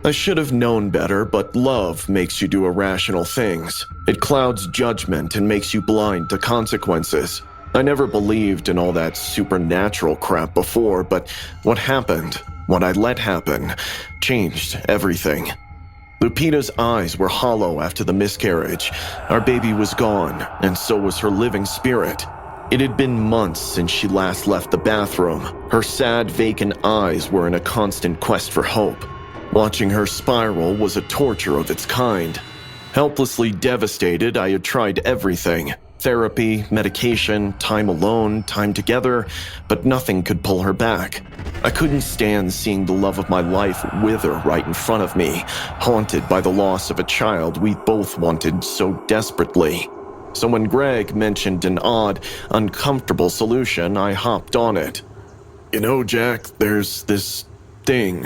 I should have known better, but love makes you do irrational things. It clouds judgment and makes you blind to consequences. I never believed in all that supernatural crap before, but what happened, what I let happen, changed everything. Lupita's eyes were hollow after the miscarriage. Our baby was gone, and so was her living spirit. It had been months since she last left the bathroom. Her sad, vacant eyes were in a constant quest for hope. Watching her spiral was a torture of its kind. Helplessly devastated, I had tried everything. Therapy, medication, time alone, time together, but nothing could pull her back. I couldn't stand seeing the love of my life wither right in front of me, haunted by the loss of a child we both wanted so desperately. So when Greg mentioned an odd, uncomfortable solution, I hopped on it. "You know, Jack, there's this thing,"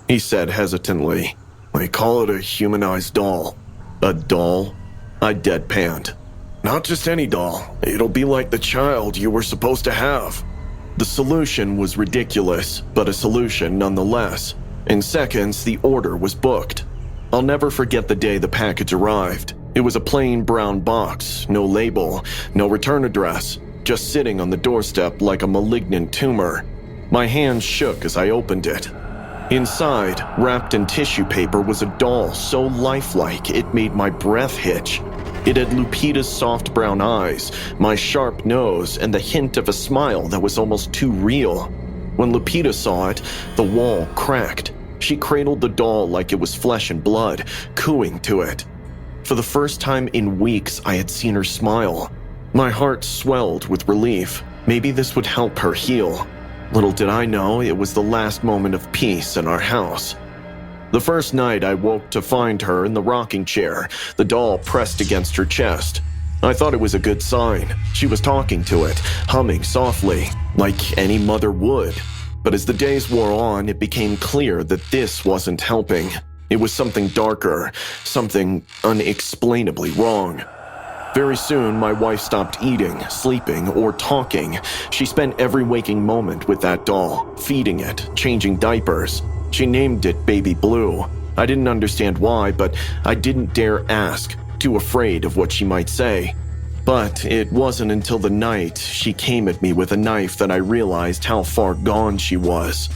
he said hesitantly. "They call it a humanized doll." "A doll?" I deadpanned. "Not just any doll. It'll be like the child you were supposed to have." The solution was ridiculous, but a solution nonetheless. In seconds, the order was booked. I'll never forget the day the package arrived. It was a plain brown box, no label, no return address, just sitting on the doorstep like a malignant tumor. My hands shook as I opened it. Inside, wrapped in tissue paper, was a doll so lifelike it made my breath hitch. It had Lupita's soft brown eyes, my sharp nose, and the hint of a smile that was almost too real. When Lupita saw it, the wall cracked. She cradled the doll like it was flesh and blood, cooing to it. For the first time in weeks, I had seen her smile. My heart swelled with relief. Maybe this would help her heal. Little did I know it was the last moment of peace in our house. The first night I woke to find her in the rocking chair, the doll pressed against her chest. I thought it was a good sign. She was talking to it, humming softly, like any mother would. But as the days wore on, it became clear that this wasn't helping. It was something darker, something unexplainably wrong. Very soon, my wife stopped eating, sleeping, or talking. She spent every waking moment with that doll, feeding it, changing diapers. She named it Baby Blue. I didn't understand why, but I didn't dare ask, too afraid of what she might say. But it wasn't until the night she came at me with a knife that I realized how far gone she was.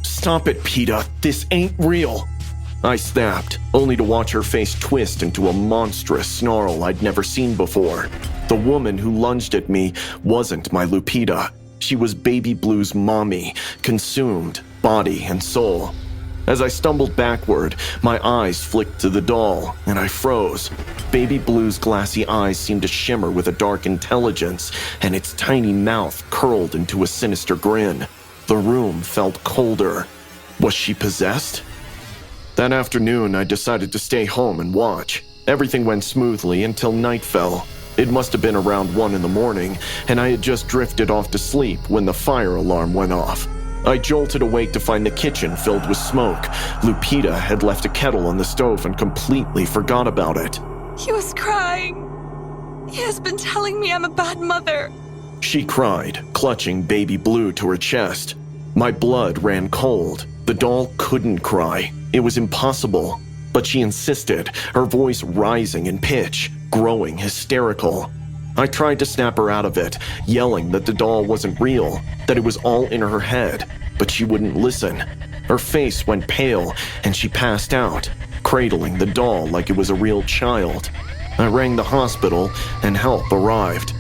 "Stop it, Peta. This ain't real," I snapped, only to watch her face twist into a monstrous snarl I'd never seen before. The woman who lunged at me wasn't my Lupita. She was Baby Blue's mommy, consumed, body and soul. As I stumbled backward, my eyes flicked to the doll, and I froze. Baby Blue's glassy eyes seemed to shimmer with a dark intelligence, and its tiny mouth curled into a sinister grin. The room felt colder. Was she possessed? That afternoon, I decided to stay home and watch. Everything went smoothly until night fell. It must have been around 1 in the morning, and I had just drifted off to sleep when the fire alarm went off. I jolted awake to find the kitchen filled with smoke. Lupita had left a kettle on the stove and completely forgot about it. "He was crying. He has been telling me I'm a bad mother," she cried, clutching Baby Blue to her chest. My blood ran cold. The doll couldn't cry. It was impossible. But she insisted, her voice rising in pitch, growing hysterical. I tried to snap her out of it, yelling that the doll wasn't real, that it was all in her head, but she wouldn't listen. Her face went pale, and she passed out, cradling the doll like it was a real child. I rang the hospital, and help arrived.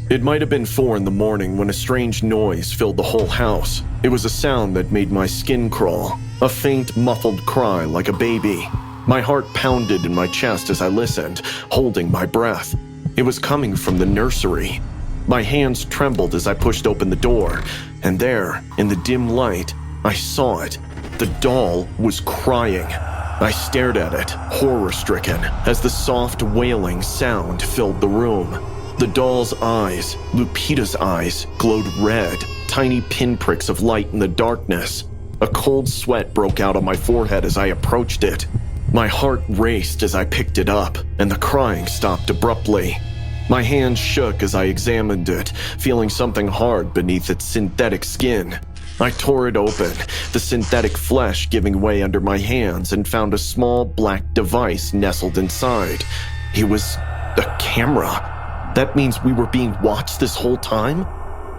It might have been 4 in the morning when a strange noise filled the whole house. It was a sound that made my skin crawl, a faint, muffled cry like a baby. My heart pounded in my chest as I listened, holding my breath. It was coming from the nursery. My hands trembled as I pushed open the door, and there, in the dim light, I saw it. The doll was crying. I stared at it, horror-stricken, as the soft wailing sound filled the room. The doll's eyes, Lupita's eyes, glowed red, tiny pinpricks of light in the darkness. A cold sweat broke out on my forehead as I approached it. My heart raced as I picked it up, and the crying stopped abruptly. My hands shook as I examined it, feeling something hard beneath its synthetic skin. I tore it open, the synthetic flesh giving way under my hands, and found a small black device nestled inside. It was a camera. That means we were being watched this whole time?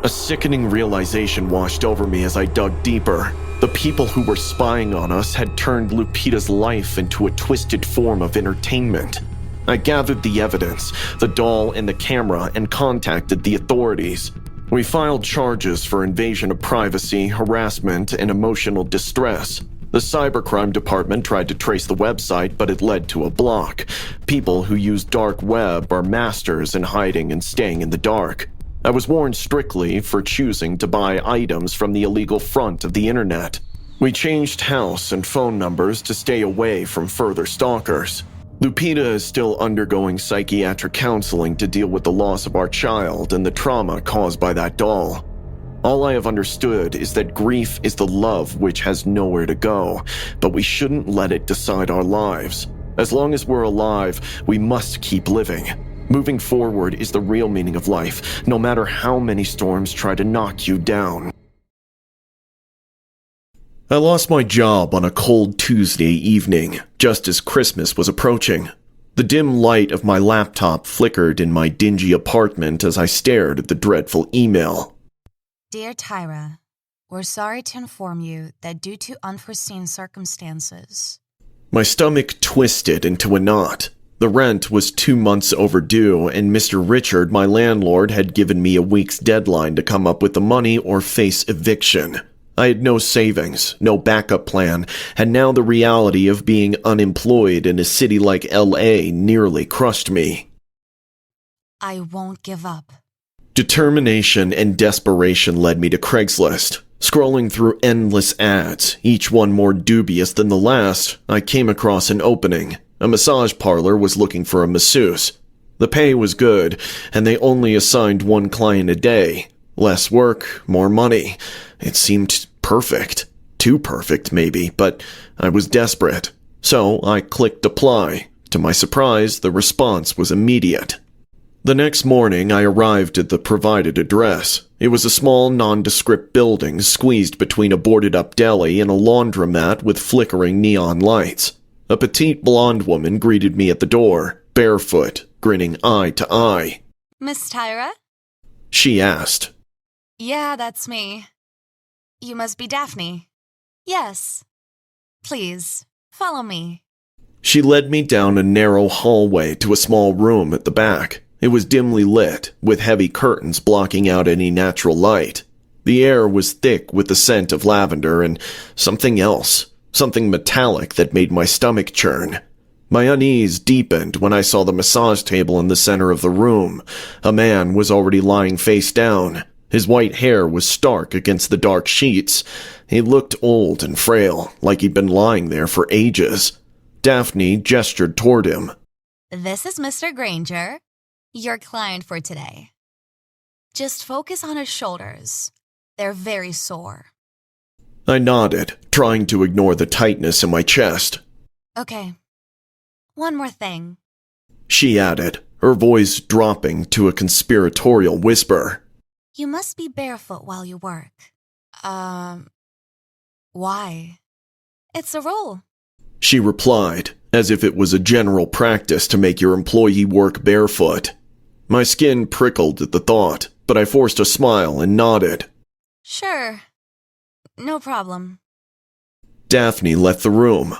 A sickening realization washed over me as I dug deeper. The people who were spying on us had turned Lupita's life into a twisted form of entertainment. I gathered the evidence, the doll and the camera, and contacted the authorities. We filed charges for invasion of privacy, harassment, and emotional distress. The cybercrime department tried to trace the website, but it led to a block. People who use dark web are masters in hiding and staying in the dark. I was warned strictly for choosing to buy items from the illegal front of the internet. We changed house and phone numbers to stay away from further stalkers. Lupita is still undergoing psychiatric counseling to deal with the loss of our child and the trauma caused by that doll. All I have understood is that grief is the love which has nowhere to go, but we shouldn't let it decide our lives. As long as we're alive, we must keep living. Moving forward is the real meaning of life, no matter how many storms try to knock you down. I lost my job on a cold Tuesday evening, just as Christmas was approaching. The dim light of my laptop flickered in my dingy apartment as I stared at the dreadful email. Dear Tyra, we're sorry to inform you that due to unforeseen circumstances... My stomach twisted into a knot. The rent was 2 months overdue, and Mr. Richard, my landlord, had given me a week's deadline to come up with the money or face eviction. I had no savings, no backup plan, and now the reality of being unemployed in a city like LA nearly crushed me. I won't give up. Determination and desperation led me to Craigslist. Scrolling through endless ads, each one more dubious than the last, I came across an opening. A massage parlor was looking for a masseuse. The pay was good, and they only assigned one client a day. Less work, more money. It seemed perfect. Too perfect, maybe, but I was desperate. So I clicked apply. To my surprise, the response was immediate. The next morning, I arrived at the provided address. It was a small, nondescript building squeezed between a boarded-up deli and a laundromat with flickering neon lights. A petite blonde woman greeted me at the door, barefoot, grinning eye to eye. Miss Tyra? She asked. Yeah, that's me. You must be Daphne. Yes. Please, follow me. She led me down a narrow hallway to a small room at the back. It was dimly lit, with heavy curtains blocking out any natural light. The air was thick with the scent of lavender and something else, something metallic that made my stomach churn. My unease deepened when I saw the massage table in the center of the room. A man was already lying face down. His white hair was stark against the dark sheets. He looked old and frail, like he'd been lying there for ages. Daphne gestured toward him. This is Mr. Granger, your client for today. Just focus on his shoulders. They're very sore. I nodded, trying to ignore the tightness in my chest. Okay. One more thing. She added, her voice dropping to a conspiratorial whisper. You must be barefoot while you work. Why? It's a rule. She replied, as if it was a general practice to make your employee work barefoot. My skin prickled at the thought, but I forced a smile and nodded. Sure. No problem. Daphne left the room.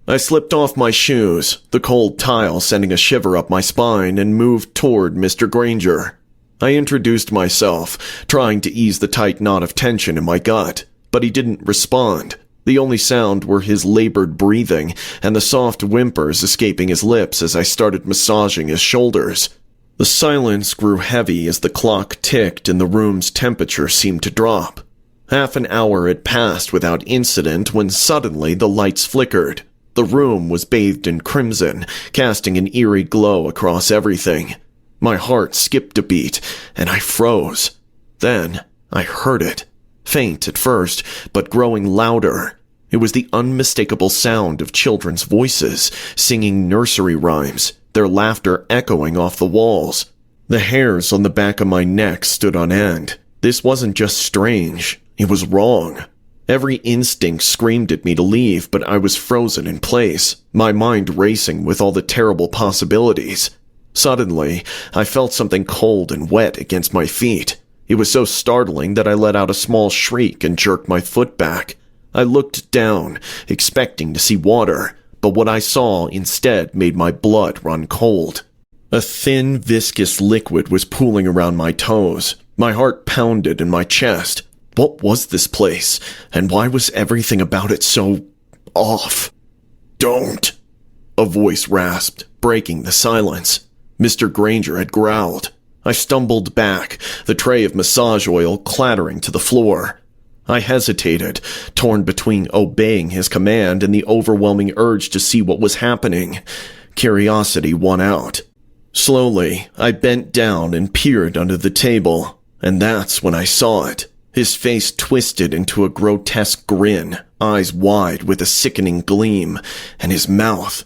I slipped off my shoes, the cold tile sending a shiver up my spine, and moved toward Mr. Granger. I introduced myself, trying to ease the tight knot of tension in my gut, but he didn't respond. The only sound were his labored breathing and the soft whimpers escaping his lips as I started massaging his shoulders. The silence grew heavy as the clock ticked and the room's temperature seemed to drop. Half an hour had passed without incident when suddenly the lights flickered. The room was bathed in crimson, casting an eerie glow across everything. My heart skipped a beat, and I froze. Then I heard it. Faint at first, but growing louder. It was the unmistakable sound of children's voices, singing nursery rhymes, their laughter echoing off the walls. The hairs on the back of my neck stood on end. This wasn't just strange. It was wrong. Every instinct screamed at me to leave, but I was frozen in place, my mind racing with all the terrible possibilities. Suddenly, I felt something cold and wet against my feet. It was so startling that I let out a small shriek and jerked my foot back. I looked down, expecting to see water, but what I saw instead made my blood run cold. A thin, viscous liquid was pooling around my toes. My heart pounded in my chest. What was this place, and why was everything about it so off? "Don't!" a voice rasped, breaking the silence. Mr. Granger had growled. I stumbled back, the tray of massage oil clattering to the floor. I hesitated, torn between obeying his command and the overwhelming urge to see what was happening. Curiosity won out. Slowly, I bent down and peered under the table, and that's when I saw it. His face twisted into a grotesque grin, eyes wide with a sickening gleam, and his mouth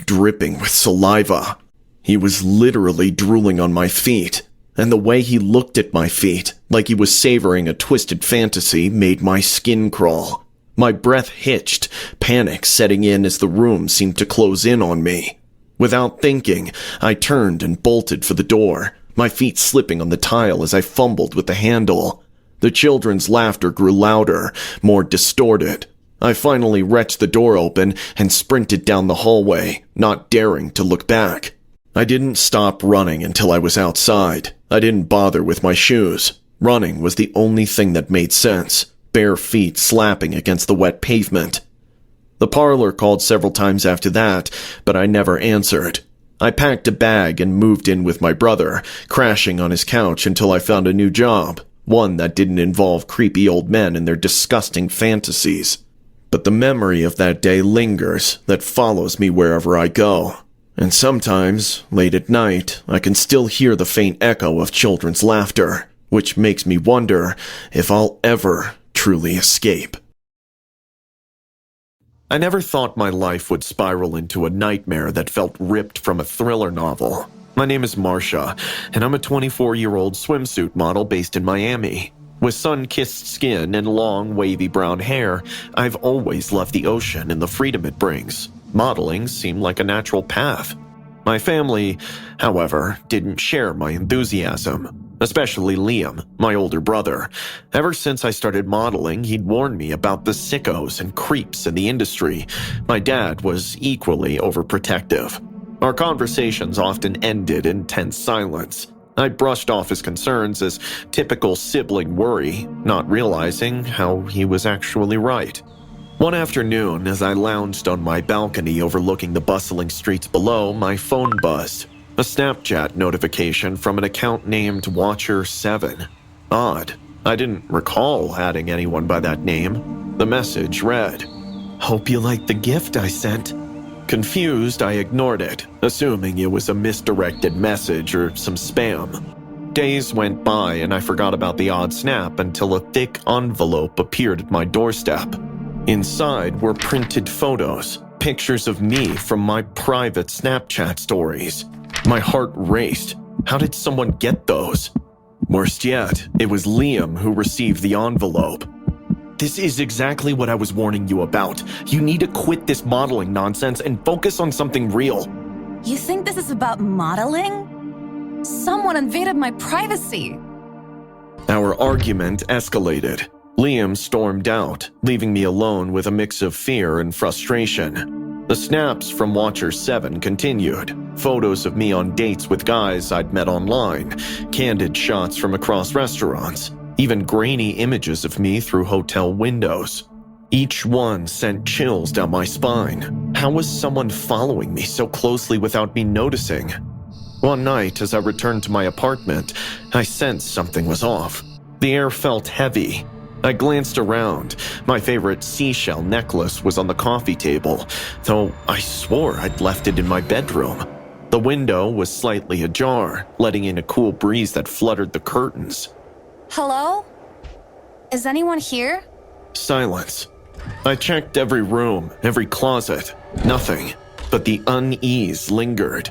dripping with saliva. He was literally drooling on my feet, and the way he looked at my feet, like he was savoring a twisted fantasy, made my skin crawl. My breath hitched, panic setting in as the room seemed to close in on me. Without thinking, I turned and bolted for the door, my feet slipping on the tile as I fumbled with the handle. The children's laughter grew louder, more distorted. I finally wrenched the door open and sprinted down the hallway, not daring to look back. I didn't stop running until I was outside. I didn't bother with my shoes. Running was the only thing that made sense, bare feet slapping against the wet pavement. The parlor called several times after that, but I never answered. I packed a bag and moved in with my brother, crashing on his couch until I found a new job, one that didn't involve creepy old men and their disgusting fantasies. But the memory of that day lingers, that follows me wherever I go. And sometimes, late at night, I can still hear the faint echo of children's laughter, which makes me wonder if I'll ever truly escape. I never thought my life would spiral into a nightmare that felt ripped from a thriller novel. My name is Marsha, and I'm a 24-year-old swimsuit model based in Miami. With sun-kissed skin and long, wavy brown hair, I've always loved the ocean and the freedom it brings. Modeling seemed like a natural path. My family, however, didn't share my enthusiasm, especially Liam, my older brother. Ever since I started modeling, he'd warned me about the sickos and creeps in the industry. My dad was equally overprotective. Our conversations often ended in tense silence. I brushed off his concerns as typical sibling worry, not realizing how he was actually right. One afternoon, as I lounged on my balcony overlooking the bustling streets below, my phone buzzed. A Snapchat notification from an account named Watcher7. Odd. I didn't recall adding anyone by that name. The message read, "Hope you liked the gift I sent." Confused, I ignored it, assuming it was a misdirected message or some spam. Days went by and I forgot about the odd snap until a thick envelope appeared at my doorstep. Inside were printed photos, pictures of me from my private Snapchat stories. My heart raced. How did someone get those? Worst yet, it was Liam who received the envelope. "This is exactly what I was warning you about. You need to quit this modeling nonsense and focus on something real." You think this is about modeling? Someone invaded my privacy. Our argument escalated. Liam stormed out, leaving me alone with a mix of fear and frustration. The snaps from Watcher7 continued. Photos of me on dates with guys I'd met online, candid shots from across restaurants, even grainy images of me through hotel windows. Each one sent chills down my spine. How was someone following me so closely without me noticing? One night, as I returned to my apartment, I sensed something was off. The air felt heavy. I glanced around. My favorite seashell necklace was on the coffee table, though I swore I'd left it in my bedroom. The window was slightly ajar, letting in a cool breeze that fluttered the curtains. Hello? Is anyone here? Silence. I checked every room, every closet. Nothing. But the unease lingered.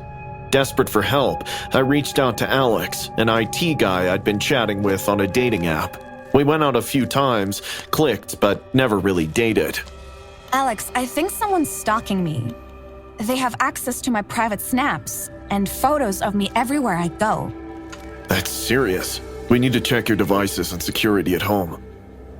Desperate for help, I reached out to Alex, an IT guy I'd been chatting with on a dating app. We went out a few times, clicked, but never really dated. Alex, I think someone's stalking me. They have access to my private snaps and photos of me everywhere I go. That's serious. We need to check your devices and security at home.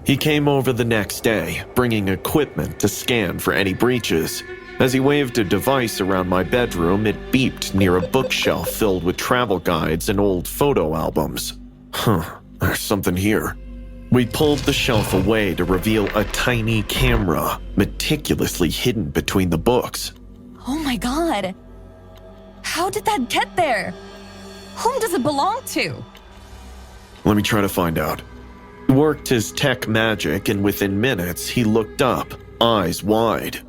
He came over the next day, bringing equipment to scan for any breaches. As he waved a device around my bedroom, it beeped near a bookshelf filled with travel guides and old photo albums. There's something here. We pulled the shelf away to reveal a tiny camera, meticulously hidden between the books. Oh my god! How did that get there? Whom does it belong to? Let me try to find out. He worked his tech magic, and within minutes, he looked up, eyes wide.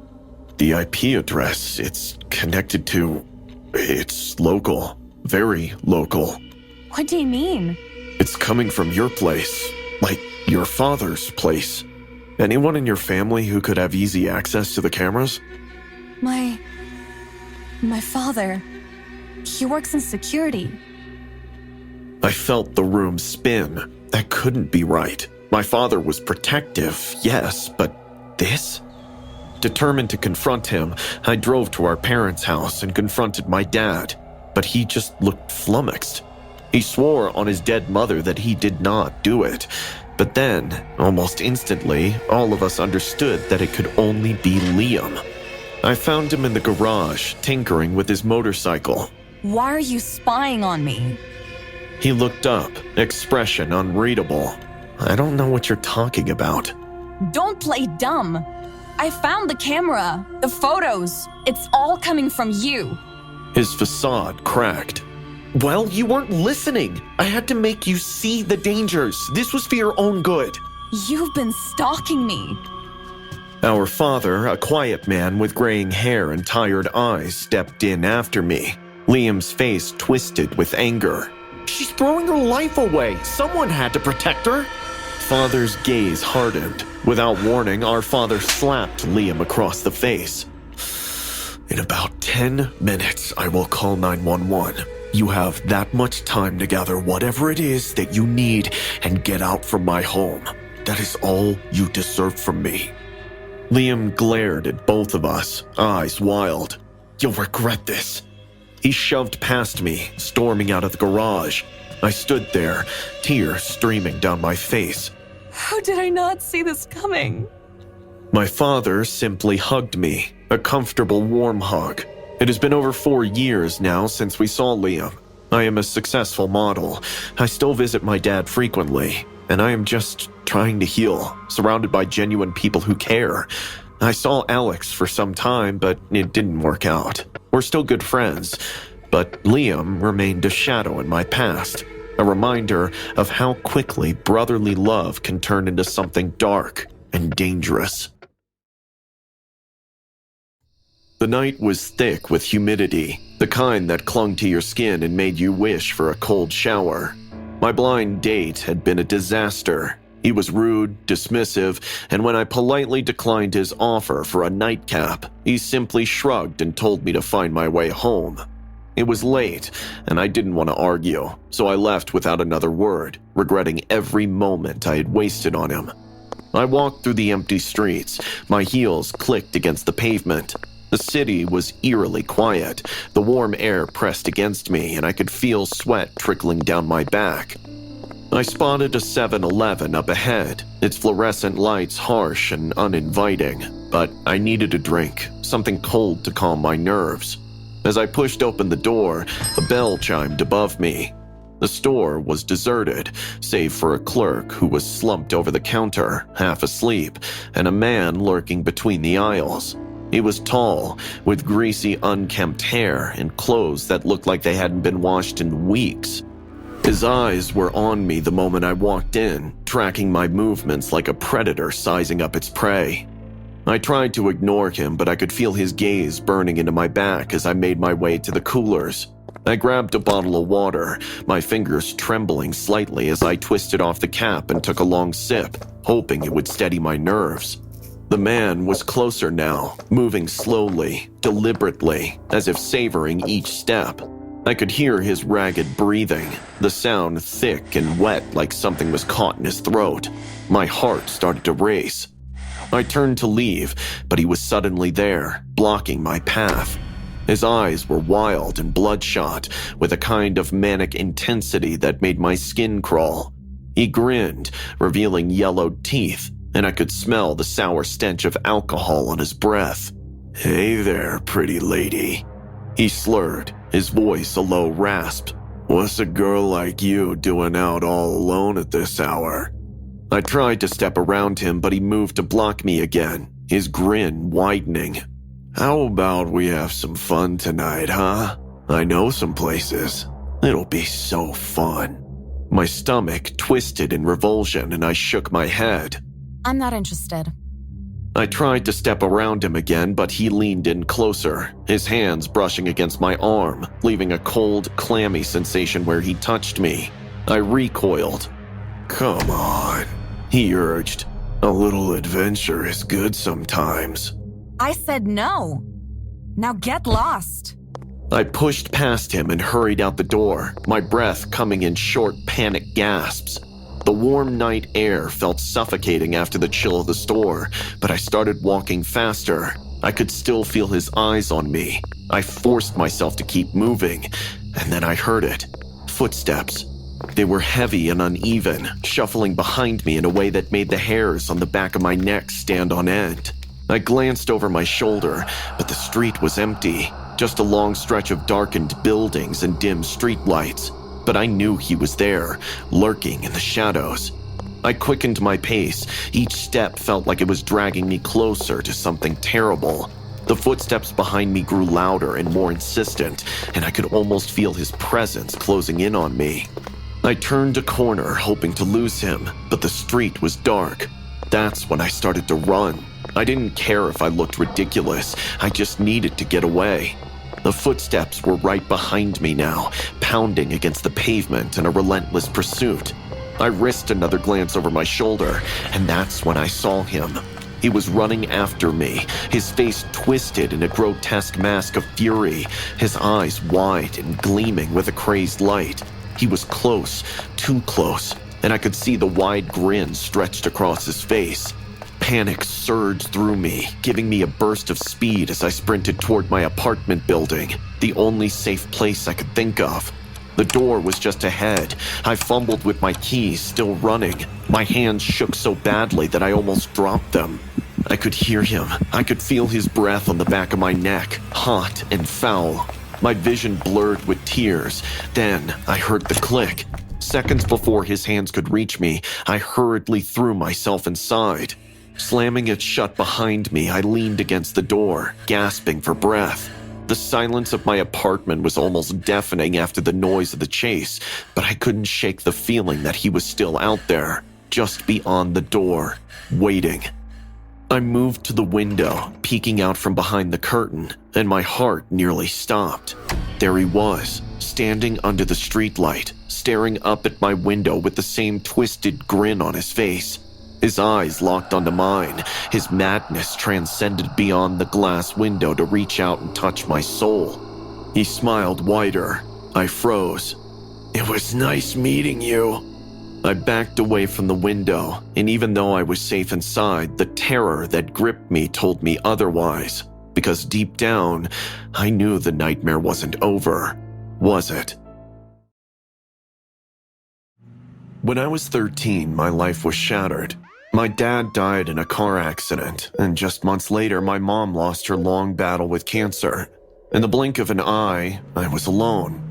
The IP address it's connected to, it's local. Very local. What do you mean? It's coming from your place. Like your father's place. Anyone in your family who could have easy access to the cameras? My father. He works in security. I felt the room spin. That couldn't be right. My father was protective, yes, but this? Determined to confront him, I drove to our parents' house and confronted my dad, but he just looked flummoxed. He swore on his dead mother that he did not do it, but then, almost instantly, all of us understood that it could only be Liam. I found him in the garage, tinkering with his motorcycle. Why are you spying on me? He looked up, expression unreadable. I don't know what you're talking about. Don't play dumb. I found the camera, the photos. It's all coming from you. His facade cracked. Well, you weren't listening. I had to make you see the dangers. This was for your own good. You've been stalking me. Our father, a quiet man with graying hair and tired eyes, stepped in after me. Liam's face twisted with anger. She's throwing her life away. Someone had to protect her. Father's gaze hardened. Without warning, our father slapped Liam across the face. In about 10 minutes, I will call 911. You have that much time to gather whatever it is that you need and get out from my home. That is all you deserve from me. Liam glared at both of us, eyes wild. You'll regret this. He shoved past me, storming out of the garage. I stood there, tears streaming down my face. How did I not see this coming? My father simply hugged me, a comfortable, warm hug. It has been over 4 years now since we saw Liam. I am a successful model. I still visit my dad frequently, and I am just trying to heal, surrounded by genuine people who care. I saw Alex for some time, but it didn't work out. We're still good friends, but Liam remained a shadow in my past, a reminder of how quickly brotherly love can turn into something dark and dangerous. The night was thick with humidity, the kind that clung to your skin and made you wish for a cold shower. My blind date had been a disaster. He was rude, dismissive, and when I politely declined his offer for a nightcap, he simply shrugged and told me to find my way home. It was late, and I didn't want to argue, so I left without another word, regretting every moment I had wasted on him. I walked through the empty streets, my heels clicked against the pavement. The city was eerily quiet, the warm air pressed against me, and I could feel sweat trickling down my back. I spotted a 7-Eleven up ahead, its fluorescent lights harsh and uninviting, but I needed a drink, something cold to calm my nerves. As I pushed open the door, a bell chimed above me. The store was deserted, save for a clerk who was slumped over the counter, half asleep, and a man lurking between the aisles. He was tall, with greasy, unkempt hair and clothes that looked like they hadn't been washed in weeks. His eyes were on me the moment I walked in, tracking my movements like a predator sizing up its prey. I tried to ignore him, but I could feel his gaze burning into my back as I made my way to the coolers. I grabbed a bottle of water, my fingers trembling slightly as I twisted off the cap and took a long sip, hoping it would steady my nerves. The man was closer now, moving slowly, deliberately, as if savoring each step. I could hear his ragged breathing, the sound thick and wet like something was caught in his throat. My heart started to race. I turned to leave, but he was suddenly there, blocking my path. His eyes were wild and bloodshot, with a kind of manic intensity that made my skin crawl. He grinned, revealing yellowed teeth, and I could smell the sour stench of alcohol on his breath. "Hey there, pretty lady," he slurred, his voice a low rasp. "What's a girl like you doing out all alone at this hour?" I tried to step around him, but he moved to block me again, his grin widening. "How about we have some fun tonight, huh? I know some places. It'll be so fun." My stomach twisted in revulsion and I shook my head. I'm not interested. I tried to step around him again, but he leaned in closer, his hands brushing against my arm, leaving a cold, clammy sensation where he touched me. I recoiled. "Come on," he urged. "A little adventure is good sometimes." I said no. Now get lost. I pushed past him and hurried out the door, my breath coming in short, panic gasps. The warm night air felt suffocating after the chill of the store, but I started walking faster. I could still feel his eyes on me. I forced myself to keep moving, and then I heard it. Footsteps. They were heavy and uneven, shuffling behind me in a way that made the hairs on the back of my neck stand on end. I glanced over my shoulder, but the street was empty, just a long stretch of darkened buildings and dim streetlights. But I knew he was there, lurking in the shadows. I quickened my pace. Each step felt like it was dragging me closer to something terrible. The footsteps behind me grew louder and more insistent, and I could almost feel his presence closing in on me. I turned a corner, hoping to lose him, but the street was dark. That's when I started to run. I didn't care if I looked ridiculous. I just needed to get away. The footsteps were right behind me now, pounding against the pavement in a relentless pursuit. I risked another glance over my shoulder, and that's when I saw him. He was running after me, his face twisted in a grotesque mask of fury, his eyes wide and gleaming with a crazed light. He was close, too close, and I could see the wide grin stretched across his face. Panic surged through me, giving me a burst of speed as I sprinted toward my apartment building, the only safe place I could think of. The door was just ahead. I fumbled with my keys, still running. My hands shook so badly that I almost dropped them. I could hear him. I could feel his breath on the back of my neck, hot and foul. My vision blurred with tears. Then I heard the click. Seconds before his hands could reach me, I hurriedly threw myself inside. Slamming it shut behind me, I leaned against the door, gasping for breath. The silence of my apartment was almost deafening after the noise of the chase, but I couldn't shake the feeling that he was still out there, just beyond the door, waiting. I moved to the window, peeking out from behind the curtain, and my heart nearly stopped. There he was, standing under the streetlight, staring up at my window with the same twisted grin on his face. His eyes locked onto mine. His madness transcended beyond the glass window to reach out and touch my soul. He smiled wider. I froze. "It was nice meeting you." I backed away from the window, and even though I was safe inside, the terror that gripped me told me otherwise. Because deep down, I knew the nightmare wasn't over, was it? When I was 13, my life was shattered. My dad died in a car accident, and just months later, my mom lost her long battle with cancer. In the blink of an eye, I was alone.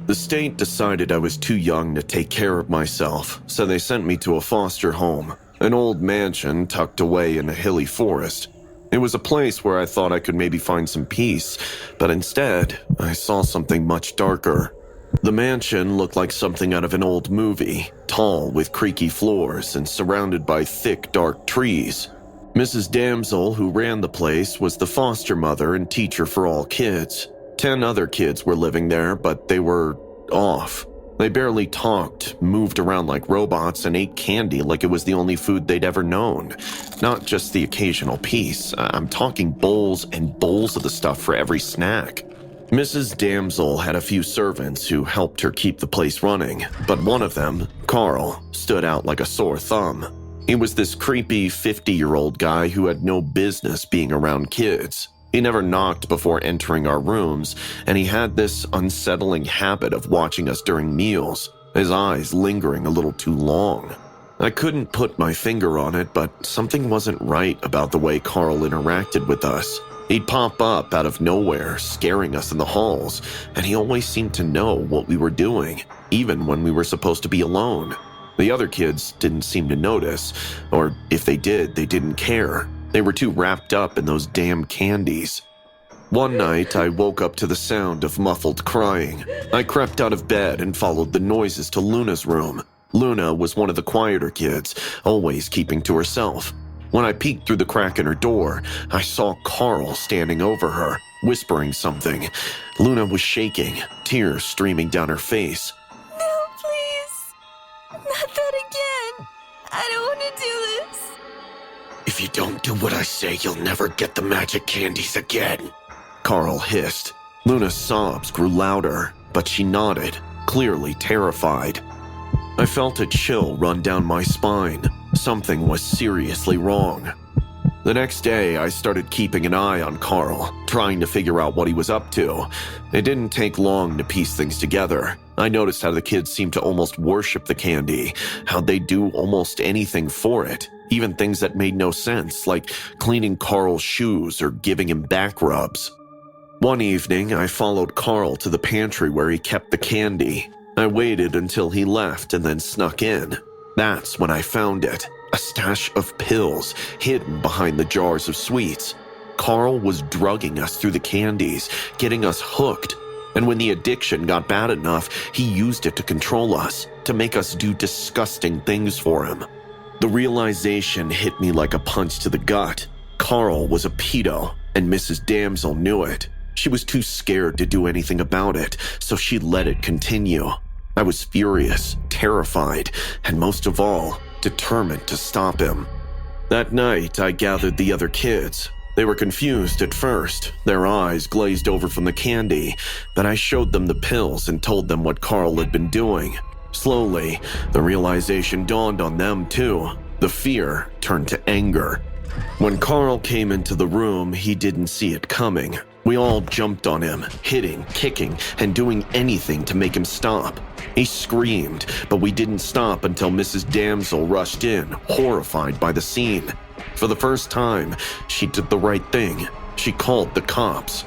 The state decided I was too young to take care of myself, so they sent me to a foster home, an old mansion tucked away in a hilly forest. It was a place where I thought I could maybe find some peace, but instead, I saw something much darker. The mansion looked like something out of an old movie, tall with creaky floors and surrounded by thick, dark trees. Mrs. Damsel, who ran the place, was the foster mother and teacher for all kids. 10 other kids were living there, but they were off. They barely talked, moved around like robots, and ate candy like it was the only food they'd ever known. Not just the occasional piece. I'm talking bowls and bowls of the stuff for every snack. Mrs. Damsel had a few servants who helped her keep the place running, but one of them, Carl, stood out like a sore thumb. He was this creepy 50-year-old guy who had no business being around kids. He never knocked before entering our rooms, and he had this unsettling habit of watching us during meals, his eyes lingering a little too long. I couldn't put my finger on it, but something wasn't right about the way Carl interacted with us. He'd pop up out of nowhere, scaring us in the halls, and he always seemed to know what we were doing, even when we were supposed to be alone. The other kids didn't seem to notice, or if they did, they didn't care. They were too wrapped up in those damn candies. One night, I woke up to the sound of muffled crying. I crept out of bed and followed the noises to Luna's room. Luna was one of the quieter kids, always keeping to herself. When I peeked through the crack in her door, I saw Carl standing over her, whispering something. Luna was shaking, tears streaming down her face. No, please. Not that again. I don't want to do this. If you don't do what I say, you'll never get the magic candies again, Carl hissed. Luna's sobs grew louder, but she nodded, clearly terrified. I felt a chill run down my spine. Something was seriously wrong. The next day, I started keeping an eye on Carl, trying to figure out what he was up to. It didn't take long to piece things together. I noticed how the kids seemed to almost worship the candy, how they'd do almost anything for it, even things that made no sense, like cleaning Carl's shoes or giving him back rubs. One evening, I followed Carl to the pantry where he kept the candy. I waited until he left and then snuck in. That's when I found it, a stash of pills hidden behind the jars of sweets. Carl was drugging us through the candies, getting us hooked. And when the addiction got bad enough, he used it to control us, to make us do disgusting things for him. The realization hit me like a punch to the gut. Carl was a pedo, and Mrs. Damsel knew it. She was too scared to do anything about it, so she let it continue. I was furious, terrified, and most of all, determined to stop him. That night, I gathered the other kids. They were confused at first, their eyes glazed over from the candy, but I showed them the pills and told them what Carl had been doing. Slowly, the realization dawned on them too. The fear turned to anger. When Carl came into the room, he didn't see it coming. We all jumped on him, hitting, kicking, and doing anything to make him stop. He screamed, but we didn't stop until Mrs. Damsel rushed in, horrified by the scene. For the first time, she did the right thing. She called the cops.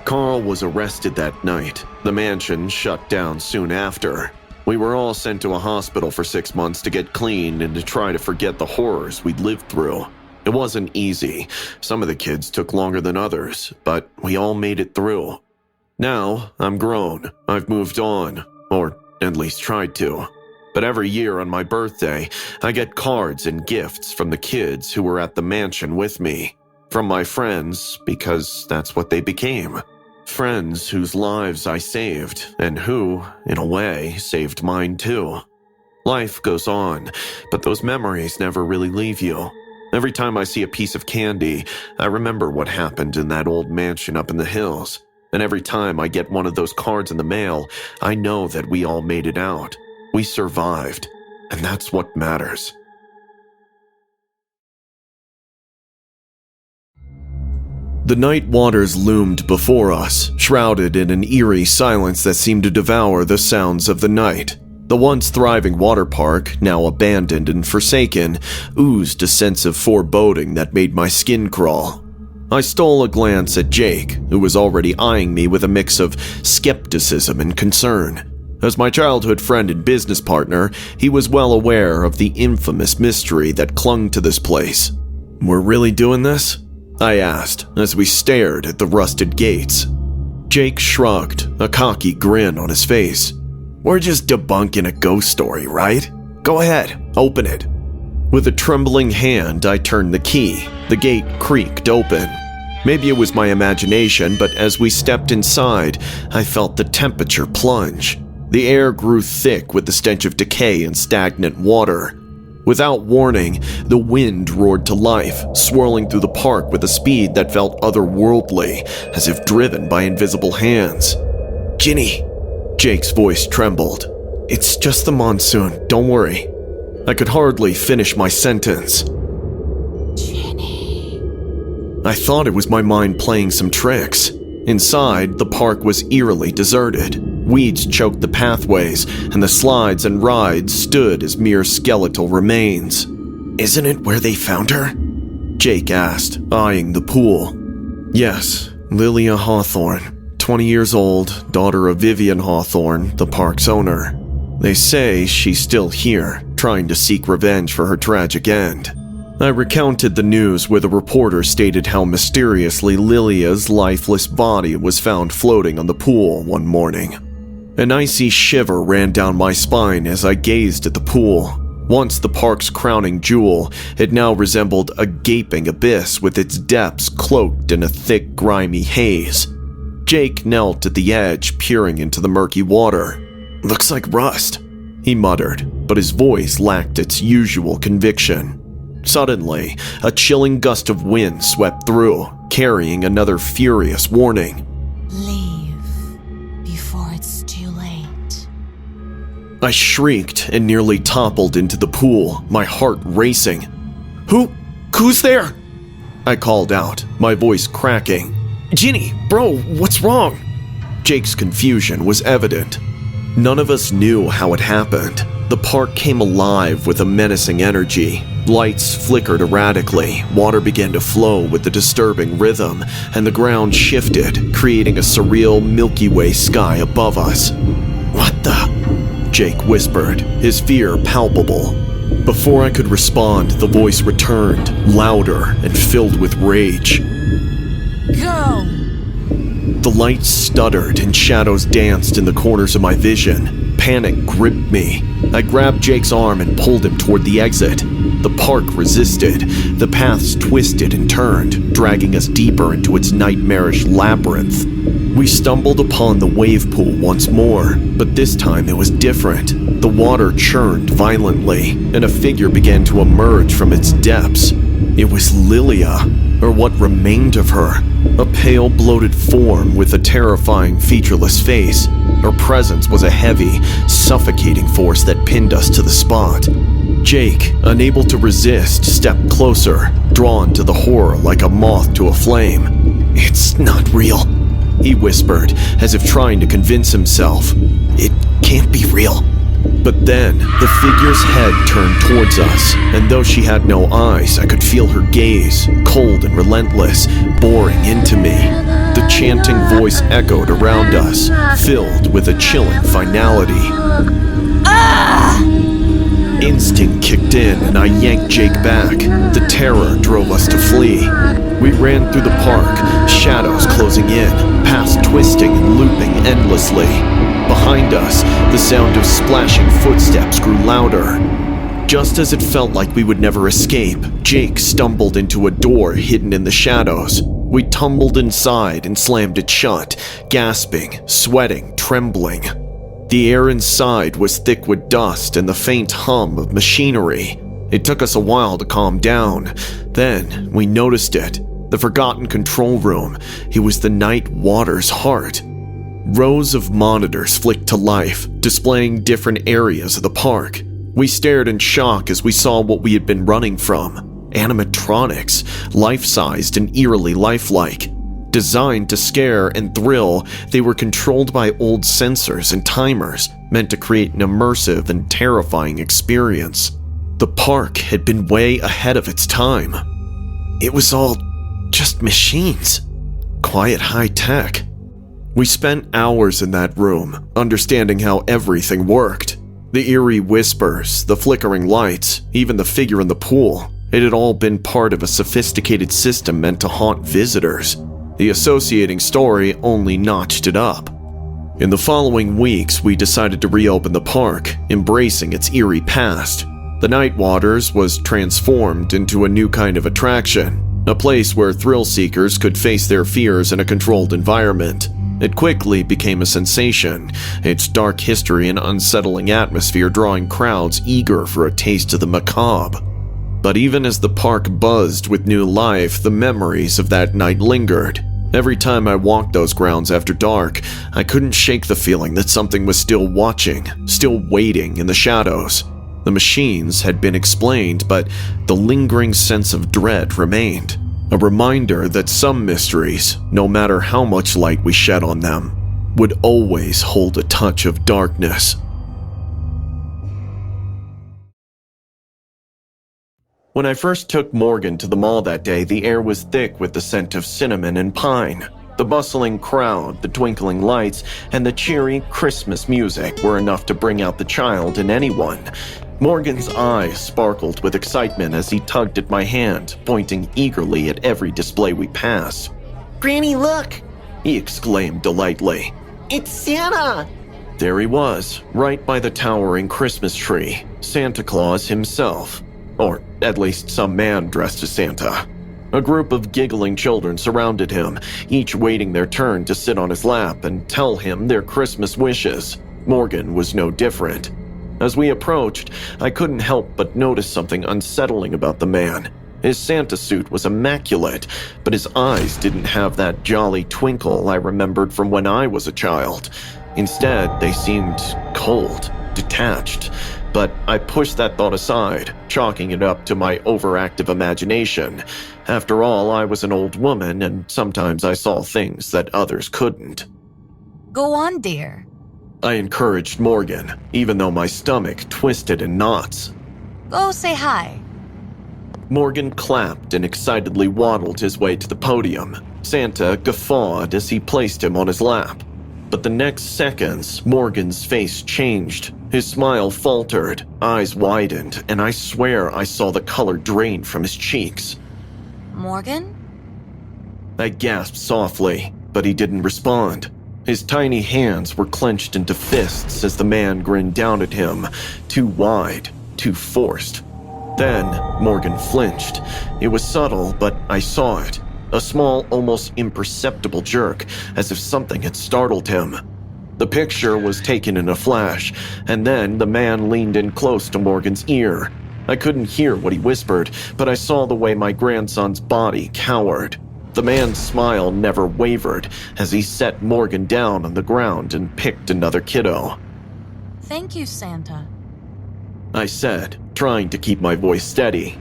Carl was arrested that night. The mansion shut down soon after. We were all sent to a hospital for 6 months to get clean and to try to forget the horrors we'd lived through. It wasn't easy. Some of the kids took longer than others, but we all made it through. Now, I'm grown. I've moved on, or at least tried to. But every year on my birthday, I get cards and gifts from the kids who were at the mansion with me. From my friends, because that's what they became. Friends whose lives I saved, and who, in a way, saved mine too. Life goes on, but those memories never really leave you. Every time I see a piece of candy, I remember what happened in that old mansion up in the hills. And every time I get one of those cards in the mail, I know that we all made it out. We survived, and that's what matters. The night waters loomed before us, shrouded in an eerie silence that seemed to devour the sounds of the night. The once thriving water park, now abandoned and forsaken, oozed a sense of foreboding that made my skin crawl. I stole a glance at Jake, who was already eyeing me with a mix of skepticism and concern. As my childhood friend and business partner, he was well aware of the infamous mystery that clung to this place. "We're really doing this?" I asked, as we stared at the rusted gates. Jake shrugged, a cocky grin on his face. "We're just debunking a ghost story, right? Go ahead, open it." With a trembling hand, I turned the key. The gate creaked open. Maybe it was my imagination, but as we stepped inside, I felt the temperature plunge. The air grew thick with the stench of decay and stagnant water. Without warning, the wind roared to life, swirling through the park with a speed that felt otherworldly, as if driven by invisible hands. "Ginny!" Jake's voice trembled. "It's just the monsoon, don't worry." I could hardly finish my sentence. Ginny. I thought it was my mind playing some tricks. Inside, the park was eerily deserted. Weeds choked the pathways, and the slides and rides stood as mere skeletal remains. "Isn't it where they found her?" Jake asked, eyeing the pool. "Yes, Lilia Hawthorne, 20 years old, daughter of Vivian Hawthorne, the park's owner. They say she's still here, trying to seek revenge for her tragic end." I recounted the news where the reporter stated how mysteriously Lilia's lifeless body was found floating on the pool one morning. An icy shiver ran down my spine as I gazed at the pool. Once the park's crowning jewel, it now resembled a gaping abyss with its depths cloaked in a thick, grimy haze. Jake knelt at the edge, peering into the murky water. "Looks like rust," he muttered, but his voice lacked its usual conviction. Suddenly, a chilling gust of wind swept through, carrying another furious warning. Leave before it's too late. I shrieked and nearly toppled into the pool, my heart racing. Who's there?" I called out, my voice cracking. "Ginny, bro, what's wrong?" Jake's confusion was evident. None of us knew how it happened. The park came alive with a menacing energy. Lights flickered erratically, water began to flow with a disturbing rhythm, and the ground shifted, creating a surreal Milky Way sky above us. "What the?" Jake whispered, his fear palpable. Before I could respond, the voice returned, louder and filled with rage. Go! The lights stuttered and shadows danced in the corners of my vision. Panic gripped me. I grabbed Jake's arm and pulled him toward the exit. The park resisted. The paths twisted and turned, dragging us deeper into its nightmarish labyrinth. We stumbled upon the wave pool once more, but this time it was different. The water churned violently, and a figure began to emerge from its depths. It was Lilia, or what remained of her. A pale, bloated form with a terrifying, featureless face. Her presence was a heavy, suffocating force that pinned us to the spot. Jake, unable to resist, stepped closer, drawn to the horror like a moth to a flame. "It's not real," he whispered, as if trying to convince himself. "It can't be real." But then, the figure's head turned towards us, and though she had no eyes, I could feel her gaze, cold and relentless, boring into me. The chanting voice echoed around us, filled with a chilling finality. Instinct kicked in, and I yanked Jake back. The terror drove us to flee. We ran through the park, shadows closing in, paths twisting and looping endlessly. Behind us, the sound of splashing footsteps grew louder. Just as it felt like we would never escape, Jake stumbled into a door hidden in the shadows. We tumbled inside and slammed it shut, gasping, sweating, trembling. The air inside was thick with dust and the faint hum of machinery. It took us a while to calm down. Then we noticed it. The forgotten control room. It was the night water's heart. Rows of monitors flicked to life, displaying different areas of the park. We stared in shock as we saw what we had been running from. Animatronics, life-sized and eerily lifelike. Designed to scare and thrill, they were controlled by old sensors and timers, meant to create an immersive and terrifying experience. The park had been way ahead of its time. It was all just machines. Quiet high tech. We spent hours in that room, understanding how everything worked. The eerie whispers, the flickering lights, even the figure in the pool. It had all been part of a sophisticated system meant to haunt visitors. The associating story only notched it up. In the following weeks, we decided to reopen the park, embracing its eerie past. The Night Waters was transformed into a new kind of attraction, a place where thrill seekers could face their fears in a controlled environment. It quickly became a sensation, its dark history and unsettling atmosphere drawing crowds eager for a taste of the macabre. But even as the park buzzed with new life, the memories of that night lingered. Every time I walked those grounds after dark, I couldn't shake the feeling that something was still watching, still waiting in the shadows. The machines had been explained, but the lingering sense of dread remained. A reminder that some mysteries, no matter how much light we shed on them, would always hold a touch of darkness. When I first took Morgan to the mall that day, the air was thick with the scent of cinnamon and pine. The bustling crowd, the twinkling lights, and the cheery Christmas music were enough to bring out the child in anyone. Morgan's eyes sparkled with excitement as he tugged at my hand, pointing eagerly at every display we passed. "Granny, look!" he exclaimed delightedly. "It's Santa!" There he was, right by the towering Christmas tree, Santa Claus himself. Or at least some man dressed as Santa. A group of giggling children surrounded him, each waiting their turn to sit on his lap and tell him their Christmas wishes. Morgan was no different. As we approached, I couldn't help but notice something unsettling about the man. His Santa suit was immaculate, but his eyes didn't have that jolly twinkle I remembered from when I was a child. Instead, they seemed cold, detached. But I pushed that thought aside, chalking it up to my overactive imagination. After all, I was an old woman, and sometimes I saw things that others couldn't. Go on, dear. I encouraged Morgan, even though my stomach twisted in knots. Go say hi. Morgan clapped and excitedly waddled his way to the podium. Santa guffawed as he placed him on his lap. But the next seconds, Morgan's face changed. His smile faltered, eyes widened, and I swear I saw the color drain from his cheeks. Morgan? I gasped softly, but he didn't respond. His tiny hands were clenched into fists as the man grinned down at him, too wide, too forced. Then Morgan flinched. It was subtle, but I saw it. A small, almost imperceptible jerk, as if something had startled him. The picture was taken in a flash, and then the man leaned in close to Morgan's ear. I couldn't hear what he whispered, but I saw the way my grandson's body cowered. The man's smile never wavered as he set Morgan down on the ground and picked another kiddo. Thank you, Santa. I said, trying to keep my voice steady.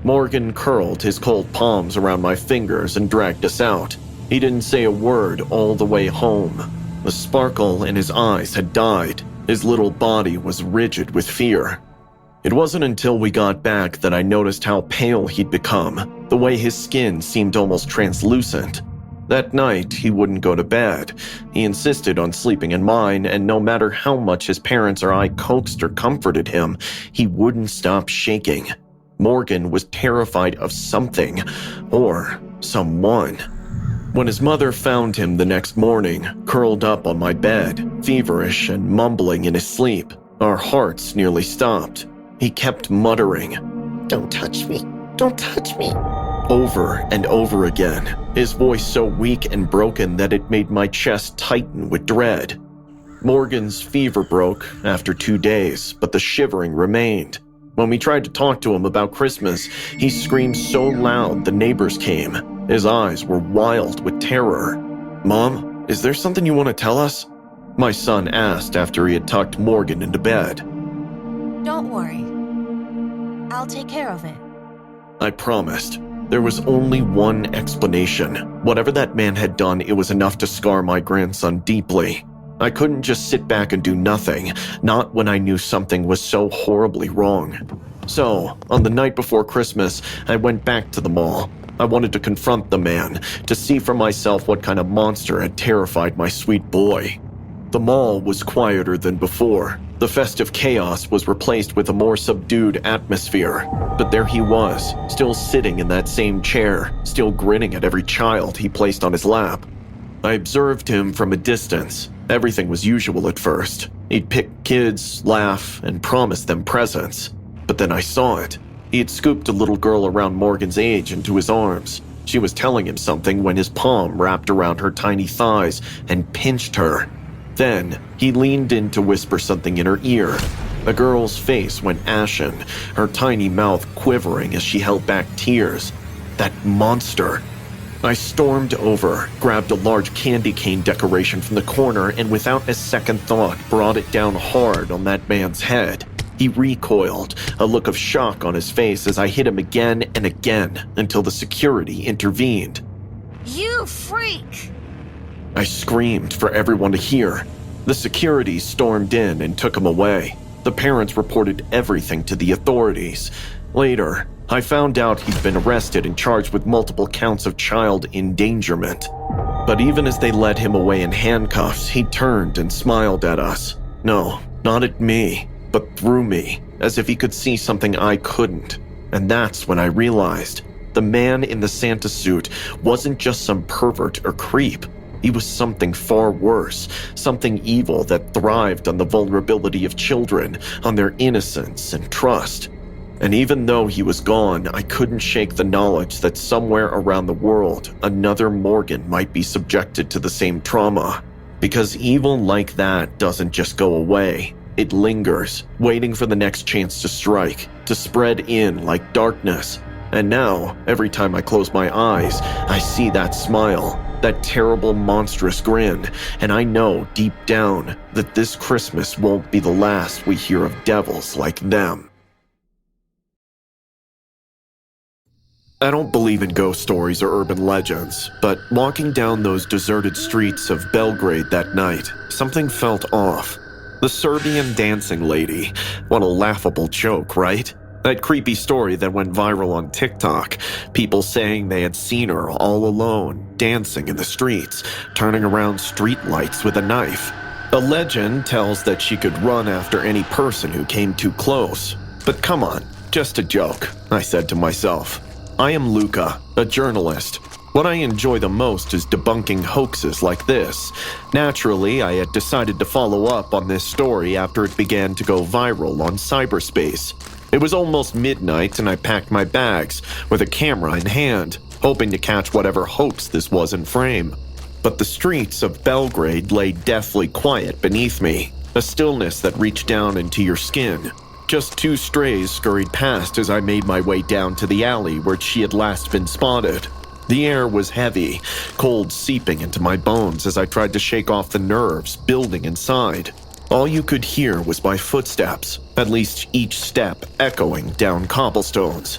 Morgan curled his cold palms around my fingers and dragged us out. He didn't say a word all the way home. The sparkle in his eyes had died. His little body was rigid with fear. It wasn't until we got back that I noticed how pale he'd become, the way his skin seemed almost translucent. That night, he wouldn't go to bed. He insisted on sleeping in mine, and no matter how much his parents or I coaxed or comforted him, he wouldn't stop shaking. Morgan was terrified of something, or someone. When his mother found him the next morning, curled up on my bed, feverish and mumbling in his sleep, our hearts nearly stopped. He kept muttering, "Don't touch me, don't touch me," over and over again, his voice so weak and broken that it made my chest tighten with dread. Morgan's fever broke after 2 days, but the shivering remained. When we tried to talk to him about Christmas, he screamed so loud the neighbors came. His eyes were wild with terror. "Mom, is there something you want to tell us?" my son asked after he had tucked Morgan into bed. Don't worry. I'll take care of it. I promised. There was only one explanation. Whatever that man had done, it was enough to scar my grandson deeply. I couldn't just sit back and do nothing, not when I knew something was so horribly wrong. So, on the night before Christmas, I went back to the mall. I wanted to confront the man, to see for myself what kind of monster had terrified my sweet boy. The mall was quieter than before. The festive chaos was replaced with a more subdued atmosphere. But there he was, still sitting in that same chair, still grinning at every child he placed on his lap. I observed him from a distance. Everything was usual at first. He'd pick kids, laugh, and promise them presents. But then I saw it. He had scooped a little girl around Morgan's age into his arms. She was telling him something when his palm wrapped around her tiny thighs and pinched her. Then, he leaned in to whisper something in her ear. The girl's face went ashen, her tiny mouth quivering as she held back tears. That monster. I stormed over, grabbed a large candy cane decoration from the corner, and without a second thought, brought it down hard on that man's head. He recoiled, a look of shock on his face as I hit him again and again until the security intervened. You freak! I screamed for everyone to hear. The security stormed in and took him away. The parents reported everything to the authorities. Later, I found out he'd been arrested and charged with multiple counts of child endangerment. But even as they led him away in handcuffs, he turned and smiled at us. No, not at me, but through me, as if he could see something I couldn't. And that's when I realized the man in the Santa suit wasn't just some pervert or creep. He was something far worse, something evil that thrived on the vulnerability of children, on their innocence and trust. And even though he was gone, I couldn't shake the knowledge that somewhere around the world, another Morgan might be subjected to the same trauma. Because evil like that doesn't just go away. It lingers, waiting for the next chance to strike, to spread in like darkness. And now, every time I close my eyes, I see that smile, that terrible monstrous grin, and I know deep down that this Christmas won't be the last we hear of devils like them. I don't believe in ghost stories or urban legends, but walking down those deserted streets of Belgrade that night, something felt off. The Serbian dancing lady. What a laughable joke, right? That creepy story that went viral on TikTok. People saying they had seen her all alone, dancing in the streets, turning around streetlights with a knife. A legend tells that she could run after any person who came too close. But come on, just a joke, I said to myself. I am Luca, a journalist. What I enjoy the most is debunking hoaxes like this. Naturally, I had decided to follow up on this story after it began to go viral on cyberspace. It was almost midnight and I packed my bags with a camera in hand, hoping to catch whatever hoax this was in frame. But the streets of Belgrade lay deathly quiet beneath me, a stillness that reached down into your skin. Just 2 strays scurried past as I made my way down to the alley where she had last been spotted. The air was heavy, cold seeping into my bones as I tried to shake off the nerves building inside. All you could hear was my footsteps, at least each step echoing down cobblestones.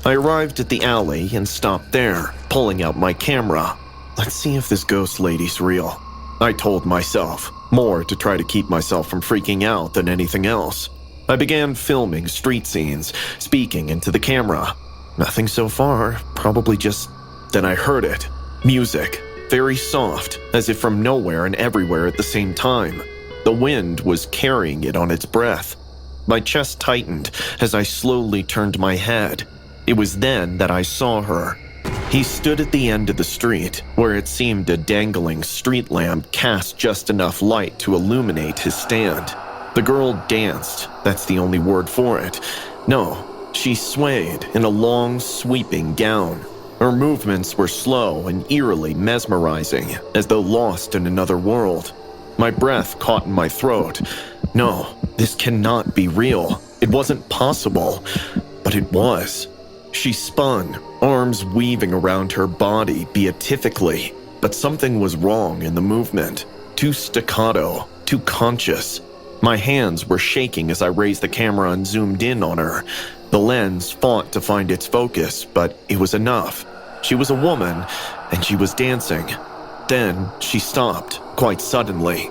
I arrived at the alley and stopped there, pulling out my camera. Let's see if this ghost lady's real, I told myself, more to try to keep myself from freaking out than anything else. I began filming street scenes, speaking into the camera. Nothing so far, probably just... Then I heard it. Music. Very soft, as if from nowhere and everywhere at the same time. The wind was carrying it on its breath. My chest tightened as I slowly turned my head. It was then that I saw her. He stood at the end of the street, where it seemed a dangling street lamp cast just enough light to illuminate his stand. The girl danced, that's the only word for it. No, she swayed in a long, sweeping gown. Her movements were slow and eerily mesmerizing, as though lost in another world. My breath caught in my throat. No, this cannot be real. It wasn't possible, but it was. She spun, arms weaving around her body beatifically, but something was wrong in the movement. Too staccato, too conscious. My hands were shaking as I raised the camera and zoomed in on her. The lens fought to find its focus, but it was enough. She was a woman, and she was dancing. Then she stopped, quite suddenly.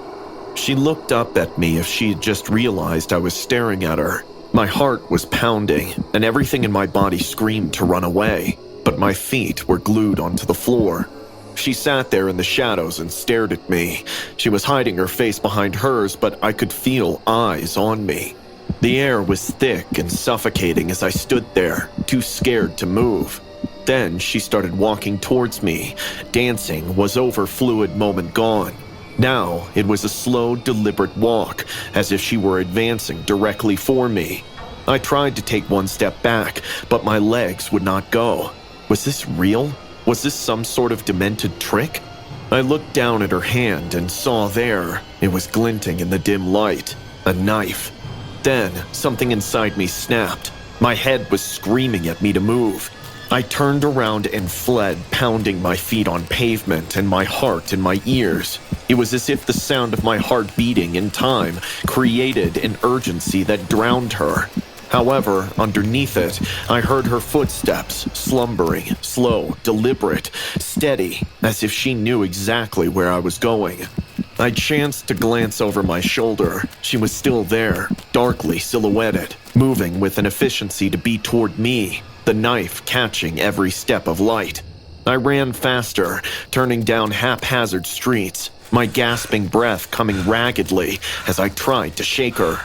She looked up at me as if she had just realized I was staring at her. My heart was pounding, and everything in my body screamed to run away, but my feet were glued onto the floor. She sat there in the shadows and stared at me. She was hiding her face behind hers, but I could feel eyes on me. The air was thick and suffocating as I stood there, too scared to move. Then she started walking towards me. Dancing was over fluid moment gone. Now it was a slow, deliberate walk, as if she were advancing directly for me. I tried to take one step back, but my legs would not go. Was this real? Was this some sort of demented trick? I looked down at her hand and saw there, it was glinting in the dim light, a knife. Then, something inside me snapped. My head was screaming at me to move. I turned around and fled, pounding my feet on pavement and my heart in my ears. It was as if the sound of my heart beating in time created an urgency that drowned her. However, underneath it, I heard her footsteps, slumbering, slow, deliberate, steady, as if she knew exactly where I was going. I chanced to glance over my shoulder. She was still there, darkly silhouetted, moving with an efficiency to be toward me, the knife catching every step of light. I ran faster, turning down haphazard streets, my gasping breath coming raggedly as I tried to shake her.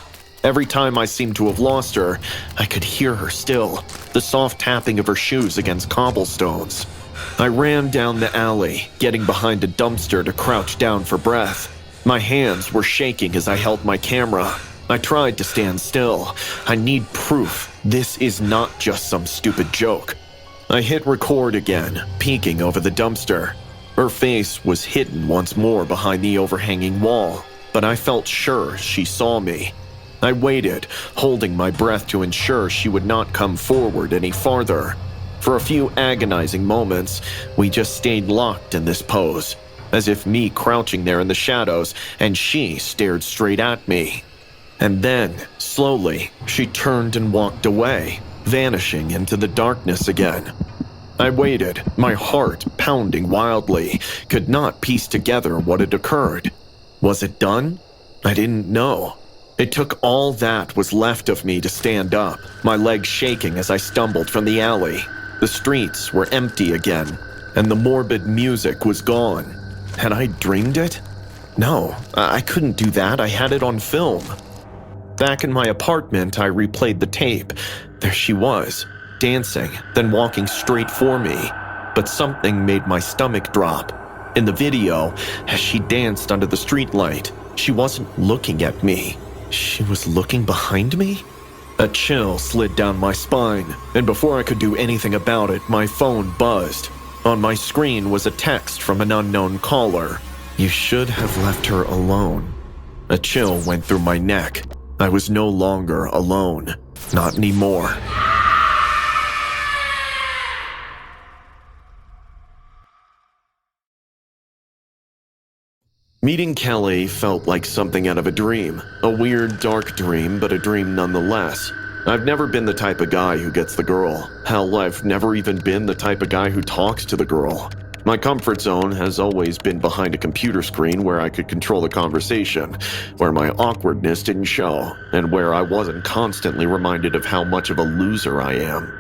Every time I seemed to have lost her, I could hear her still, the soft tapping of her shoes against cobblestones. I ran down the alley, getting behind a dumpster to crouch down for breath. My hands were shaking as I held my camera. I tried to stand still. I need proof. This is not just some stupid joke. I hit record again, peeking over the dumpster. Her face was hidden once more behind the overhanging wall, but I felt sure she saw me. I waited, holding my breath to ensure she would not come forward any farther. For a few agonizing moments, we just stayed locked in this pose, as if me crouching there in the shadows and she stared straight at me. And then, slowly, she turned and walked away, vanishing into the darkness again. I waited, my heart pounding wildly, could not piece together what had occurred. Was it done? I didn't know. It took all that was left of me to stand up, my legs shaking as I stumbled from the alley. The streets were empty again, and the morbid music was gone. Had I dreamed it? No, I couldn't do that. I had it on film. Back in my apartment, I replayed the tape. There she was, dancing, then walking straight for me. But something made my stomach drop. In the video, as she danced under the streetlight, she wasn't looking at me. She was looking behind me? A chill slid down my spine, and before I could do anything about it, my phone buzzed. On my screen was a text from an unknown caller. "You should have left her alone." A chill went through my neck. I was no longer alone. Not anymore. Meeting Kelly felt like something out of a dream. A weird, dark dream, but a dream nonetheless. I've never been the type of guy who gets the girl. Hell, I've never even been the type of guy who talks to the girl. My comfort zone has always been behind a computer screen where I could control the conversation, where my awkwardness didn't show, and where I wasn't constantly reminded of how much of a loser I am.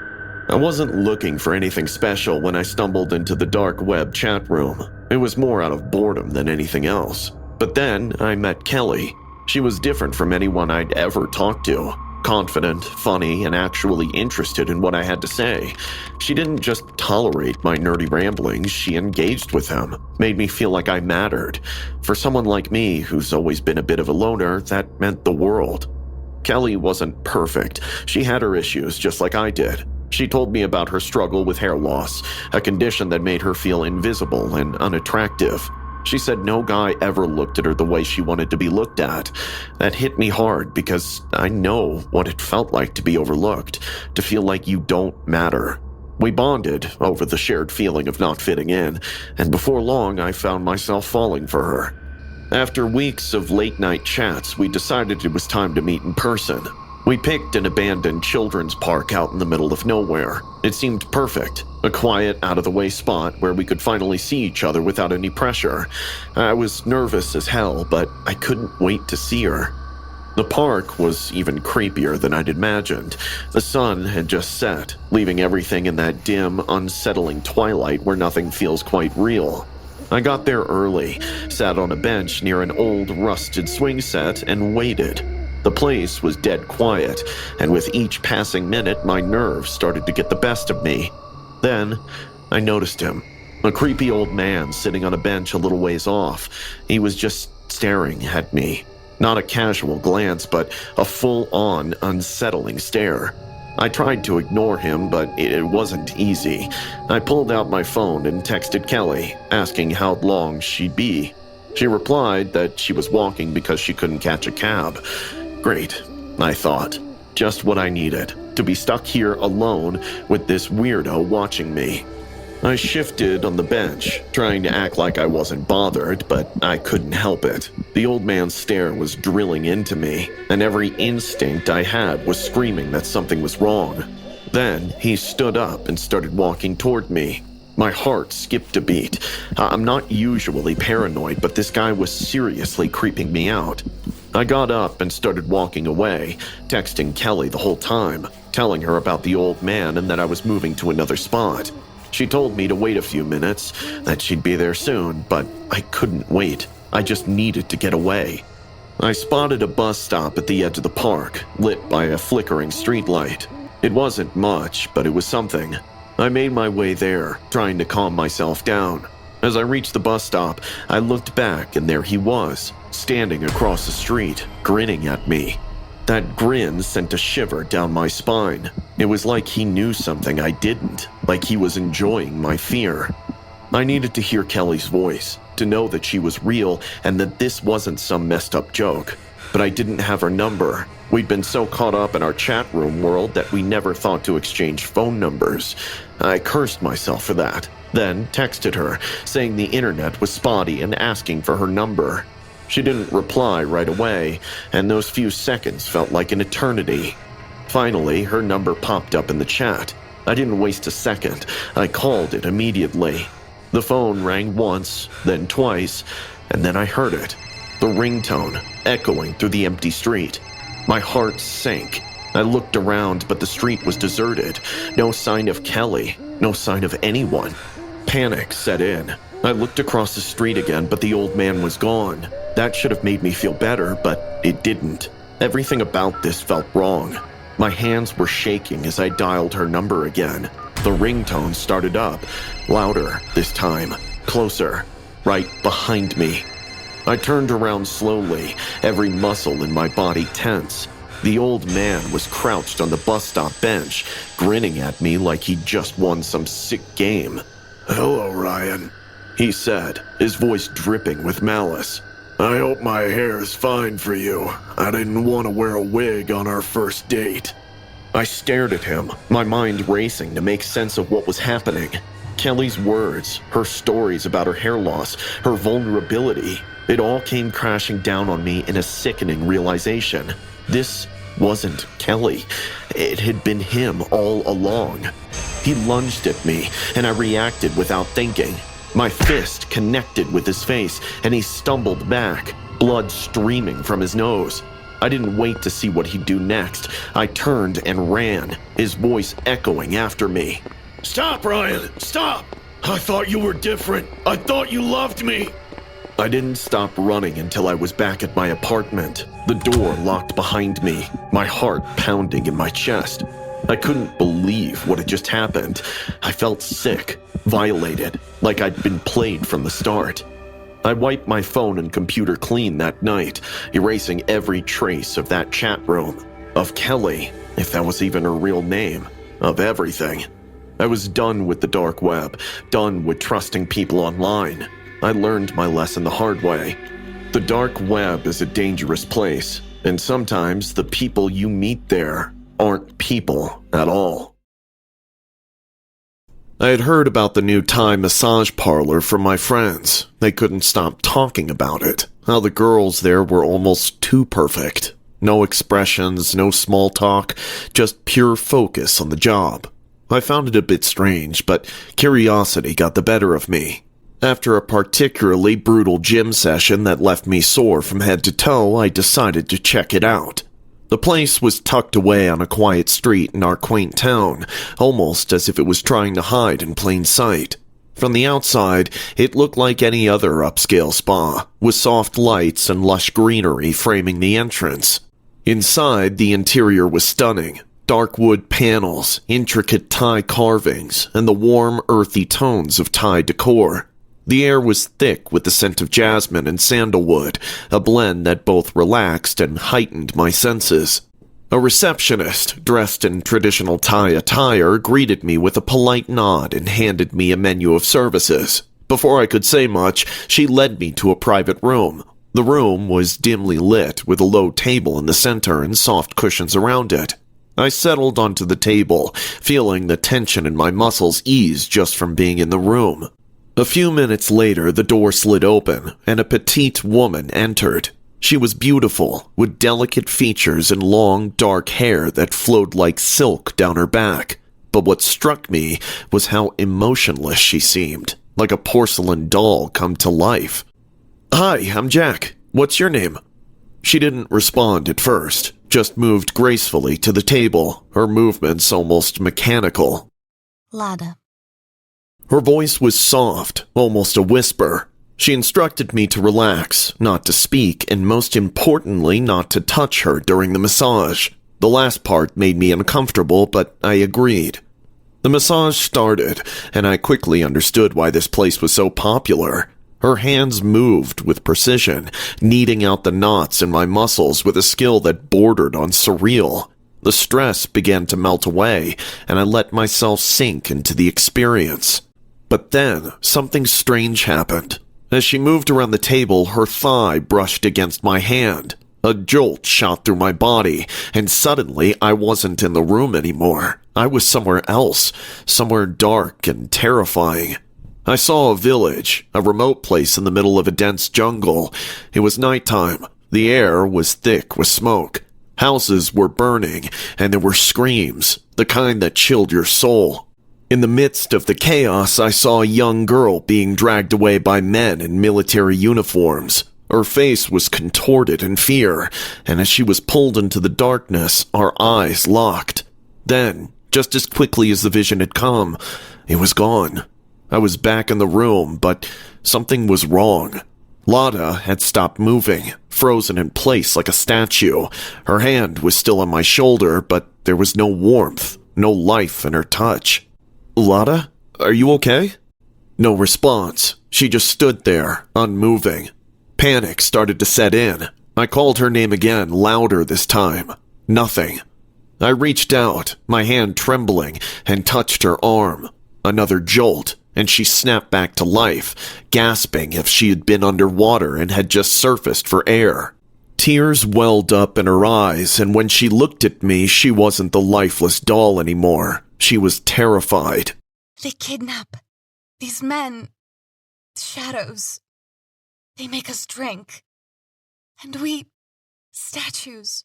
I wasn't looking for anything special when I stumbled into the dark web chat room. It was more out of boredom than anything else. But then I met Kelly. She was different from anyone I'd ever talked to. Confident, funny, and actually interested in what I had to say. She didn't just tolerate my nerdy ramblings, she engaged with them, made me feel like I mattered. For someone like me, who's always been a bit of a loner, that meant the world. Kelly wasn't perfect. She had her issues, just like I did. She told me about her struggle with hair loss, a condition that made her feel invisible and unattractive. She said no guy ever looked at her the way she wanted to be looked at. That hit me hard because I know what it felt like to be overlooked, to feel like you don't matter. We bonded over the shared feeling of not fitting in, and before long I found myself falling for her. After weeks of late-night chats, we decided it was time to meet in person. We picked an abandoned children's park out in the middle of nowhere. It seemed perfect, a quiet, out-of-the-way spot where we could finally see each other without any pressure. I was nervous as hell, but I couldn't wait to see her. The park was even creepier than I'd imagined. The sun had just set, leaving everything in that dim, unsettling twilight where nothing feels quite real. I got there early, sat on a bench near an old, rusted swing set, and waited. The place was dead quiet, and with each passing minute, my nerves started to get the best of me. Then, I noticed him. A creepy old man sitting on a bench a little ways off. He was just staring at me. Not a casual glance, but a full-on, unsettling stare. I tried to ignore him, but it wasn't easy. I pulled out my phone and texted Kelly, asking how long she'd be. She replied that she was walking because she couldn't catch a cab. Great, I thought. Just what I needed, to be stuck here alone with this weirdo watching me. I shifted on the bench, trying to act like I wasn't bothered, but I couldn't help it. The old man's stare was drilling into me, and every instinct I had was screaming that something was wrong. Then he stood up and started walking toward me. My heart skipped a beat. I'm not usually paranoid, but this guy was seriously creeping me out. I got up and started walking away, texting Kelly the whole time, telling her about the old man and that I was moving to another spot. She told me to wait a few minutes, that she'd be there soon, but I couldn't wait. I just needed to get away. I spotted a bus stop at the edge of the park, lit by a flickering streetlight. It wasn't much, but it was something. I made my way there, trying to calm myself down. As I reached the bus stop, I looked back and there he was, standing across the street, grinning at me. That grin sent a shiver down my spine. It was like he knew something I didn't, like he was enjoying my fear. I needed to hear Kelly's voice, to know that she was real and that this wasn't some messed up joke. But I didn't have her number. We'd been so caught up in our chat room world that we never thought to exchange phone numbers. I cursed myself for that, then texted her, saying the internet was spotty and asking for her number. She didn't reply right away, and those few seconds felt like an eternity. Finally, her number popped up in the chat. I didn't waste a second. I called it immediately. The phone rang once, then twice, and then I heard it. The ringtone, echoing through the empty street. My heart sank. I looked around, but the street was deserted. No sign of Kelly, no sign of anyone. Panic set in. I looked across the street again, but the old man was gone. That should have made me feel better, but it didn't. Everything about this felt wrong. My hands were shaking as I dialed her number again. The ringtone started up, louder this time, closer, right behind me. I turned around slowly, every muscle in my body tense. The old man was crouched on the bus stop bench, grinning at me like he'd just won some sick game. "Hello, Ryan," he said, his voice dripping with malice. "I hope my hair is fine for you. I didn't want to wear a wig on our first date." I stared at him, my mind racing to make sense of what was happening. Kelly's words, her stories about her hair loss, her vulnerability, it all came crashing down on me in a sickening realization. This wasn't Kelly. It had been him all along. He lunged at me, and I reacted without thinking. My fist connected with his face, and he stumbled back, blood streaming from his nose. I didn't wait to see what he'd do next. I turned and ran, his voice echoing after me. "Stop, Ryan! Stop! I thought you were different. I thought you loved me." I didn't stop running until I was back at my apartment, the door locked behind me, my heart pounding in my chest. I couldn't believe what had just happened. I felt sick, violated, like I'd been played from the start. I wiped my phone and computer clean that night, erasing every trace of that chat room, of Kelly, if that was even her real name, of everything. I was done with the dark web, done with trusting people online. I learned my lesson the hard way. The dark web is a dangerous place, and sometimes the people you meet there aren't people at all. I had heard about the new Thai massage parlor from my friends. They couldn't stop talking about it, how the girls there were almost too perfect. No expressions, no small talk, just pure focus on the job. I found it a bit strange, but curiosity got the better of me. After a particularly brutal gym session that left me sore from head to toe, I decided to check it out. The place was tucked away on a quiet street in our quaint town, almost as if it was trying to hide in plain sight. From the outside, it looked like any other upscale spa, with soft lights and lush greenery framing the entrance. Inside, the interior was stunning. Dark wood panels, intricate Thai carvings, and the warm, earthy tones of Thai decor. The air was thick with the scent of jasmine and sandalwood, a blend that both relaxed and heightened my senses. A receptionist, dressed in traditional Thai attire, greeted me with a polite nod and handed me a menu of services. Before I could say much, she led me to a private room. The room was dimly lit, with a low table in the center and soft cushions around it. I settled onto the table, feeling the tension in my muscles ease just from being in the room. A few minutes later, the door slid open, and a petite woman entered. She was beautiful, with delicate features and long, dark hair that flowed like silk down her back. But what struck me was how emotionless she seemed, like a porcelain doll come to life. "Hi, I'm Jack. What's your name?" She didn't respond at first, just moved gracefully to the table, her movements almost mechanical. Lada. Her voice was soft, almost a whisper. She instructed me to relax, not to speak, and most importantly, not to touch her during the massage. The last part made me uncomfortable, but I agreed. The massage started, and I quickly understood why this place was so popular. Her hands moved with precision, kneading out the knots in my muscles with a skill that bordered on surreal. The stress began to melt away, and I let myself sink into the experience. But then, something strange happened. As she moved around the table, her thigh brushed against my hand. A jolt shot through my body, and suddenly I wasn't in the room anymore. I was somewhere else, somewhere dark and terrifying. I saw a village, a remote place in the middle of a dense jungle. It was nighttime. The air was thick with smoke. Houses were burning, and there were screams, the kind that chilled your soul. In the midst of the chaos, I saw a young girl being dragged away by men in military uniforms. Her face was contorted in fear, and as she was pulled into the darkness, our eyes locked. Then, just as quickly as the vision had come, it was gone. I was back in the room, but something was wrong. Lada had stopped moving, frozen in place like a statue. Her hand was still on my shoulder, but there was no warmth, no life in her touch. "Lada, are you okay?" No response. She just stood there, unmoving. Panic started to set in. I called her name again, louder this time. Nothing. I reached out, my hand trembling, and touched her arm. Another jolt, and she snapped back to life, gasping if she had been underwater and had just surfaced for air. Tears welled up in her eyes, and when she looked at me, she wasn't the lifeless doll anymore. She was terrified. They kidnap. These men. Shadows. They make us drink. And we. Statues.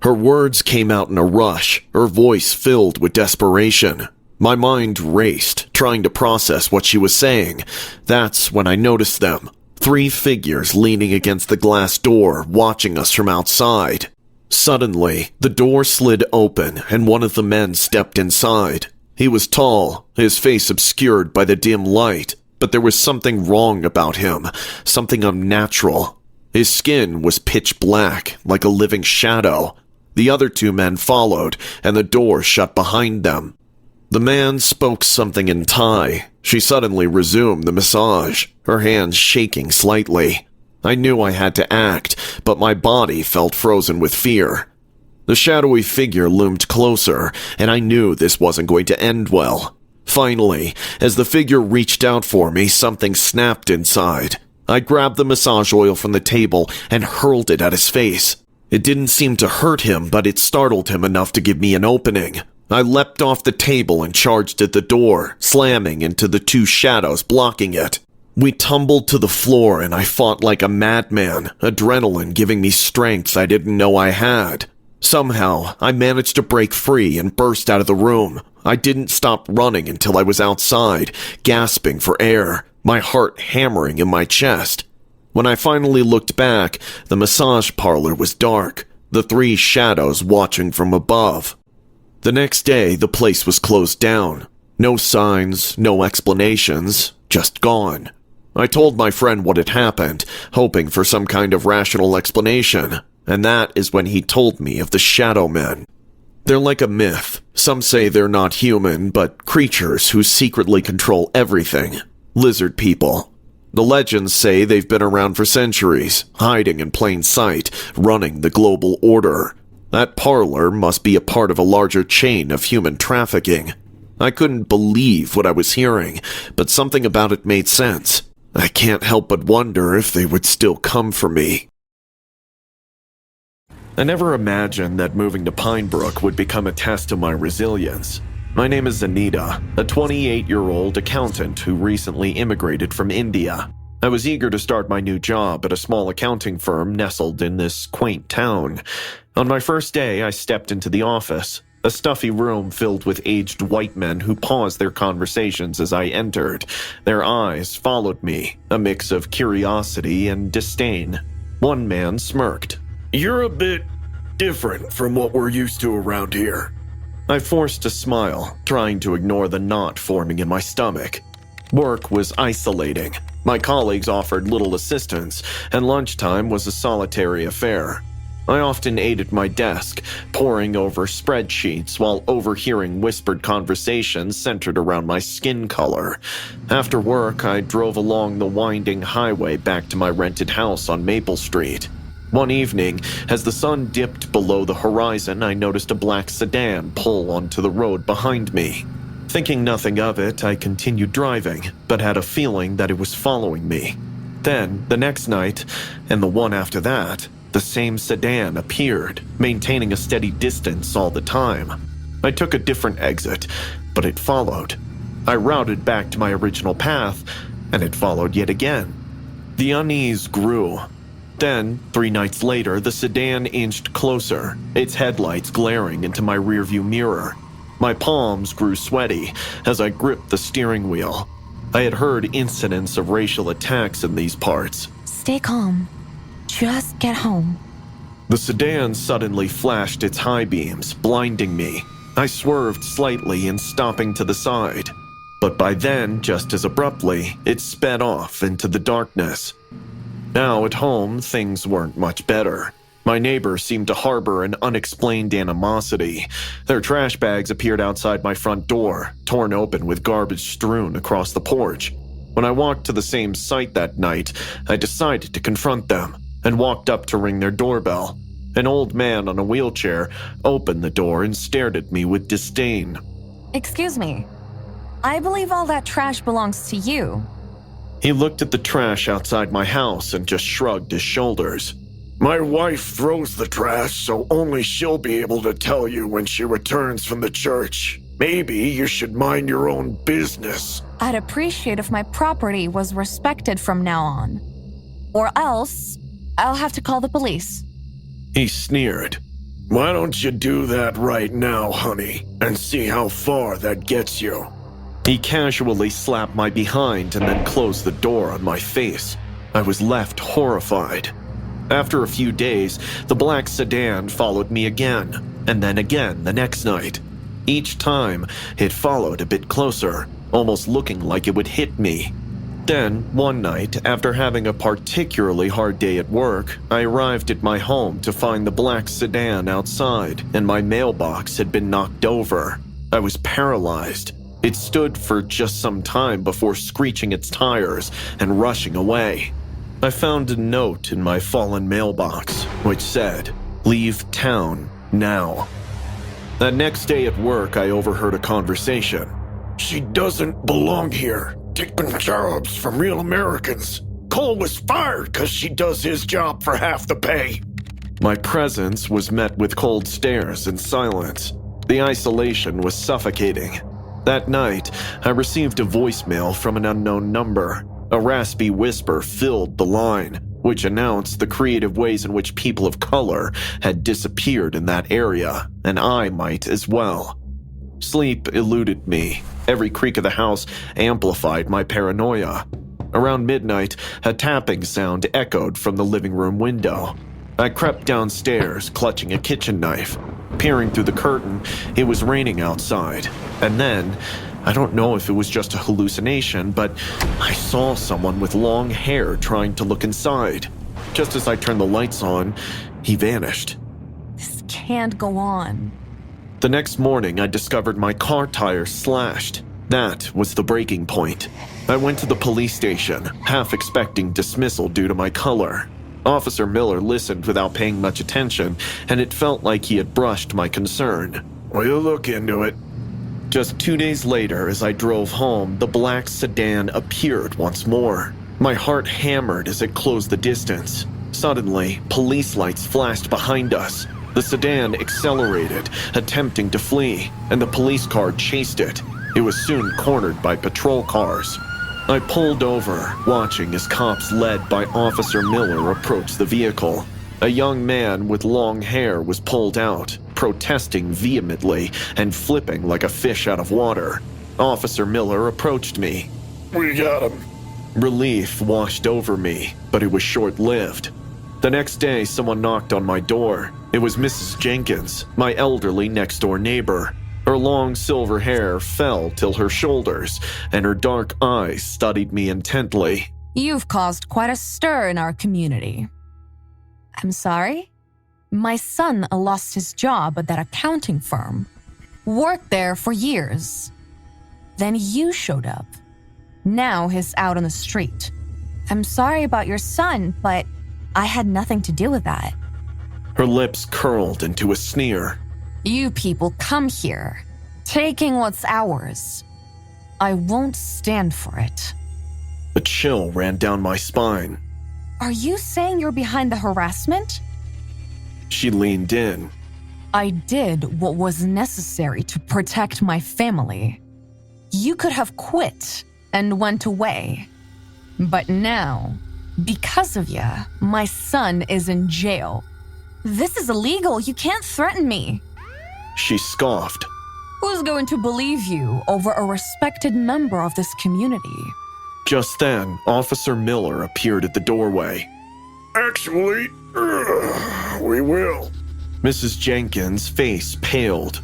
Her words came out in a rush, her voice filled with desperation. My mind raced, trying to process what she was saying. That's when I noticed them. 3 figures leaning against the glass door, watching us from outside. Suddenly, the door slid open, and one of the men stepped inside. He was tall, his face obscured by the dim light, but there was something wrong about him, something unnatural. His skin was pitch black, like a living shadow. The other 2 men followed, and the door shut behind them. The man spoke something in Thai. She suddenly resumed the massage, her hands shaking slightly. I knew I had to act, but my body felt frozen with fear. The shadowy figure loomed closer, and I knew this wasn't going to end well. Finally, as the figure reached out for me, something snapped inside. I grabbed the massage oil from the table and hurled it at his face. It didn't seem to hurt him, but it startled him enough to give me an opening. I leapt off the table and charged at the door, slamming into the 2 shadows blocking it. We tumbled to the floor and I fought like a madman, adrenaline giving me strength I didn't know I had. Somehow, I managed to break free and burst out of the room. I didn't stop running until I was outside, gasping for air, my heart hammering in my chest. When I finally looked back, the massage parlor was dark, the 3 shadows watching from above. The next day, the place was closed down. No signs, no explanations, just gone. I told my friend what had happened, hoping for some kind of rational explanation, and that is when he told me of the Shadow Men. They're like a myth. Some say they're not human, but creatures who secretly control everything. Lizard people. The legends say they've been around for centuries, hiding in plain sight, running the global order. That parlor must be a part of a larger chain of human trafficking. I couldn't believe what I was hearing, but something about it made sense. I can't help but wonder if they would still come for me. I never imagined that moving to Pinebrook would become a test of my resilience. My name is Anita, a 28-year-old accountant who recently immigrated from India. I was eager to start my new job at a small accounting firm nestled in this quaint town. On my first day, I stepped into the office, a stuffy room filled with aged white men who paused their conversations as I entered. Their eyes followed me, a mix of curiosity and disdain. One man smirked. You're a bit different from what we're used to around here. I forced a smile, trying to ignore the knot forming in my stomach. Work was isolating. My colleagues offered little assistance, and lunchtime was a solitary affair. I often ate at my desk, poring over spreadsheets while overhearing whispered conversations centered around my skin color. After work, I drove along the winding highway back to my rented house on Maple Street. One evening, as the sun dipped below the horizon, I noticed a black sedan pull onto the road behind me. Thinking nothing of it, I continued driving, but had a feeling that it was following me. Then, the next night, and the one after that, the same sedan appeared, maintaining a steady distance all the time. I took a different exit, but it followed. I routed back to my original path, and it followed yet again. The unease grew. Then, 3 nights later, the sedan inched closer, its headlights glaring into my rearview mirror. My palms grew sweaty as I gripped the steering wheel. I had heard incidents of racial attacks in these parts. Stay calm. Just get home. The sedan suddenly flashed its high beams, blinding me. I swerved slightly in stopping to the side. But by then, just as abruptly, it sped off into the darkness. Now at home, things weren't much better. My neighbors seemed to harbor an unexplained animosity. Their trash bags appeared outside my front door, torn open with garbage strewn across the porch. When I walked to the same site that night, I decided to confront them and walked up to ring their doorbell. An old man on a wheelchair opened the door and stared at me with disdain. Excuse me. I believe all that trash belongs to you. He looked at the trash outside my house and just shrugged his shoulders. My wife throws the trash, so only she'll be able to tell you when she returns from the church. Maybe you should mind your own business. I'd appreciate if my property was respected from now on. Or else, I'll have to call the police. He sneered. Why don't you do that right now, honey, and see how far that gets you? He casually slapped my behind and then closed the door on my face. I was left horrified. After a few days, the black sedan followed me again, and then again the next night. Each time, it followed a bit closer, almost looking like it would hit me. Then, one night, after having a particularly hard day at work, I arrived at my home to find the black sedan outside, and my mailbox had been knocked over. I was paralyzed. It stood for just some time before screeching its tires and rushing away. I found a note in my fallen mailbox, which said, "Leave town now." That next day at work, I overheard a conversation. She doesn't belong here. Taking jobs from real Americans. Cole was fired because she does his job for half the pay. My presence was met with cold stares and silence. The isolation was suffocating. That night, I received a voicemail from an unknown number. A raspy whisper filled the line, which announced the creative ways in which people of color had disappeared in that area, and I might as well. Sleep eluded me. Every creak of the house amplified my paranoia. Around midnight, a tapping sound echoed from the living room window. I crept downstairs, clutching a kitchen knife. Peering through the curtain, it was raining outside. And then, I don't know if it was just a hallucination, but I saw someone with long hair trying to look inside. Just as I turned the lights on, he vanished. This can't go on. The next morning, I discovered my car tire slashed. That was the breaking point. I went to the police station, half expecting dismissal due to my color. Officer Miller listened without paying much attention, and it felt like he had brushed my concern. We'll look into it. Just 2 days later, as I drove home, the black sedan appeared once more. My heart hammered as it closed the distance. Suddenly, police lights flashed behind us. The sedan accelerated, attempting to flee, and the police car chased it. It was soon cornered by patrol cars. I pulled over, watching as cops led by Officer Miller approached the vehicle. A young man with long hair was pulled out, protesting vehemently and flipping like a fish out of water. Officer Miller approached me. We got him. Relief washed over me, but it was short-lived. The next day, someone knocked on my door. It was Mrs. Jenkins, my elderly next-door neighbor. Her long silver hair fell till her shoulders, and her dark eyes studied me intently. You've caused quite a stir in our community. I'm sorry? My son lost his job at that accounting firm. Worked there for years. Then you showed up. Now he's out on the street. I'm sorry about your son, but I had nothing to do with that. Her lips curled into a sneer. You people come here, taking what's ours. I won't stand for it. A chill ran down my spine. Are you saying you're behind the harassment? She leaned in. I did what was necessary to protect my family. You could have quit and went away. But now, because of you, my son is in jail. This is illegal. You can't threaten me. She scoffed. Who's going to believe you over a respected member of this community? Just then, Officer Miller appeared at the doorway. Actually, we will. Mrs. Jenkins' face paled.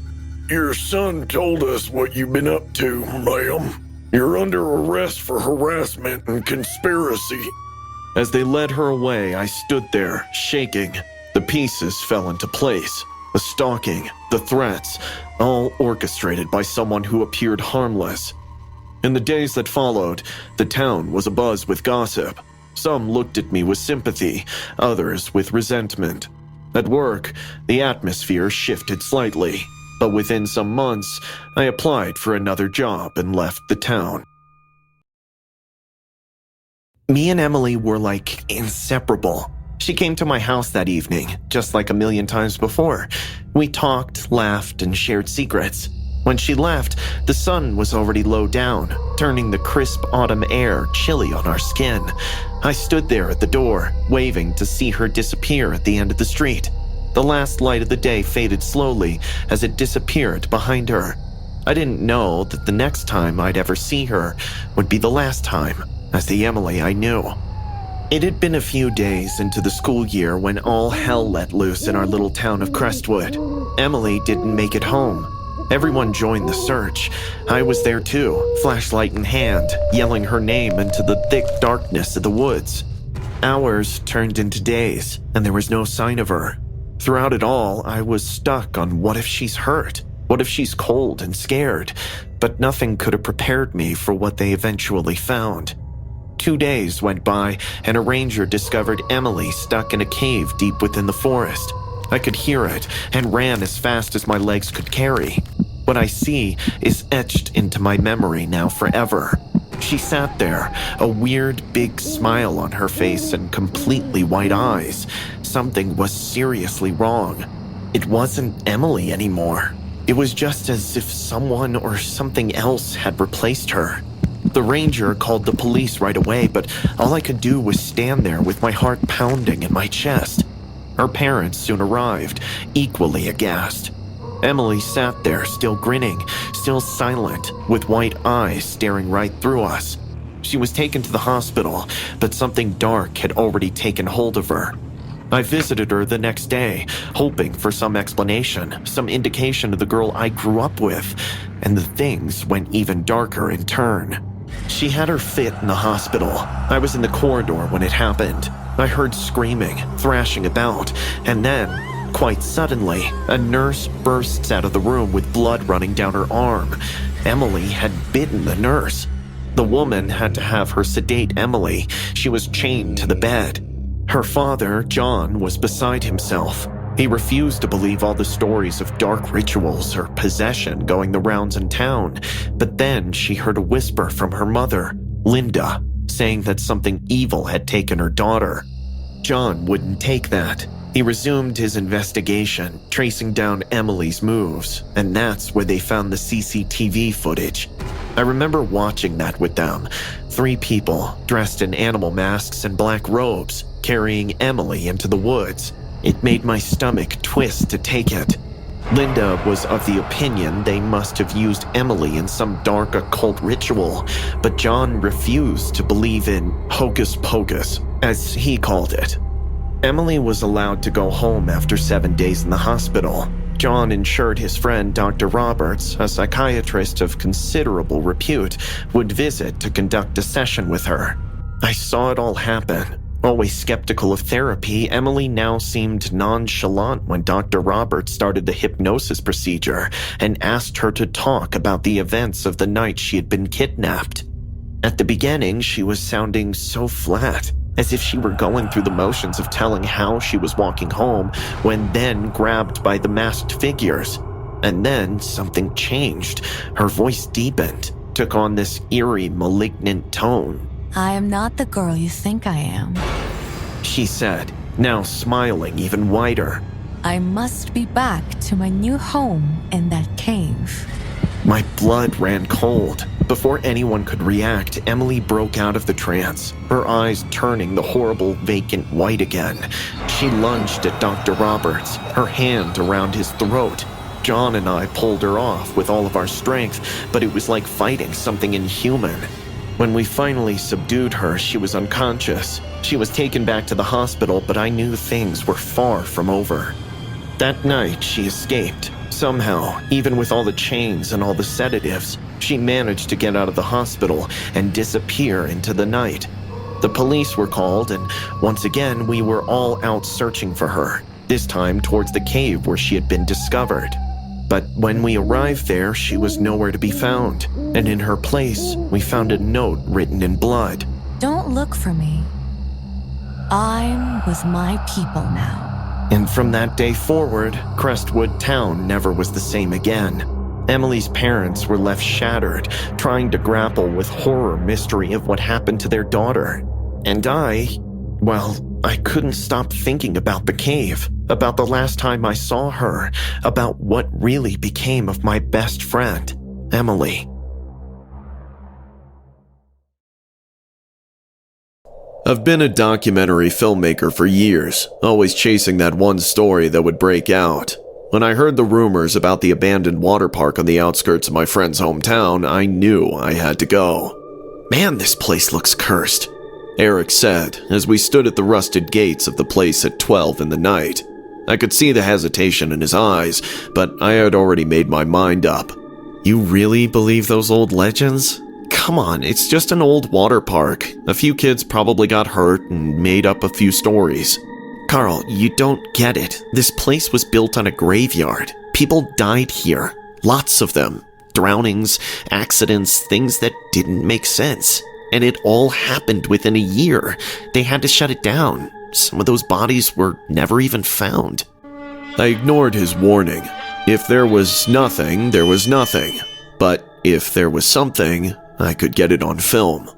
Your son told us what you've been up to, ma'am. You're under arrest for harassment and conspiracy. As they led her away, I stood there, shaking. The pieces fell into place. The stalking, the threats, all orchestrated by someone who appeared harmless. In the days that followed, the town was abuzz with gossip. Some looked at me with sympathy, others with resentment. At work, the atmosphere shifted slightly, but within some months, I applied for another job and left the town. Me and Emily were like inseparable. She came to my house that evening, just like a million times before. We talked, laughed, and shared secrets. When she left, the sun was already low down, turning the crisp autumn air chilly on our skin. I stood there at the door, waving to see her disappear at the end of the street. The last light of the day faded slowly as it disappeared behind her. I didn't know that the next time I'd ever see her would be the last time, as the Emily I knew. It had been a few days into the school year when all hell let loose in our little town of Crestwood. Emily didn't make it home. Everyone joined the search. I was there too, flashlight in hand, yelling her name into the thick darkness of the woods. Hours turned into days, and there was no sign of her. Throughout it all, I was stuck on what if she's hurt? What if she's cold and scared? But nothing could have prepared me for what they eventually found. 2 days went by, and a ranger discovered Emily stuck in a cave deep within the forest. I could hear it and ran as fast as my legs could carry. What I see is etched into my memory now forever. She sat there, a weird big smile on her face and completely white eyes. Something was seriously wrong. It wasn't Emily anymore. It was just as if someone or something else had replaced her. The ranger called the police right away, but all I could do was stand there with my heart pounding in my chest. Her parents soon arrived, equally aghast. Emily sat there, still grinning, still silent, with white eyes staring right through us. She was taken to the hospital, but something dark had already taken hold of her. I visited her the next day, hoping for some explanation, some indication of the girl I grew up with, and the things went even darker in turn. She had her fit in the hospital. I was in the corridor when it happened. I heard screaming, thrashing about, and then, quite suddenly, a nurse bursts out of the room with blood running down her arm. Emily had bitten the nurse. The woman had to have her sedate Emily. She was chained to the bed. Her father, John, was beside himself. He refused to believe all the stories of dark rituals or possession going the rounds in town, but then she heard a whisper from her mother, Linda, saying that something evil had taken her daughter. John wouldn't take that. He resumed his investigation, tracing down Emily's moves, and that's where they found the CCTV footage. I remember watching that with them. 3 people, dressed in animal masks and black robes, carrying Emily into the woods. It made my stomach twist to take it. Linda was of the opinion they must have used Emily in some dark occult ritual, but John refused to believe in hocus pocus, as he called it. Emily was allowed to go home after 7 days in the hospital. John ensured his friend Dr. Roberts, a psychiatrist of considerable repute, would visit to conduct a session with her. I saw it all happen. Always skeptical of therapy, Emily now seemed nonchalant when Dr. Roberts started the hypnosis procedure and asked her to talk about the events of the night she had been kidnapped. At the beginning, she was sounding so flat, as if she were going through the motions of telling how she was walking home when then grabbed by the masked figures. And then something changed. Her voice deepened, took on this eerie, malignant tone. I am not the girl you think I am. She said, now smiling even wider. I must be back to my new home in that cave. My blood ran cold. Before anyone could react, Emily broke out of the trance, her eyes turning the horrible, vacant white again. She lunged at Dr. Roberts, her hand around his throat. John and I pulled her off with all of our strength, but it was like fighting something inhuman. When we finally subdued her, she was unconscious. She was taken back to the hospital, but I knew things were far from over. That night, she escaped. Somehow, even with all the chains and all the sedatives, she managed to get out of the hospital and disappear into the night. The police were called, and once again, we were all out searching for her, this time towards the cave where she had been discovered. But when we arrived there, she was nowhere to be found, and in her place, we found a note written in blood. Don't look for me. I'm with my people now. And from that day forward, Crestwood Town never was the same again. Emily's parents were left shattered, trying to grapple with horror mystery of what happened to their daughter. And I couldn't stop thinking about the cave, about the last time I saw her, about what really became of my best friend, Emily. I've been a documentary filmmaker for years, always chasing that one story that would break out. When I heard the rumors about the abandoned water park on the outskirts of my friend's hometown, I knew I had to go. Man, this place looks cursed, Eric said as we stood at the rusted gates of the place at 12 in the night. I could see the hesitation in his eyes, but I had already made my mind up. You really believe those old legends? Come on, it's just an old water park. A few kids probably got hurt and made up a few stories. Carl, you don't get it. This place was built on a graveyard. People died here. Lots of them. Drownings, accidents, things that didn't make sense. And it all happened within a year. They had to shut it down. Some of those bodies were never even found. I ignored his warning. If there was nothing, there was nothing. But if there was something, I could get it on film.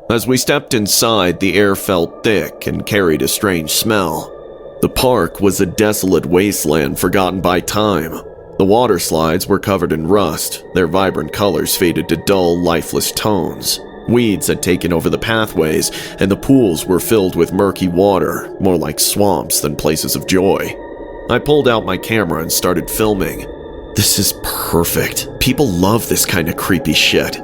As we stepped inside, the air felt thick and carried a strange smell. The park was a desolate wasteland forgotten by time. The water slides were covered in rust, their vibrant colors faded to dull, lifeless tones. Weeds had taken over the pathways, and the pools were filled with murky water, more like swamps than places of joy. I pulled out my camera and started filming. This is perfect. People love this kind of creepy shit.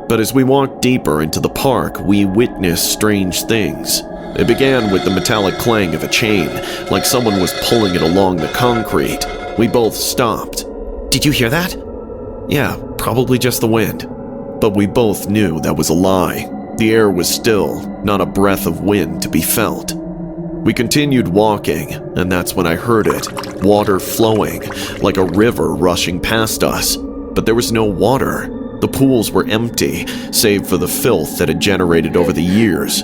But as we walked deeper into the park, we witnessed strange things. It began with the metallic clang of a chain, like someone was pulling it along the concrete. We both stopped. Did you hear that? Yeah, probably just the wind. But we both knew that was a lie. The air was still, not a breath of wind to be felt. We continued walking, and that's when I heard it, water flowing, like a river rushing past us. But there was no water. The pools were empty, save for the filth that had generated over the years.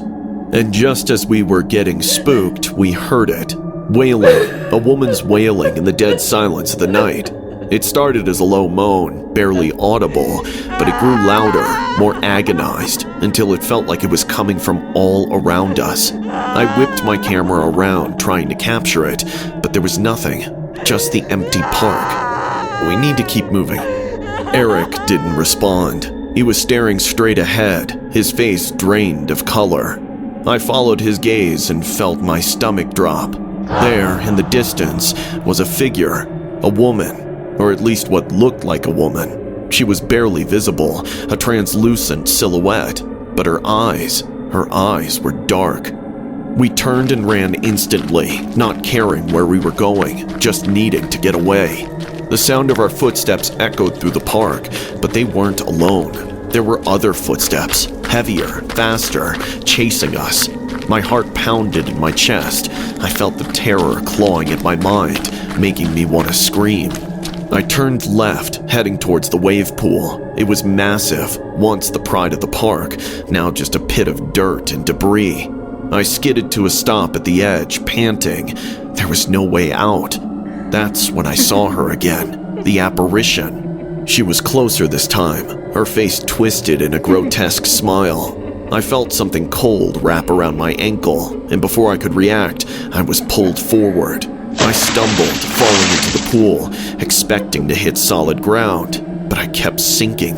And just as we were getting spooked, we heard it. Wailing, a woman's wailing in the dead silence of the night. It started as a low moan, barely audible, but it grew louder, more agonized, until it felt like it was coming from all around us. I whipped my camera around, trying to capture it, but there was nothing, just the empty park. We need to keep moving. Eric didn't respond. He was staring straight ahead, his face drained of color. I followed his gaze and felt my stomach drop. There, in the distance, was a figure, a woman. Or at least what looked like a woman. She was barely visible, a translucent silhouette, but her eyes were dark. We turned and ran instantly, not caring where we were going, just needing to get away. The sound of our footsteps echoed through the park, but they weren't alone. There were other footsteps, heavier, faster, chasing us. My heart pounded in my chest. I felt the terror clawing at my mind, making me want to scream. I turned left, heading towards the wave pool. It was massive, once the pride of the park, now just a pit of dirt and debris. I skidded to a stop at the edge, panting. There was no way out. That's when I saw her again, the apparition. She was closer this time, her face twisted in a grotesque smile. I felt something cold wrap around my ankle, and before I could react, I was pulled forward. I stumbled, falling into the pool, expecting to hit solid ground, but I kept sinking.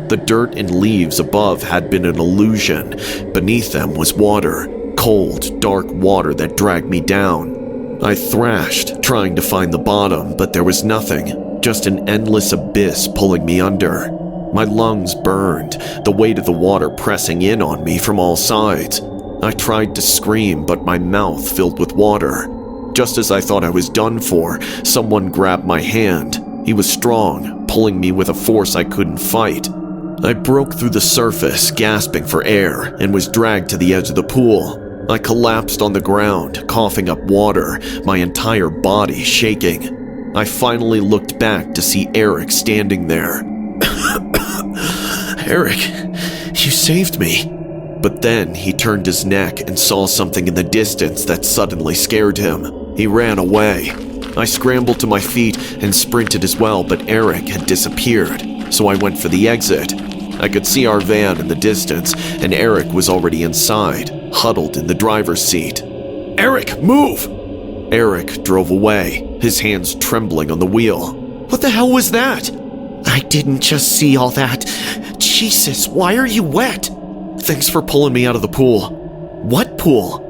The dirt and leaves above had been an illusion. Beneath them was water, cold, dark water that dragged me down. I thrashed, trying to find the bottom, but there was nothing, just an endless abyss pulling me under. My lungs burned, the weight of the water pressing in on me from all sides. I tried to scream, but my mouth filled with water. Just as I thought I was done for, someone grabbed my hand. He was strong, pulling me with a force I couldn't fight. I broke through the surface, gasping for air, and was dragged to the edge of the pool. I collapsed on the ground, coughing up water, my entire body shaking. I finally looked back to see Eric standing there. Eric, you saved me. But then he turned his neck and saw something in the distance that suddenly scared him. He ran away. I scrambled to my feet and sprinted as well, but Eric had disappeared, so I went for the exit. I could see our van in the distance, and Eric was already inside, huddled in the driver's seat. Eric, move! Eric drove away, his hands trembling on the wheel. What the hell was that? I didn't just see all that. Jesus, why are you wet? Thanks for pulling me out of the pool. What pool?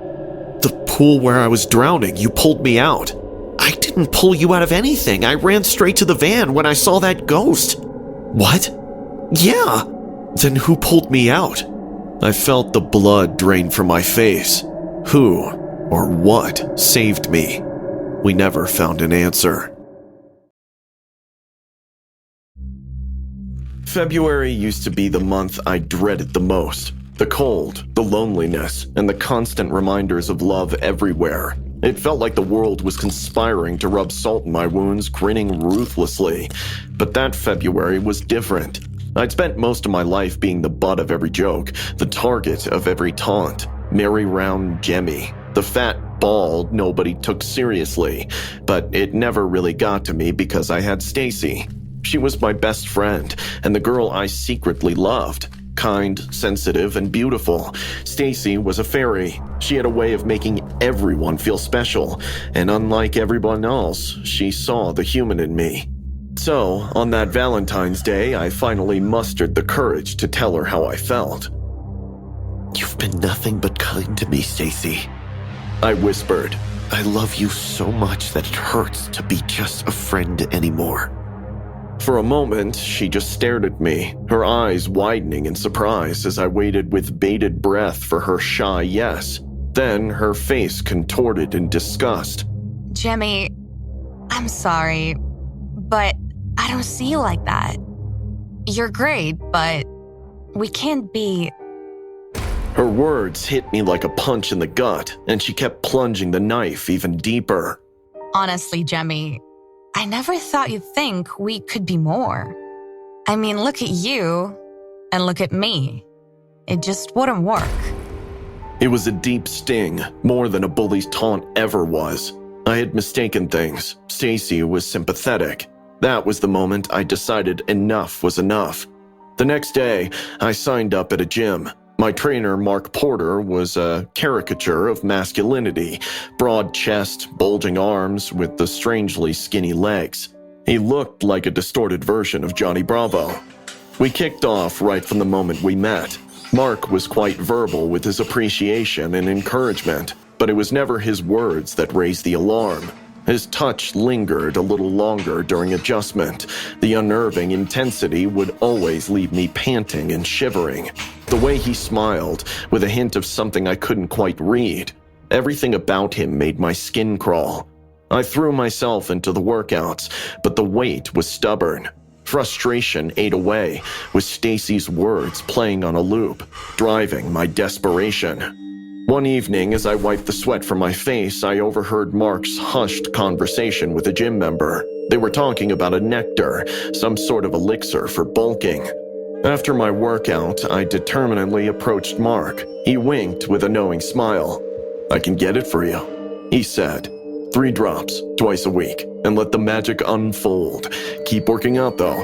The pool where I was drowning. You pulled me out. I didn't pull you out of anything. I ran straight to the van when I saw that ghost. What? Yeah. Then who pulled me out? I felt the blood drain from my face. Who or what saved me? We never found an answer. February used to be the month I dreaded the most. The cold, the loneliness, and the constant reminders of love everywhere. It felt like the world was conspiring to rub salt in my wounds, grinning ruthlessly. But that February was different. I'd spent most of my life being the butt of every joke, the target of every taunt. Merry round Jemmy, the fat bald nobody took seriously. But it never really got to me because I had Stacy. She was my best friend, and the girl I secretly loved. Kind, sensitive, and beautiful. Stacy was a fairy. She had a way of making everyone feel special, and unlike everyone else, she saw the human in me. So, on that Valentine's Day, I finally mustered the courage to tell her how I felt. You've been nothing but kind to me, Stacy. I whispered. I love you so much that it hurts to be just a friend anymore. For a moment, she just stared at me, her eyes widening in surprise as I waited with bated breath for her shy yes. Then her face contorted in disgust. Jemmy, I'm sorry, but I don't see you like that. You're great, but we can't be... Her words hit me like a punch in the gut, and she kept plunging the knife even deeper. Honestly, Jemmy, I never thought you'd think we could be more. I mean, look at you and look at me. It just wouldn't work. It was a deep sting, more than a bully's taunt ever was. I had mistaken things. Stacy was sympathetic. That was the moment I decided enough was enough. The next day, I signed up at a gym. My trainer, Mark Porter, was a caricature of masculinity, broad chest, bulging arms, with the strangely skinny legs. He looked like a distorted version of Johnny Bravo. We kicked off right from the moment we met. Mark was quite verbal with his appreciation and encouragement, but it was never his words that raised the alarm. His touch lingered a little longer during adjustment. The unnerving intensity would always leave me panting and shivering. The way he smiled, with a hint of something I couldn't quite read. Everything about him made my skin crawl. I threw myself into the workouts, but the weight was stubborn. Frustration ate away, with Stacy's words playing on a loop, driving my desperation. One evening, as I wiped the sweat from my face, I overheard Mark's hushed conversation with a gym member. They were talking about a nectar, some sort of elixir for bulking. After my workout, I determinedly approached Mark. He winked with a knowing smile. "I can get it for you," he said. 3 drops, twice a week, and let the magic unfold. Keep working out, though.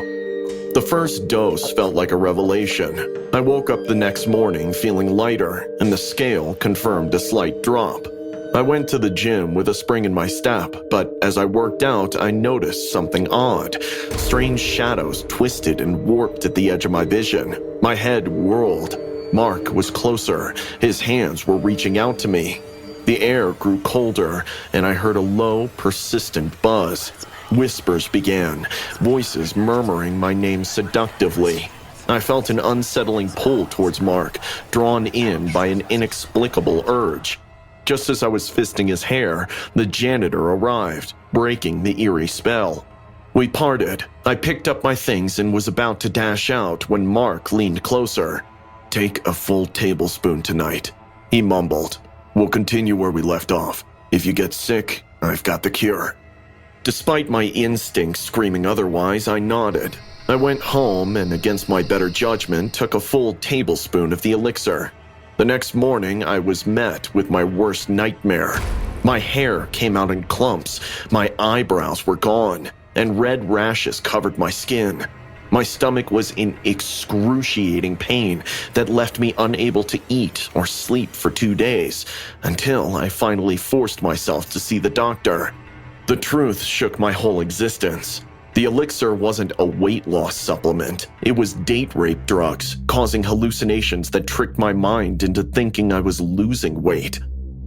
The first dose felt like a revelation. I woke up the next morning feeling lighter, and the scale confirmed a slight drop. I went to the gym with a spring in my step, but as I worked out, I noticed something odd. Strange shadows twisted and warped at the edge of my vision. My head whirled. Mark was closer. His hands were reaching out to me. The air grew colder, and I heard a low, persistent buzz. Whispers began, voices murmuring my name seductively. I felt an unsettling pull towards Mark, drawn in by an inexplicable urge. Just as I was fisting his hair, the janitor arrived, breaking the eerie spell. We parted. I picked up my things and was about to dash out when Mark leaned closer. "Take a full tablespoon tonight," he mumbled. "We'll continue where we left off. If you get sick, I've got the cure." Despite my instincts screaming otherwise, I nodded. I went home and, against my better judgment, took a full tablespoon of the elixir. The next morning, I was met with my worst nightmare. My hair came out in clumps, my eyebrows were gone, and red rashes covered my skin. My stomach was in excruciating pain that left me unable to eat or sleep for 2 days, until I finally forced myself to see the doctor. The truth shook my whole existence. The elixir wasn't a weight loss supplement. It was date rape drugs, causing hallucinations that tricked my mind into thinking I was losing weight.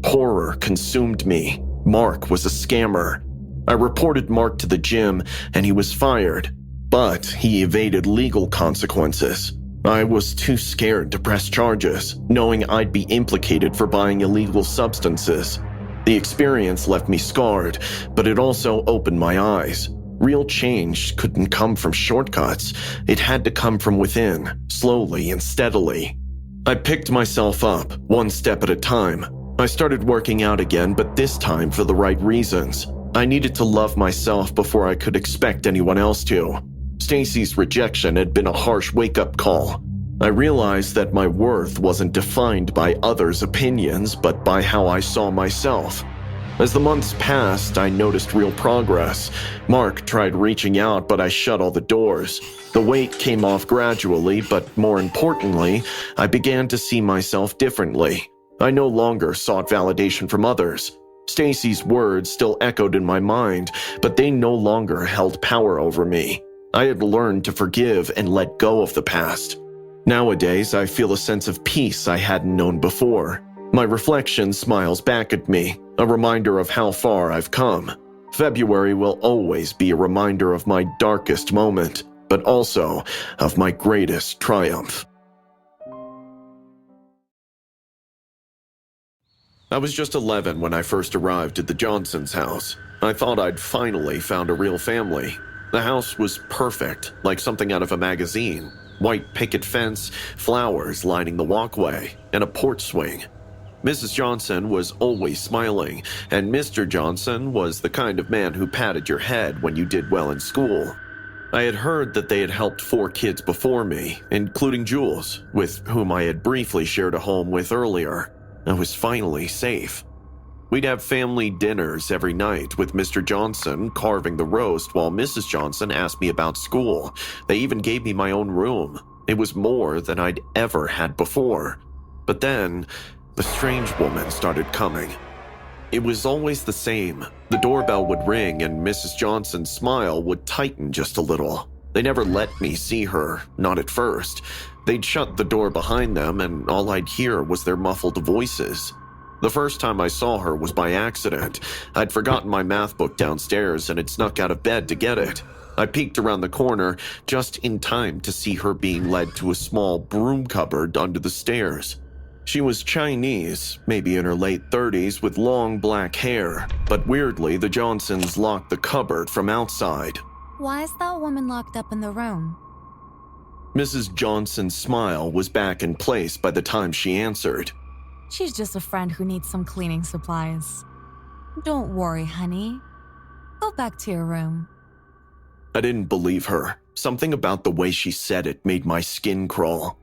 Horror consumed me. Mark was a scammer. I reported Mark to the gym, and he was fired. But he evaded legal consequences. I was too scared to press charges, knowing I'd be implicated for buying illegal substances. The experience left me scarred, but it also opened my eyes. Real change couldn't come from shortcuts. It had to come from within, slowly and steadily. I picked myself up, one step at a time. I started working out again, but this time for the right reasons. I needed to love myself before I could expect anyone else to. Stacy's rejection had been a harsh wake-up call. I realized that my worth wasn't defined by others' opinions, but by how I saw myself. As the months passed, I noticed real progress. Mark tried reaching out, but I shut all the doors. The weight came off gradually, but more importantly, I began to see myself differently. I no longer sought validation from others. Stacy's words still echoed in my mind, but they no longer held power over me. I had learned to forgive and let go of the past. Nowadays, I feel a sense of peace I hadn't known before. My reflection smiles back at me, a reminder of how far I've come. February will always be a reminder of my darkest moment, but also of my greatest triumph. I was just 11 when I first arrived at the Johnsons' house. I thought I'd finally found a real family. The house was perfect, like something out of a magazine. White picket fence, flowers lining the walkway, and a porch swing. Mrs. Johnson was always smiling, and Mr. Johnson was the kind of man who patted your head when you did well in school. I had heard that they had helped 4 kids before me, including Jules, with whom I had briefly shared a home with earlier. I was finally safe. We'd have family dinners every night with Mr. Johnson carving the roast while Mrs. Johnson asked me about school. They even gave me my own room. It was more than I'd ever had before. But then, the strange woman started coming. It was always the same. The doorbell would ring and Mrs. Johnson's smile would tighten just a little. They never let me see her, not at first. They'd shut the door behind them and all I'd hear was their muffled voices. The first time I saw her was by accident. I'd forgotten my math book downstairs and had snuck out of bed to get it. I peeked around the corner just in time to see her being led to a small broom cupboard under the stairs. She was Chinese, maybe in her late 30s with long black hair, but weirdly the Johnsons locked the cupboard from outside. Why is that woman locked up in the room? Mrs. Johnson's smile was back in place by the time she answered. She's just a friend who needs some cleaning supplies. Don't worry, honey. Go back to your room. I didn't believe her. Something about the way she said it made my skin crawl.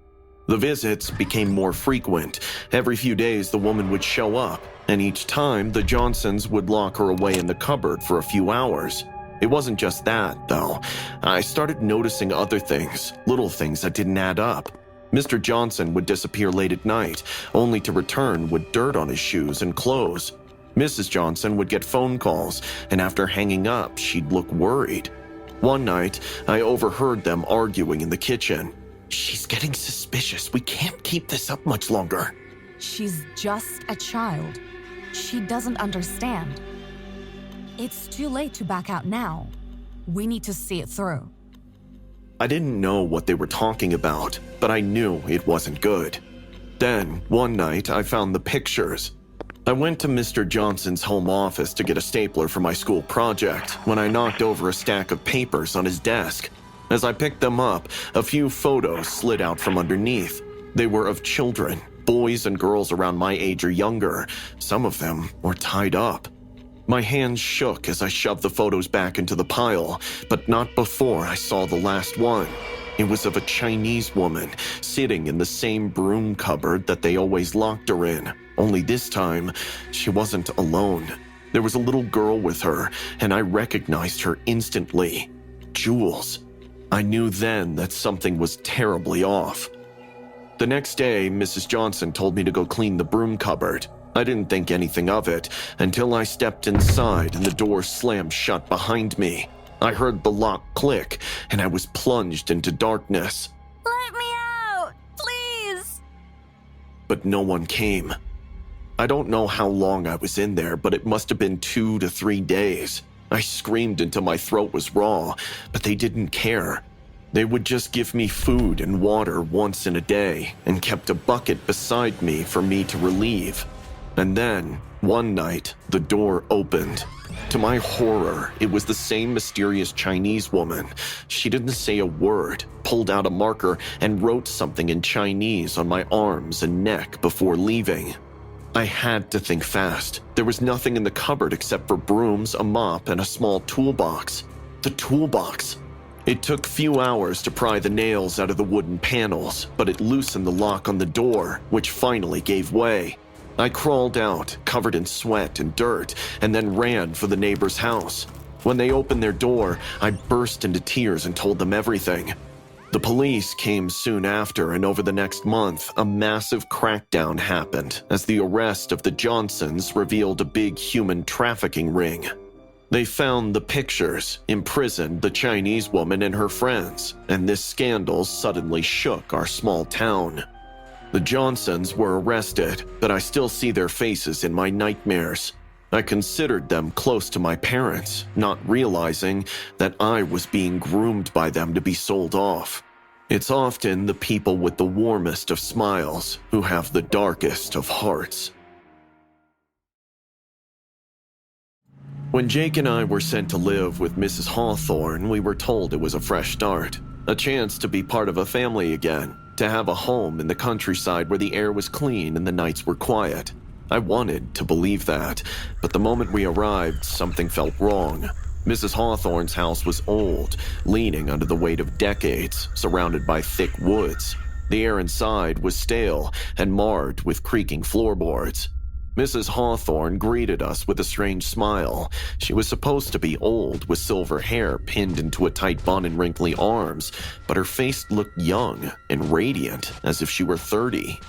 The visits became more frequent. Every few days the woman would show up, and each time the Johnsons would lock her away in the cupboard for a few hours. It wasn't just that, though. I started noticing other things, little things that didn't add up. Mr. Johnson would disappear late at night, only to return with dirt on his shoes and clothes. Mrs. Johnson would get phone calls, and after hanging up, she'd look worried. One night, I overheard them arguing in the kitchen. "She's getting suspicious. We can't keep this up much longer." She's just a child. She doesn't understand. It's too late to back out now. We need to see it through. I didn't know what they were talking about, but I knew it wasn't good. Then, one night, I found the pictures. I went to Mr. Johnson's home office to get a stapler for my school project when I knocked over a stack of papers on his desk. As I picked them up, a few photos slid out from underneath. They were of children, boys and girls around my age or younger. Some of them were tied up. My hands shook as I shoved the photos back into the pile, but not before I saw the last one. It was of a Chinese woman sitting in the same broom cupboard that they always locked her in, only this time, she wasn't alone. There was a little girl with her, and I recognized her instantly. Jules. I knew then that something was terribly off. The next day, Mrs. Johnson told me to go clean the broom cupboard. I didn't think anything of it until I stepped inside and the door slammed shut behind me. I heard the lock click and I was plunged into darkness. Let me out! Please! But no one came. I don't know how long I was in there, but it must have been 2 to 3 days. I screamed until my throat was raw, but they didn't care. They would just give me food and water once in a day and kept a bucket beside me for me to relieve. And then, one night, the door opened. To my horror, it was the same mysterious Chinese woman. She didn't say a word, pulled out a marker, and wrote something in Chinese on my arms and neck before leaving. I had to think fast. There was nothing in the cupboard except for brooms, a mop, and a small toolbox. The toolbox. It took few hours to pry the nails out of the wooden panels, but it loosened the lock on the door, which finally gave way. I crawled out, covered in sweat and dirt, and then ran for the neighbor's house. When they opened their door, I burst into tears and told them everything. The police came soon after, and over the next month, a massive crackdown happened as the arrest of the Johnsons revealed a big human trafficking ring. They found the pictures, imprisoned the Chinese woman and her friends, and this scandal suddenly shook our small town. The Johnsons were arrested, but I still see their faces in my nightmares. I considered them close to my parents, not realizing that I was being groomed by them to be sold off. It's often the people with the warmest of smiles who have the darkest of hearts. When Jake and I were sent to live with Mrs. Hawthorne, we were told it was a fresh start, a chance to be part of a family again, to have a home in the countryside where the air was clean and the nights were quiet. I wanted to believe that, but the moment we arrived, something felt wrong. Mrs. Hawthorne's house was old, leaning under the weight of decades, surrounded by thick woods. The air inside was stale and marred with creaking floorboards. Mrs. Hawthorne greeted us with a strange smile. She was supposed to be old, with silver hair pinned into a tight bun and wrinkly arms, but her face looked young and radiant, as if she were 30.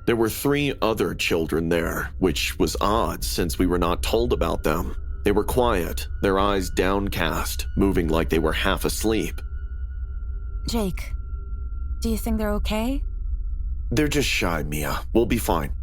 There were 3 other children there, which was odd since we were not told about them. They were quiet, their eyes downcast, moving like they were half asleep. Jake, do you think they're okay? They're just shy, Mia. We'll be fine.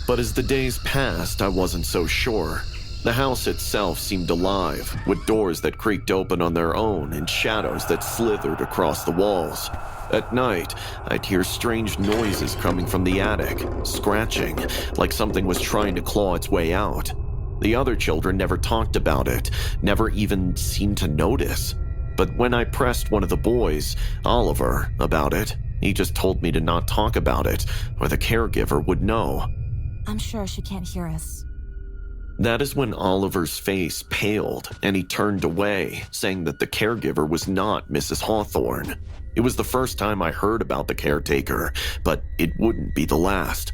But as the days passed, I wasn't so sure. The house itself seemed alive, with doors that creaked open on their own and shadows that slithered across the walls. At night, I'd hear strange noises coming from the attic, scratching, like something was trying to claw its way out. The other children never talked about it, never even seemed to notice. But when I pressed one of the boys, Oliver, about it, he just told me to not talk about it, or the caregiver would know. I'm sure she can't hear us. That is when Oliver's face paled and he turned away, saying that the caregiver was not Mrs. Hawthorne. It was the first time I heard about the caretaker, but it wouldn't be the last.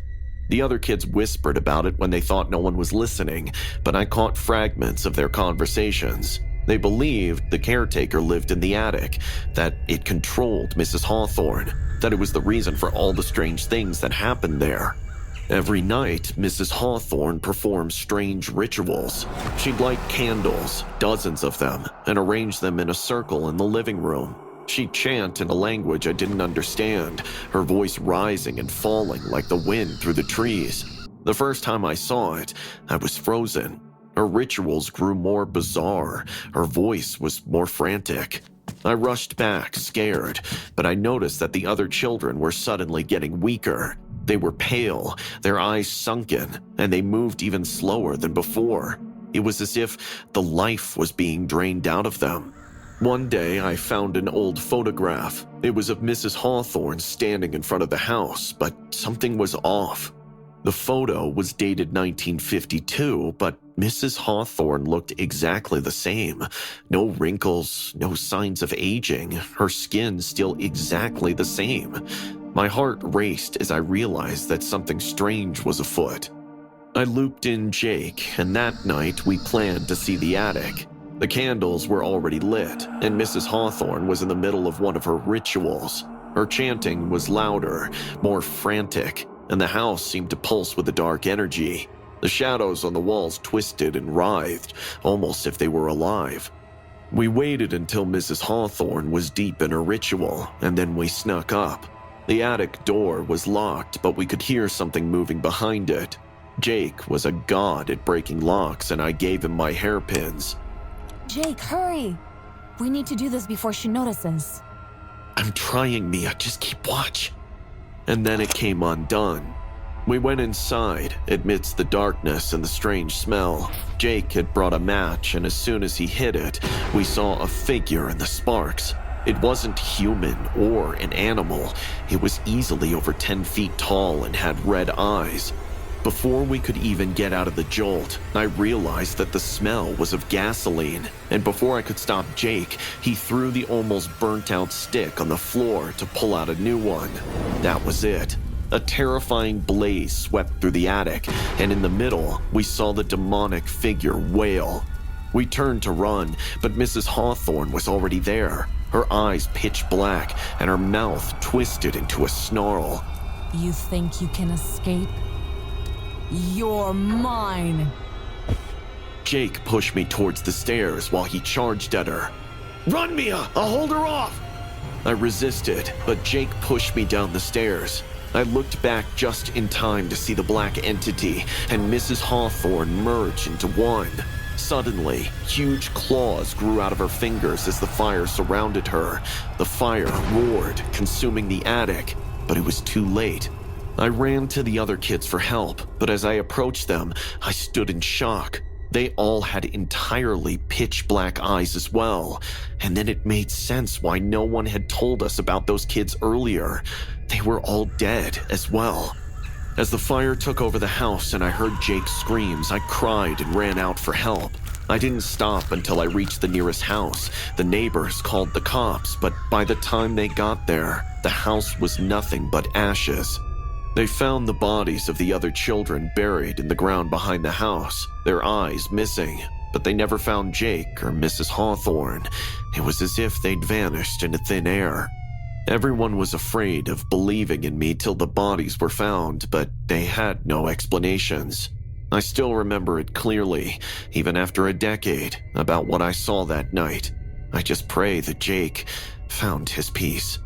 The other kids whispered about it when they thought no one was listening, but I caught fragments of their conversations. They believed the caretaker lived in the attic, that it controlled Mrs. Hawthorne, that it was the reason for all the strange things that happened there. Every night, Mrs. Hawthorne performed strange rituals. She'd light candles, dozens of them, and arrange them in a circle in the living room. She'd chant in a language I didn't understand, her voice rising and falling like the wind through the trees. The first time I saw it, I was frozen. Her rituals grew more bizarre. Her voice was more frantic. I rushed back, scared, but I noticed that the other children were suddenly getting weaker. They were pale, their eyes sunken, and they moved even slower than before. It was as if the life was being drained out of them. One day, I found an old photograph. It was of Mrs. Hawthorne standing in front of the house, but something was off. The photo was dated 1952, but Mrs. Hawthorne looked exactly the same. No wrinkles, no signs of aging, her skin still exactly the same. My heart raced as I realized that something strange was afoot. I looped in Jake, and that night we planned to see the attic. The candles were already lit, and Mrs. Hawthorne was in the middle of one of her rituals. Her chanting was louder, more frantic, and the house seemed to pulse with a dark energy. The shadows on the walls twisted and writhed, almost as if they were alive. We waited until Mrs. Hawthorne was deep in her ritual, and then we snuck up. The attic door was locked, but we could hear something moving behind it. Jake was a god at breaking locks, and I gave him my hairpins. Jake, hurry! We need to do this before she notices. I'm trying, Mia, just keep watch. And then it came undone. We went inside, amidst the darkness and the strange smell. Jake had brought a match, and as soon as he hit it, we saw a figure in the sparks. It wasn't human or an animal. It was easily over 10 feet tall and had red eyes. Before we could even get out of the jolt, I realized that the smell was of gasoline, and before I could stop Jake, he threw the almost burnt-out stick on the floor to pull out a new one. That was it. A terrifying blaze swept through the attic, and in the middle, we saw the demonic figure wail. We turned to run, but Mrs. Hawthorne was already there, her eyes pitch black and her mouth twisted into a snarl. You think you can escape? You're mine! Jake pushed me towards the stairs while he charged at her. Run, Mia! I'll hold her off! I resisted, but Jake pushed me down the stairs. I looked back just in time to see the black entity and Mrs. Hawthorne merge into one. Suddenly, huge claws grew out of her fingers as the fire surrounded her. The fire roared, consuming the attic, but it was too late. I ran to the other kids for help, but as I approached them, I stood in shock. They all had entirely pitch black eyes as well, and then it made sense why no one had told us about those kids earlier. They were all dead as well. As the fire took over the house and I heard Jake's screams, I cried and ran out for help. I didn't stop until I reached the nearest house. The neighbors called the cops, but by the time they got there, the house was nothing but ashes. They found the bodies of the other children buried in the ground behind the house, their eyes missing, but they never found Jake or Mrs. Hawthorne. It was as if they'd vanished into thin air. Everyone was afraid of believing in me till the bodies were found, but they had no explanations. I still remember it clearly, even after a decade, about what I saw that night. I just pray that Jake found his peace.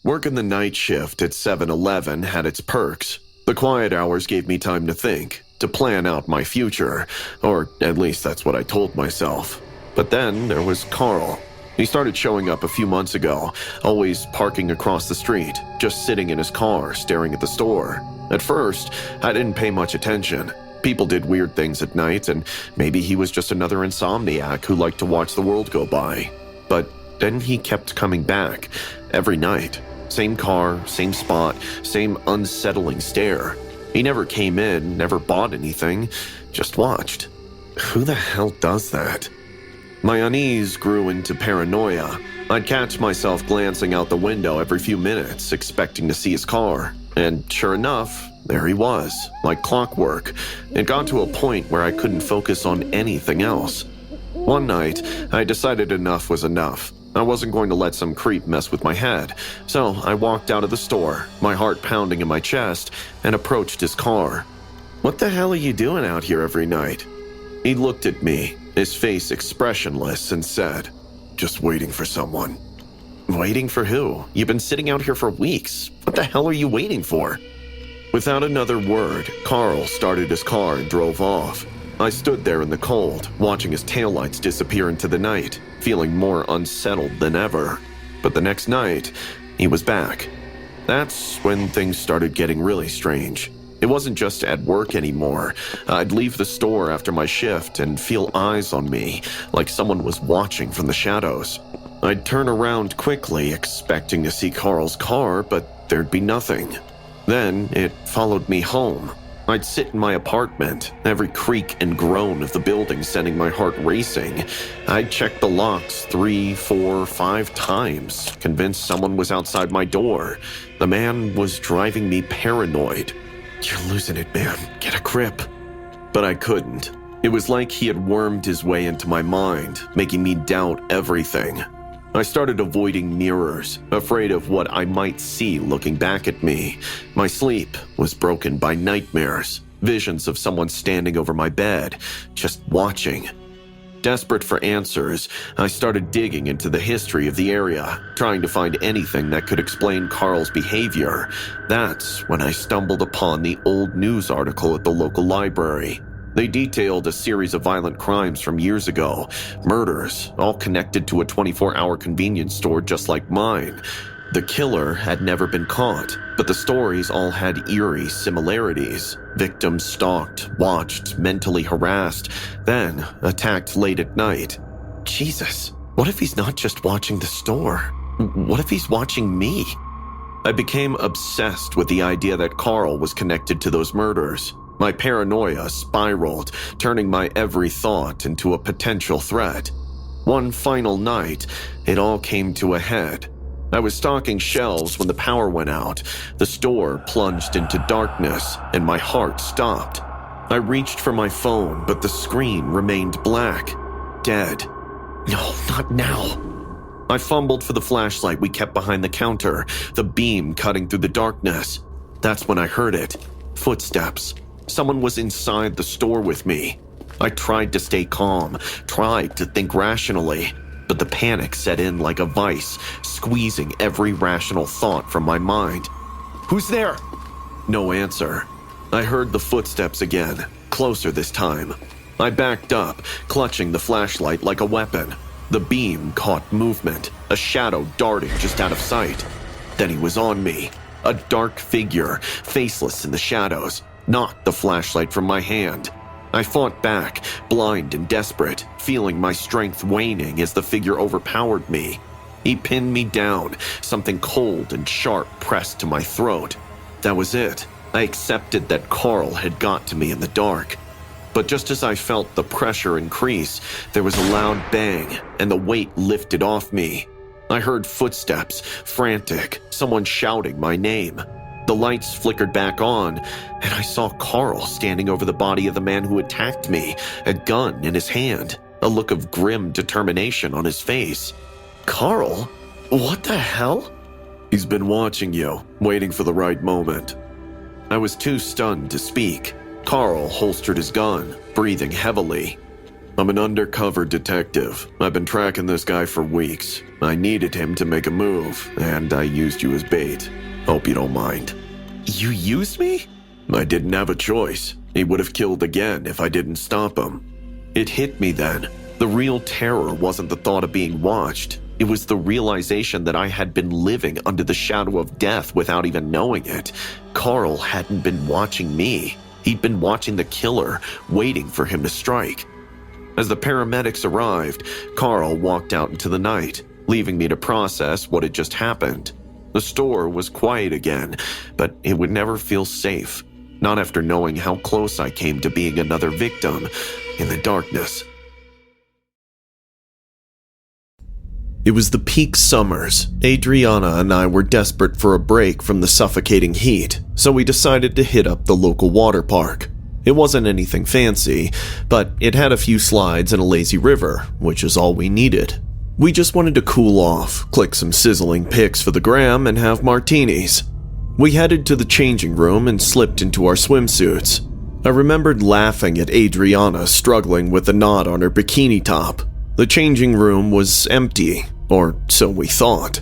Working the night shift at 7-Eleven had its perks. The quiet hours gave me time to think, to plan out my future, or at least that's what I told myself. But then there was Carl. He started showing up a few months ago, always parking across the street, just sitting in his car, staring at the store. At first, I didn't pay much attention. People did weird things at night, and maybe he was just another insomniac who liked to watch the world go by. But then he kept coming back, every night. Same car, same spot, same unsettling stare. He never came in, never bought anything, just watched. Who the hell does that? My unease grew into paranoia. I'd catch myself glancing out the window every few minutes, expecting to see his car. And sure enough, there he was, like clockwork. It got to a point where I couldn't focus on anything else. One night, I decided enough was enough. I wasn't going to let some creep mess with my head, so I walked out of the store, my heart pounding in my chest, and approached his car. "What the hell are you doing out here every night?" He looked at me, his face expressionless, and said, "Just waiting for someone." "Waiting for who? You've been sitting out here for weeks. What the hell are you waiting for?" Without another word, Carl started his car and drove off. I stood there in the cold, watching his taillights disappear into the night, feeling more unsettled than ever. But the next night, he was back. That's when things started getting really strange. It wasn't just at work anymore. I'd leave the store after my shift and feel eyes on me, like someone was watching from the shadows. I'd turn around quickly, expecting to see Carl's car, but there'd be nothing. Then it followed me home. I'd sit in my apartment, every creak and groan of the building sending my heart racing. I'd check the locks 3, 4, 5 times, convinced someone was outside my door. The man was driving me paranoid. "You're losing it, man. Get a grip." But I couldn't. It was like he had wormed his way into my mind, making me doubt everything. I started avoiding mirrors, afraid of what I might see looking back at me. My sleep was broken by nightmares, visions of someone standing over my bed, just watching. Desperate for answers, I started digging into the history of the area, trying to find anything that could explain Carl's behavior. That's when I stumbled upon the old news article at the local library. They detailed a series of violent crimes from years ago, murders, all connected to a 24-hour convenience store just like mine. The killer had never been caught, but the stories all had eerie similarities. Victims stalked, watched, mentally harassed, then attacked late at night. Jesus, what if he's not just watching the store? What if he's watching me? I became obsessed with the idea that Carl was connected to those murders. My paranoia spiraled, turning my every thought into a potential threat. One final night, it all came to a head. I was stocking shelves when the power went out. The store plunged into darkness, and my heart stopped. I reached for my phone, but the screen remained black. Dead. No, not now. I fumbled for the flashlight we kept behind the counter, the beam cutting through the darkness. That's when I heard it. Footsteps. Someone was inside the store with me. I tried to stay calm, tried to think rationally, but the panic set in like a vice, squeezing every rational thought from my mind. "Who's there?" No answer. I heard the footsteps again, closer this time. I backed up, clutching the flashlight like a weapon. The beam caught movement, a shadow darting just out of sight. Then he was on me, a dark figure, faceless in the shadows, knocked the flashlight from my hand. I fought back, blind and desperate, feeling my strength waning as the figure overpowered me. He pinned me down, something cold and sharp pressed to my throat. That was it. I accepted that Carl had got to me in the dark. But just as I felt the pressure increase, there was a loud bang, and the weight lifted off me. I heard footsteps, frantic, someone shouting my name. The lights flickered back on, and I saw Carl standing over the body of the man who attacked me, a gun in his hand, a look of grim determination on his face. Carl? What the hell? He's been watching you, waiting for the right moment. I was too stunned to speak. Carl holstered his gun, breathing heavily. I'm an undercover detective. I've been tracking this guy for weeks. I needed him to make a move, and I used you as bait. Hope you don't mind. You used me? I didn't have a choice. He would have killed again if I didn't stop him. It hit me then. The real terror wasn't the thought of being watched. It was the realization that I had been living under the shadow of death without even knowing it. Carl hadn't been watching me. He'd been watching the killer, waiting for him to strike. As the paramedics arrived, Carl walked out into the night, leaving me to process what had just happened. The store was quiet again, but it would never feel safe, not after knowing how close I came to being another victim in the darkness. It was the peak summers. Adriana and I were desperate for a break from the suffocating heat, so we decided to hit up the local water park. It wasn't anything fancy, but it had a few slides and a lazy river, which is all we needed. We just wanted to cool off, click some sizzling pics for the gram, and have martinis. We headed to the changing room and slipped into our swimsuits. I remembered laughing at Adriana struggling with the knot on her bikini top. The changing room was empty, or so we thought.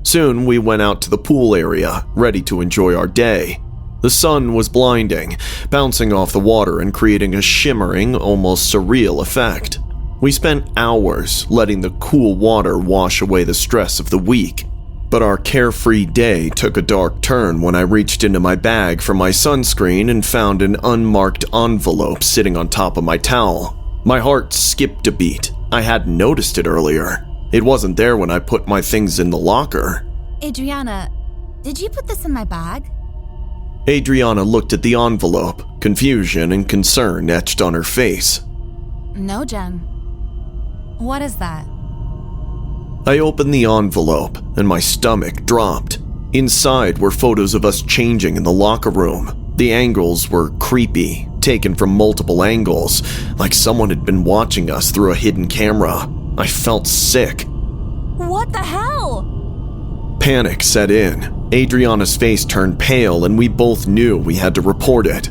Soon we went out to the pool area, ready to enjoy our day. The sun was blinding, bouncing off the water and creating a shimmering, almost surreal effect. We spent hours letting the cool water wash away the stress of the week. But our carefree day took a dark turn when I reached into my bag for my sunscreen and found an unmarked envelope sitting on top of my towel. My heart skipped a beat. I hadn't noticed it earlier. It wasn't there when I put my things in the locker. Adriana, did you put this in my bag? Adriana looked at the envelope, confusion and concern etched on her face. No, Jen. What is that? I opened the envelope, and my stomach dropped. Inside were photos of us changing in the locker room. The angles were creepy, taken from multiple angles, like someone had been watching us through a hidden camera. I felt sick. What the hell? Panic set in. Adriana's face turned pale, and we both knew we had to report it.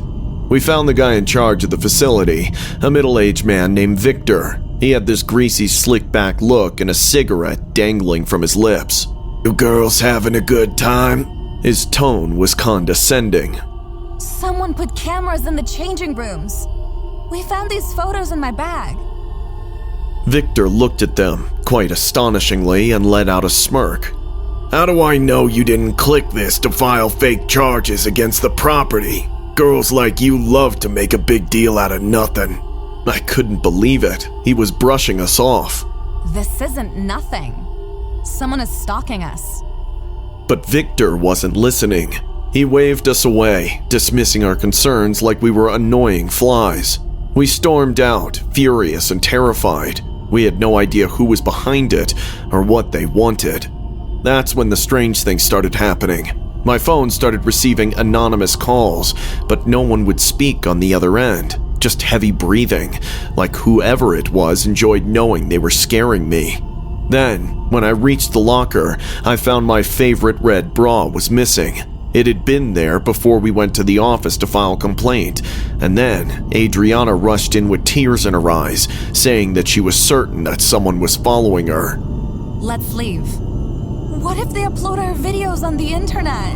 We found the guy in charge of the facility, a middle-aged man named Victor. He had this greasy, slick-back look and a cigarette dangling from his lips. "You girls having a good time?" His tone was condescending. Someone put cameras in the changing rooms. We found these photos in my bag. Victor looked at them, quite astonishingly, and let out a smirk. "How do I know you didn't click this to file fake charges against the property? Girls like you love to make a big deal out of nothing." I couldn't believe it. He was brushing us off. This isn't nothing. Someone is stalking us. But Victor wasn't listening. He waved us away, dismissing our concerns like we were annoying flies. We stormed out, furious and terrified. We had no idea who was behind it or what they wanted. That's when the strange things started happening. My phone started receiving anonymous calls, but no one would speak on the other end. Just heavy breathing, like whoever it was enjoyed knowing they were scaring me. Then, when I reached the locker, I found my favorite red bra was missing. It had been there before we went to the office to file a complaint, and then Adriana rushed in with tears in her eyes, saying that she was certain that someone was following her. Let's leave. What if they upload our videos on the internet?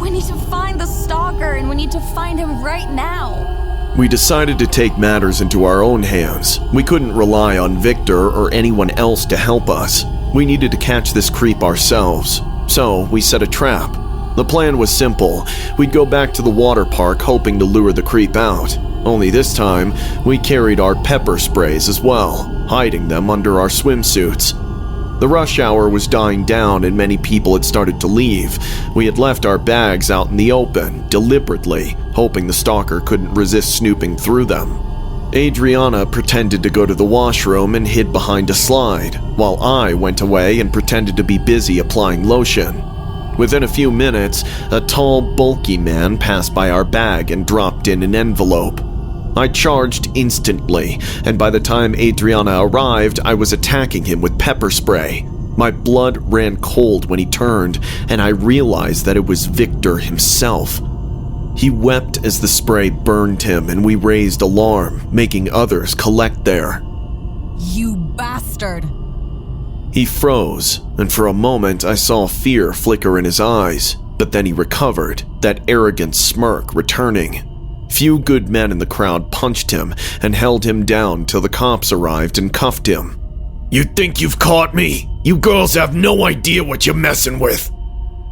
We need to find the stalker and we need to find him right now. We decided to take matters into our own hands. We couldn't rely on Victor or anyone else to help us. We needed to catch this creep ourselves. So we set a trap. The plan was simple. We'd go back to the water park hoping to lure the creep out. Only this time, we carried our pepper sprays as well, hiding them under our swimsuits. The rush hour was dying down and many people had started to leave. We had left our bags out in the open, deliberately, hoping the stalker couldn't resist snooping through them. Adriana pretended to go to the washroom and hid behind a slide, while I went away and pretended to be busy applying lotion. Within a few minutes, a tall, bulky man passed by our bag and dropped in an envelope. I charged instantly, and by the time Adriana arrived, I was attacking him with pepper spray. My blood ran cold when he turned, and I realized that it was Victor himself. He wept as the spray burned him, and we raised alarm, making others collect there. You bastard! He froze, and for a moment I saw fear flicker in his eyes, but then he recovered, that arrogant smirk returning. Few good men in the crowd punched him and held him down till the cops arrived and cuffed him. You think you've caught me? You girls have no idea what you're messing with.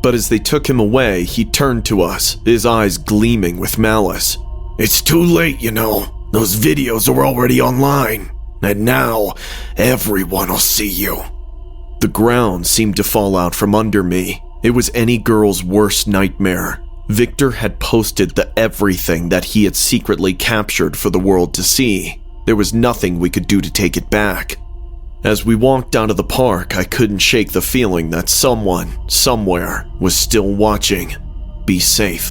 But as they took him away, he turned to us, his eyes gleaming with malice. It's too late, you know. Those videos are already online. And now, everyone will see you. The ground seemed to fall out from under me. It was any girl's worst nightmare. Victor had posted the everything that he had secretly captured for the world to see. There was nothing we could do to take it back. As we walked out of the park, I couldn't shake the feeling that someone, somewhere, was still watching. Be safe.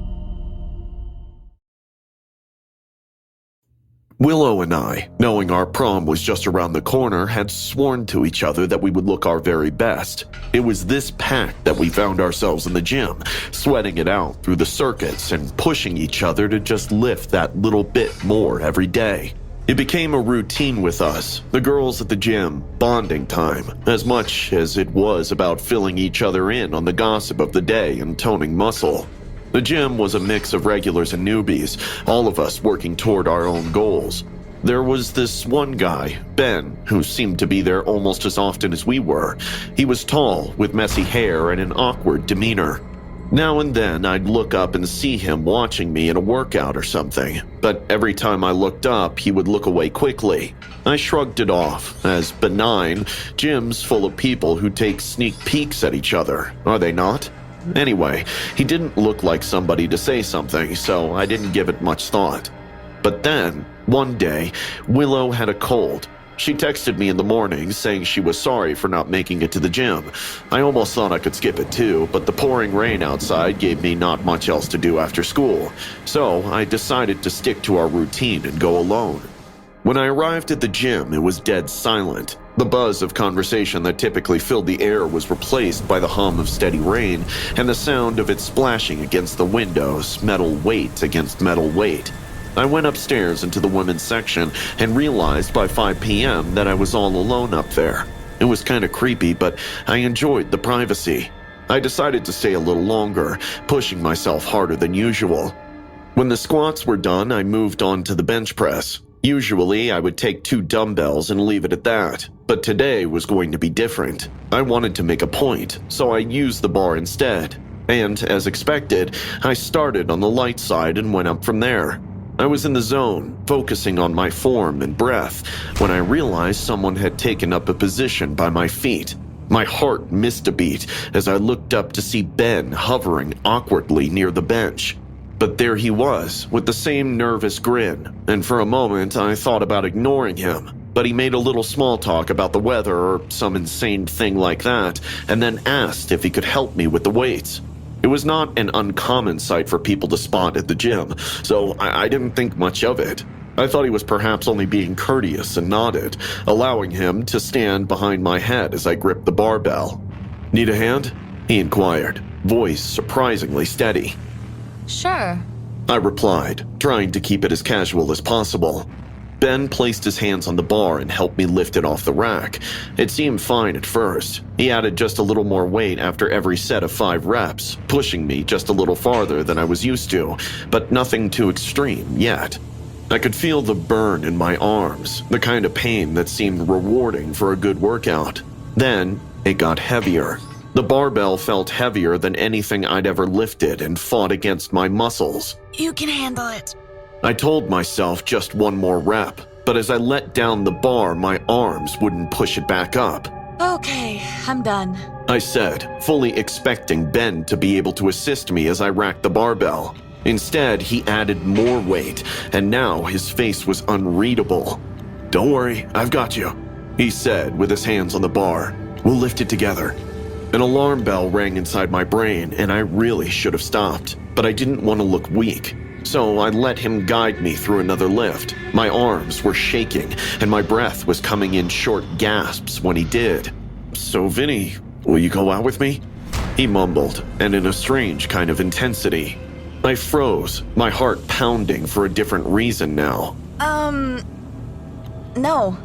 Willow and I, knowing our prom was just around the corner, had sworn to each other that we would look our very best. It was this pact that we found ourselves in the gym, sweating it out through the circuits and pushing each other to just lift that little bit more every day. It became a routine with us, the girls at the gym, bonding time, as much as it was about filling each other in on the gossip of the day and toning muscle. The gym was a mix of regulars and newbies, all of us working toward our own goals. There was this one guy, Ben, who seemed to be there almost as often as we were. He was tall, with messy hair and an awkward demeanor. Now and then I'd look up and see him watching me in a workout or something, but every time I looked up, he would look away quickly. I shrugged it off as benign. Gyms full of people who take sneak peeks at each other, are they not? Anyway, he didn't look like somebody to say something, so I didn't give it much thought. But then, one day, Willow had a cold. She texted me in the morning saying she was sorry for not making it to the gym. I almost thought I could skip it too, but the pouring rain outside gave me not much else to do after school, so I decided to stick to our routine and go alone. When I arrived at the gym, it was dead silent. The buzz of conversation that typically filled the air was replaced by the hum of steady rain and the sound of it splashing against the windows, metal weight against metal weight. I went upstairs into the women's section and realized by 5 p.m. that I was all alone up there. It was kind of creepy, but I enjoyed the privacy. I decided to stay a little longer, pushing myself harder than usual. When the squats were done, I moved on to the bench press. Usually, I would take 2 dumbbells and leave it at that, but today was going to be different. I wanted to make a point, so I used the bar instead. And, as expected, I started on the light side and went up from there. I was in the zone, focusing on my form and breath, when I realized someone had taken up a position by my feet. My heart missed a beat as I looked up to see Ben hovering awkwardly near the bench. But there he was, with the same nervous grin, and for a moment I thought about ignoring him. But he made a little small talk about the weather or some insane thing like that, and then asked if he could help me with the weights. It was not an uncommon sight for people to spot at the gym, so I didn't think much of it. I thought he was perhaps only being courteous and nodded, allowing him to stand behind my head as I gripped the barbell. "Need a hand?" he inquired, voice surprisingly steady. Sure. I replied, trying to keep it as casual as possible. Ben placed his hands on the bar and helped me lift it off the rack. It seemed fine at first. He added just a little more weight after every set of 5 reps, pushing me just a little farther than I was used to, but nothing too extreme yet. I could feel the burn in my arms, the kind of pain that seemed rewarding for a good workout. Then it got heavier. The barbell felt heavier than anything I'd ever lifted and fought against my muscles. You can handle it. I told myself just one more rep, but as I let down the bar, my arms wouldn't push it back up. Okay, I'm done. I said, fully expecting Ben to be able to assist me as I racked the barbell. Instead, he added more weight, and now his face was unreadable. "Don't worry, I've got you," he said with his hands on the bar. "We'll lift it together." An alarm bell rang inside my brain, and I really should have stopped, but I didn't want to look weak. So I let him guide me through another lift. My arms were shaking, and my breath was coming in short gasps when he did. "So, Vinny, will you go out with me?" he mumbled, and in a strange kind of intensity. I froze, my heart pounding for a different reason now. No.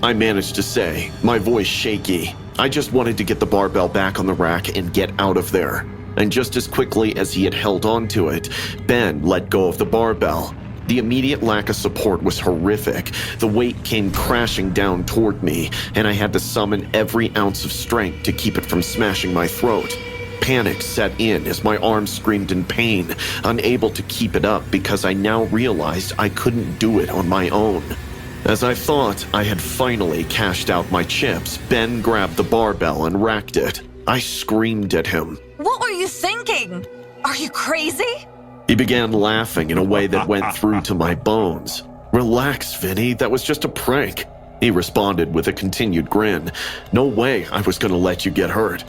I managed to say, my voice shaky. I just wanted to get the barbell back on the rack and get out of there. And just as quickly as he had held onto it, Ben let go of the barbell. The immediate lack of support was horrific. The weight came crashing down toward me, and I had to summon every ounce of strength to keep it from smashing my throat. Panic set in as my arms screamed in pain, unable to keep it up because I now realized I couldn't do it on my own. As I thought I had finally cashed out my chips, Ben grabbed the barbell and racked it. I screamed at him. What were you thinking? Are you crazy? He began laughing in a way that went through to my bones. "Relax, Vinny, that was just a prank," he responded with a continued grin. "No way I was gonna let you get hurt."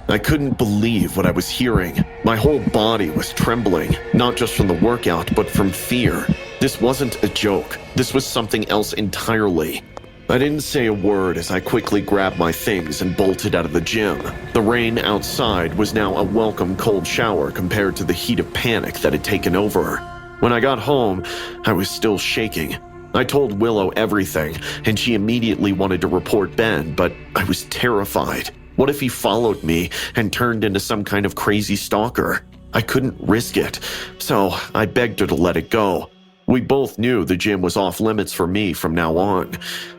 I couldn't believe what I was hearing. My whole body was trembling, not just from the workout, but from fear. This wasn't a joke. This was something else entirely. I didn't say a word as I quickly grabbed my things and bolted out of the gym. The rain outside was now a welcome cold shower compared to the heat of panic that had taken over. When I got home, I was still shaking. I told Willow everything, and she immediately wanted to report Ben, but I was terrified. What if he followed me and turned into some kind of crazy stalker? I couldn't risk it, so I begged her to let it go. We both knew the gym was off limits for me from now on.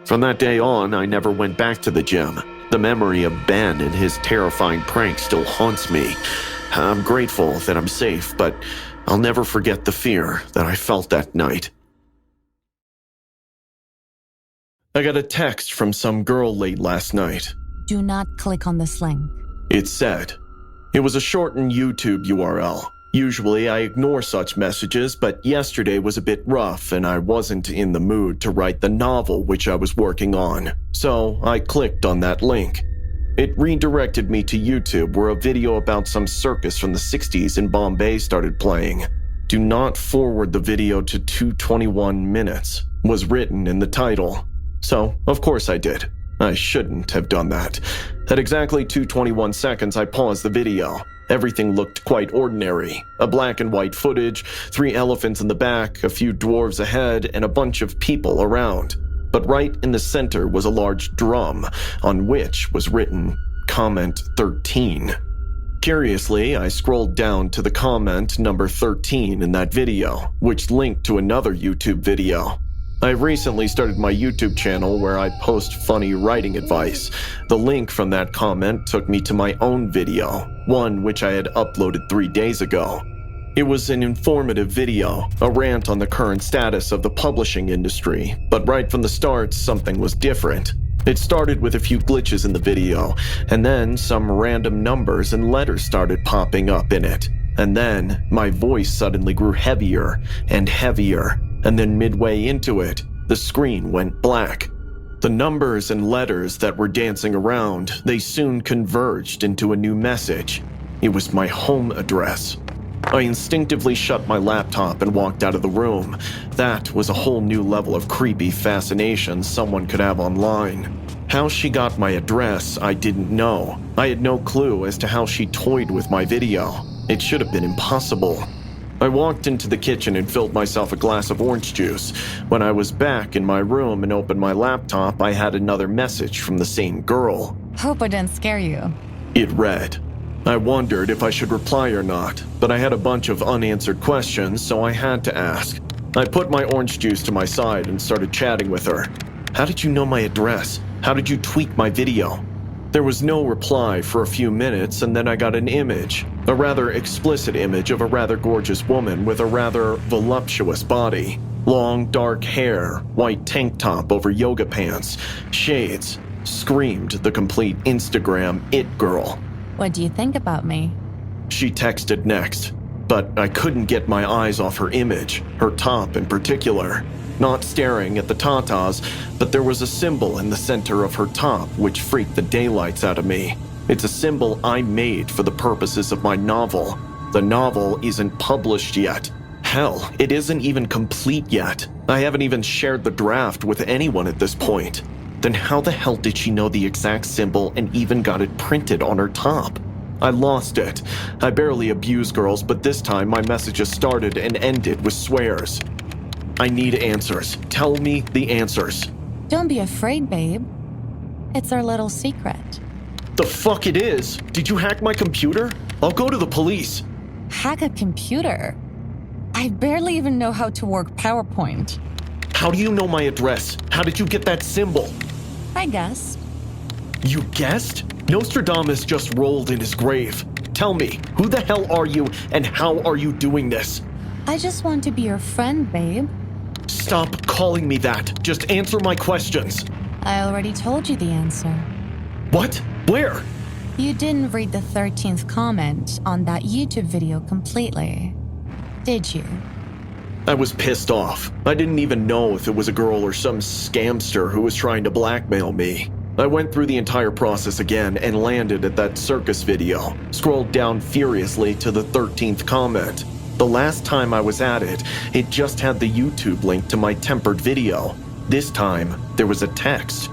From that day on, I never went back to the gym. The memory of Ben and his terrifying prank still haunts me. I'm grateful that I'm safe, but I'll never forget the fear that I felt that night. I got a text from some girl late last night. Do not click on this link. It said, it was a shortened YouTube URL. Usually I ignore such messages, but yesterday was a bit rough and I wasn't in the mood to write the novel which I was working on. So I clicked on that link. It redirected me to YouTube where a video about some circus from the 60s in Bombay started playing. "Do not forward the video to 2:21 minutes" was written in the title. So, of course I did. I shouldn't have done that. At exactly 2:21 seconds, I paused the video. Everything looked quite ordinary. A black and white footage, 3 elephants in the back, a few dwarves ahead, and a bunch of people around. But right in the center was a large drum, on which was written, Comment 13. Curiously, I scrolled down to the comment number 13 in that video, which linked to another YouTube video. I recently started my YouTube channel where I post funny writing advice. The link from that comment took me to my own video, one which I had uploaded 3 days ago. It was an informative video, a rant on the current status of the publishing industry, but right from the start, something was different. It started with a few glitches in the video, and then some random numbers and letters started popping up in it. And then my voice suddenly grew heavier and heavier. And then midway into it, the screen went black. The numbers and letters that were dancing around, they soon converged into a new message. It was my home address. I instinctively shut my laptop and walked out of the room. That was a whole new level of creepy fascination someone could have online. How she got my address, I didn't know. I had no clue as to how she toyed with my video. It should have been impossible. I walked into the kitchen and filled myself a glass of orange juice. When I was back in my room and opened my laptop, I had another message from the same girl. Hope I didn't scare you. It read. I wondered if I should reply or not, but I had a bunch of unanswered questions, so I had to ask. I put my orange juice to my side and started chatting with her. How did you know my address? How did you tweak my video? There was no reply for a few minutes, and then I got an image, a rather explicit image of a rather gorgeous woman with a rather voluptuous body. Long, dark hair, white tank top over yoga pants, shades, screamed the complete Instagram it girl. What do you think about me? She texted next, but I couldn't get my eyes off her image, her top in particular. Not staring at the tatas, but there was a symbol in the center of her top which freaked the daylights out of me. It's a symbol I made for the purposes of my novel. The novel isn't published yet. Hell, it isn't even complete yet. I haven't even shared the draft with anyone at this point. Then how the hell did she know the exact symbol and even got it printed on her top? I lost it. I barely abuse girls, but this time my messages started and ended with swears. I need answers. Tell me the answers. Don't be afraid, babe. It's our little secret. The fuck it is? Did you hack my computer? I'll go to the police. Hack a computer? I barely even know how to work PowerPoint. How do you know my address? How did you get that symbol? I guessed. You guessed? Nostradamus just rolled in his grave. Tell me, who the hell are you and how are you doing this? I just want to be your friend, babe. Stop calling me that. Just answer my questions. I already told you the answer. What? Where? You didn't read the 13th comment on that YouTube video completely, did you? I was pissed off. I didn't even know if it was a girl or some scamster who was trying to blackmail me. I went through the entire process again and landed at that circus video, scrolled down furiously to the 13th comment. The last time I was at it, it just had the YouTube link to my tempered video. This time, there was a text.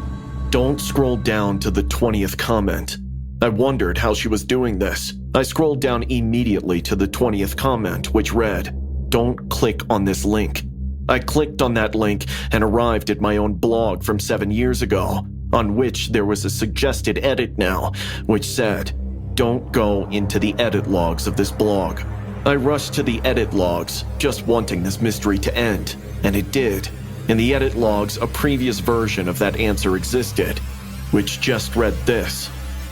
Don't scroll down to the 20th comment. I wondered how she was doing this. I scrolled down immediately to the 20th comment, which read, "Don't click on this link." I clicked on that link and arrived at my own blog from 7 years ago, on which there was a suggested edit now, which said, "Don't go into the edit logs of this blog." I rushed to the edit logs, just wanting this mystery to end, and it did. In the edit logs, a previous version of that answer existed, which just read this: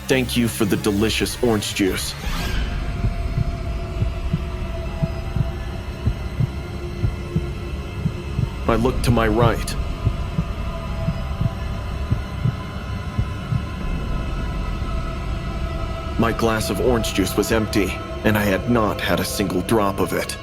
"Thank you for the delicious orange juice." I looked to my right. My glass of orange juice was empty, and I had not had a single drop of it.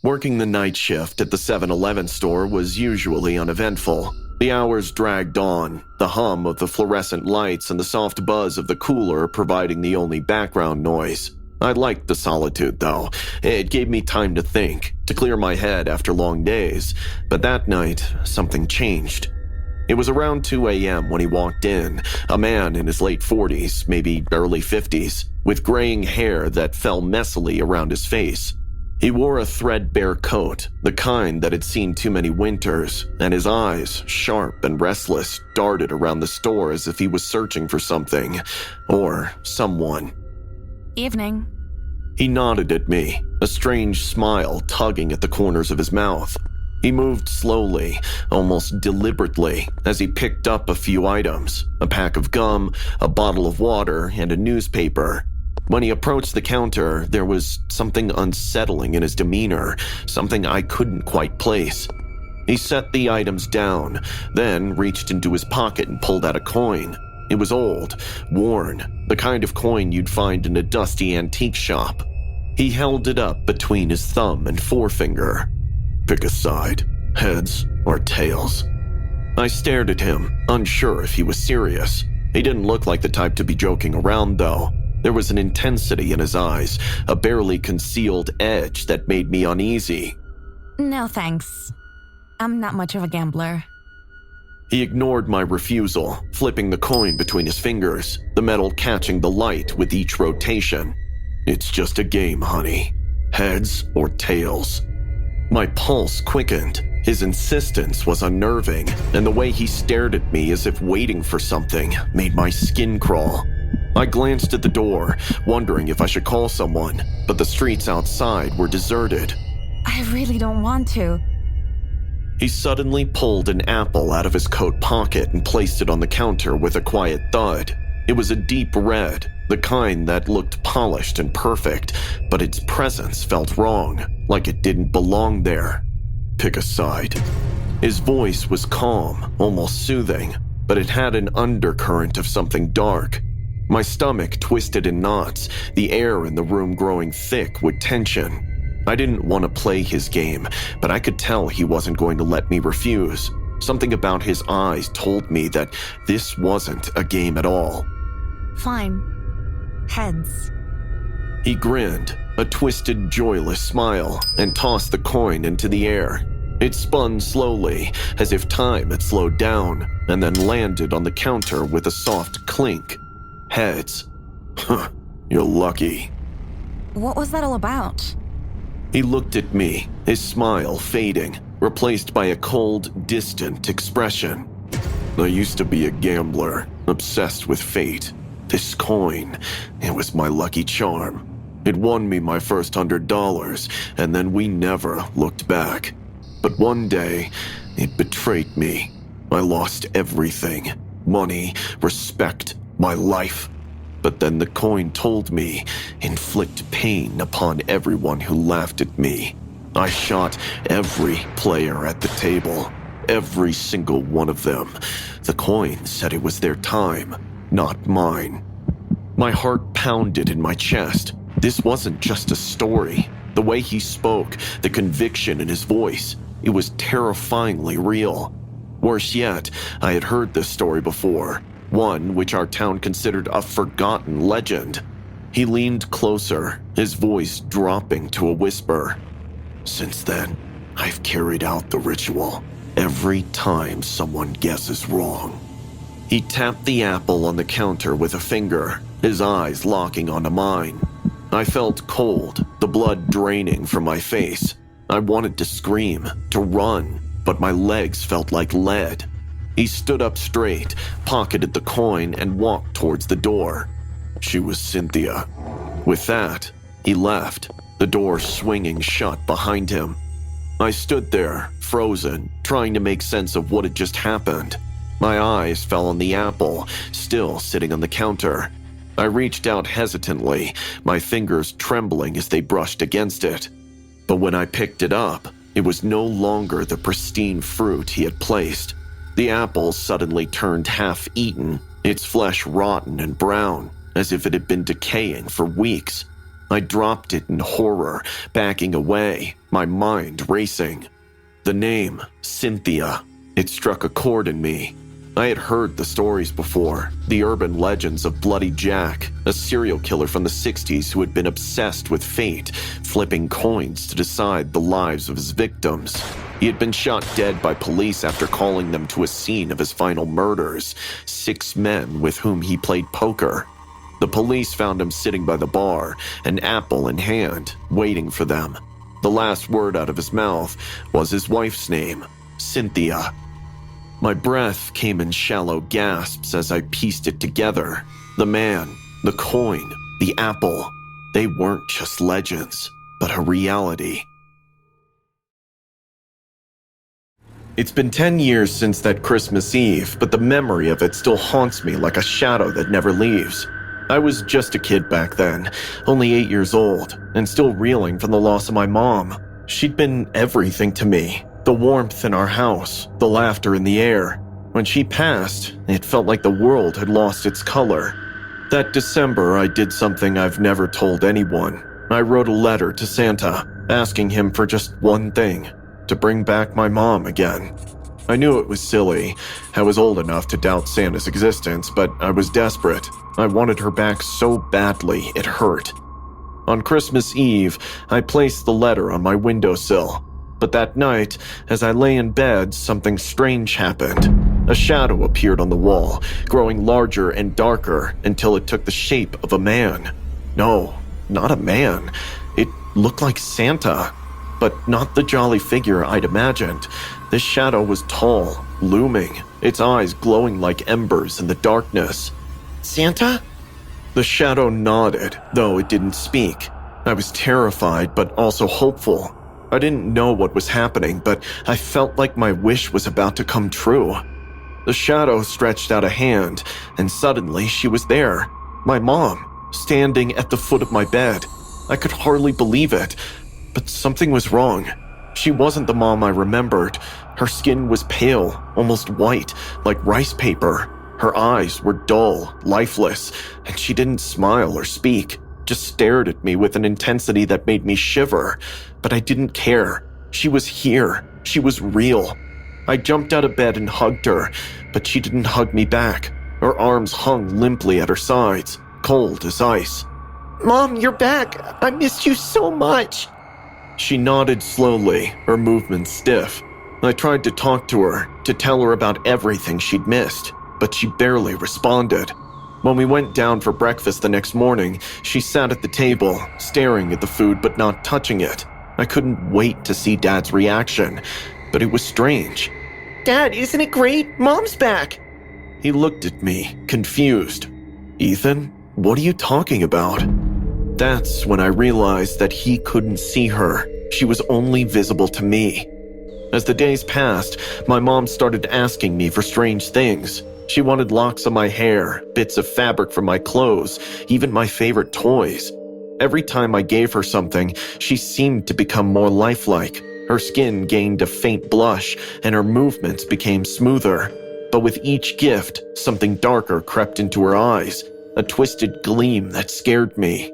Working the night shift at the 7-Eleven store was usually uneventful. The hours dragged on, the hum of the fluorescent lights and the soft buzz of the cooler providing the only background noise. I liked the solitude, though. It gave me time to think, to clear my head after long days. But that night, something changed. It was around 2 a.m. when he walked in, a man in his late 40s, maybe early 50s, with graying hair that fell messily around his face. He wore a threadbare coat, the kind that had seen too many winters, and his eyes, sharp and restless, darted around the store as if he was searching for something, or someone. Evening. He nodded at me, a strange smile tugging at the corners of his mouth. He moved slowly, almost deliberately, as he picked up a few items, a pack of gum, a bottle of water, and a newspaper. When he approached the counter, there was something unsettling in his demeanor, something I couldn't quite place. He set the items down, then reached into his pocket and pulled out a coin. It was old, worn, the kind of coin you'd find in a dusty antique shop. He held it up between his thumb and forefinger. "Pick a side, heads or tails." I stared at him, unsure if he was serious. He didn't look like the type to be joking around, though. There was an intensity in his eyes, a barely concealed edge that made me uneasy. No thanks. I'm not much of a gambler. He ignored my refusal, flipping the coin between his fingers, the metal catching the light with each rotation. "It's just a game, honey. Heads or tails." My pulse quickened. His insistence was unnerving, and the way he stared at me as if waiting for something made my skin crawl. I glanced at the door, wondering if I should call someone, but the streets outside were deserted. I really don't want to. He suddenly pulled an apple out of his coat pocket and placed it on the counter with a quiet thud. It was a deep red, the kind that looked polished and perfect, but its presence felt wrong, like it didn't belong there. Pick a side." His voice was calm, almost soothing, but it had an undercurrent of something dark. My stomach twisted in knots, the air in the room growing thick with tension. I didn't want to play his game, but I could tell he wasn't going to let me refuse. Something about his eyes told me that this wasn't a game at all. Fine. Heads. He grinned, a twisted, joyless smile, and tossed the coin into the air. It spun slowly, as if time had slowed down, and then landed on the counter with a soft clink. Heads. Huh, you're lucky. What was that all about? He looked at me, his smile fading, replaced by a cold, distant expression. I used to be a gambler, obsessed with fate. This coin, it was my lucky charm. It won me my first $100, and then we never looked back. But one day, it betrayed me. I lost everything. Money, respect, my life. But then the coin told me, inflict pain upon everyone who laughed at me. I shot every player at the table. Every single one of them. The coin said it was their time, not mine. My heart pounded in my chest. This wasn't just a story. The way he spoke, the conviction in his voice, it was terrifyingly real. Worse yet, I had heard this story before. One which our town considered a forgotten legend. He leaned closer, his voice dropping to a whisper. Since then, I've carried out the ritual every time someone guesses wrong. He tapped the apple on the counter with a finger, his eyes locking onto mine. I felt cold, the blood draining from my face. I wanted to scream, to run, but my legs felt like lead. He stood up straight, pocketed the coin, and walked towards the door. She was Cynthia. With that, he left, the door swinging shut behind him. I stood there, frozen, trying to make sense of what had just happened. My eyes fell on the apple, still sitting on the counter. I reached out hesitantly, my fingers trembling as they brushed against it. But when I picked it up, it was no longer the pristine fruit he had placed. The apple suddenly turned half-eaten, its flesh rotten and brown, as if it had been decaying for weeks. I dropped it in horror, backing away, my mind racing. The name, Cynthia, it struck a chord in me. I had heard the stories before, the urban legends of Bloody Jack, a serial killer from the 60s who had been obsessed with fate, flipping coins to decide the lives of his victims. He had been shot dead by police after calling them to a scene of his final murders, 6 men with whom he played poker. The police found him sitting by the bar, an apple in hand, waiting for them. The last word out of his mouth was his wife's name, Cynthia. My breath came in shallow gasps as I pieced it together. The man, the coin, the apple, they weren't just legends, but a reality. It's been 10 years since that Christmas Eve, but the memory of it still haunts me like a shadow that never leaves. I was just a kid back then, only 8 years old, and still reeling from the loss of my mom. She'd been everything to me. The warmth in our house, the laughter in the air. When she passed, it felt like the world had lost its color. That December, I did something I've never told anyone. I wrote a letter to Santa, asking him for just one thing, to bring back my mom again. I knew it was silly. I was old enough to doubt Santa's existence, but I was desperate. I wanted her back so badly it hurt. On Christmas Eve, I placed the letter on my windowsill. But that night, as I lay in bed, something strange happened. A shadow appeared on the wall, growing larger and darker until it took the shape of a man. No, not a man. It looked like Santa, but not the jolly figure I'd imagined. This shadow was tall, looming, its eyes glowing like embers in the darkness. "Santa?" The shadow nodded, though it didn't speak. I was terrified, but also hopeful. I didn't know what was happening, but I felt like my wish was about to come true. The shadow stretched out a hand, and suddenly she was there. My mom, standing at the foot of my bed. I could hardly believe it, but something was wrong. She wasn't the mom I remembered. Her skin was pale, almost white, like rice paper. Her eyes were dull, lifeless, and she didn't smile or speak, just stared at me with an intensity that made me shiver. But I didn't care. She was here. She was real. I jumped out of bed and hugged her, but she didn't hug me back. Her arms hung limply at her sides, cold as ice. "Mom, you're back. I missed you so much." She nodded slowly, her movements stiff. I tried to talk to her, to tell her about everything she'd missed, but she barely responded. When we went down for breakfast the next morning, she sat at the table, staring at the food but not touching it. I couldn't wait to see Dad's reaction, but it was strange. "Dad, isn't it great? Mom's back!" He looked at me, confused. "Ethan, what are you talking about?" That's when I realized that he couldn't see her. She was only visible to me. As the days passed, my mom started asking me for strange things. She wanted locks of my hair, bits of fabric from my clothes, even my favorite toys. Every time I gave her something, she seemed to become more lifelike. Her skin gained a faint blush, and her movements became smoother. But with each gift, something darker crept into her eyes, a twisted gleam that scared me.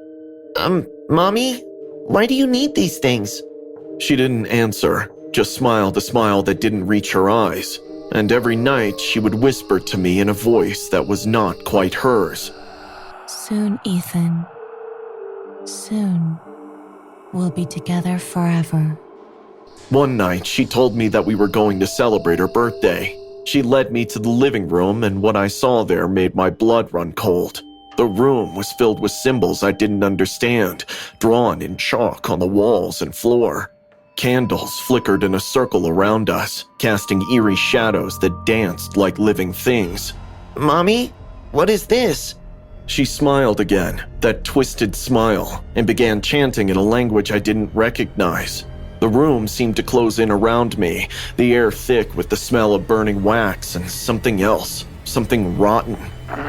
Mommy? Why do you need these things?" She didn't answer, just smiled a smile that didn't reach her eyes. And every night she would whisper to me in a voice that was not quite hers. Soon, Ethan. Soon. We'll be together forever. One night, she told me that we were going to celebrate her birthday. She led me to the living room, and what I saw there made my blood run cold. The room was filled with symbols I didn't understand, drawn in chalk on the walls and floor. Candles flickered in a circle around us, casting eerie shadows that danced like living things. "Mommy, what is this?" She smiled again, that twisted smile, and began chanting in a language I didn't recognize. The room seemed to close in around me, the air thick with the smell of burning wax and something else, something rotten.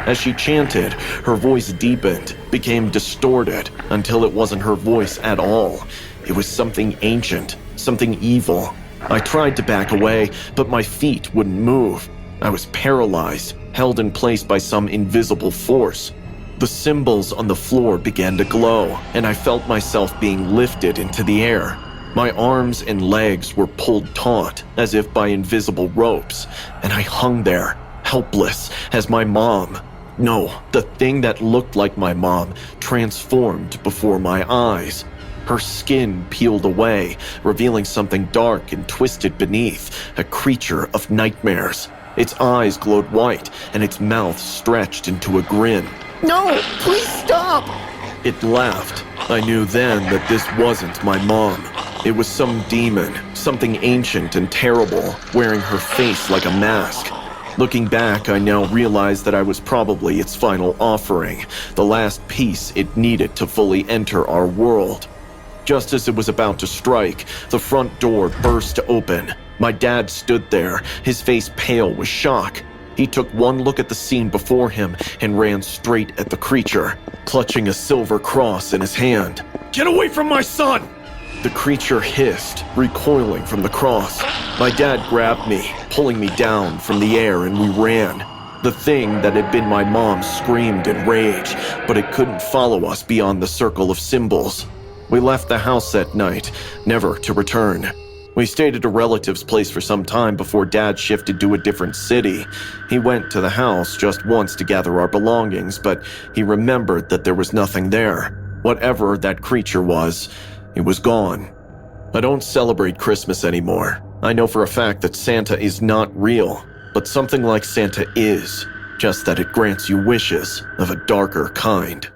As she chanted, her voice deepened, became distorted, until it wasn't her voice at all. It was something ancient, something evil. I tried to back away, but my feet wouldn't move. I was paralyzed, held in place by some invisible force. The symbols on the floor began to glow, and I felt myself being lifted into the air. My arms and legs were pulled taut, as if by invisible ropes, and I hung there, helpless, as my mom, no, the thing that looked like my mom, transformed before my eyes. Her skin peeled away, revealing something dark and twisted beneath, a creature of nightmares. Its eyes glowed white, and its mouth stretched into a grin. "No, please stop!" It laughed. I knew then that this wasn't my mom. It was some demon, something ancient and terrible, wearing her face like a mask. Looking back, I now realized that I was probably its final offering, the last piece it needed to fully enter our world. Just as it was about to strike, the front door burst open. My dad stood there, his face pale with shock. He took one look at the scene before him and ran straight at the creature, clutching a silver cross in his hand. "Get away from my son!" The creature hissed, recoiling from the cross. My dad grabbed me, pulling me down from the air, and we ran. The thing that had been my mom screamed in rage, but it couldn't follow us beyond the circle of symbols. We left the house that night, never to return. We stayed at a relative's place for some time before Dad shifted to a different city. He went to the house just once to gather our belongings, but he remembered that there was nothing there. Whatever that creature was, it was gone. I don't celebrate Christmas anymore. I know for a fact that Santa is not real, but something like Santa is, just that it grants you wishes of a darker kind.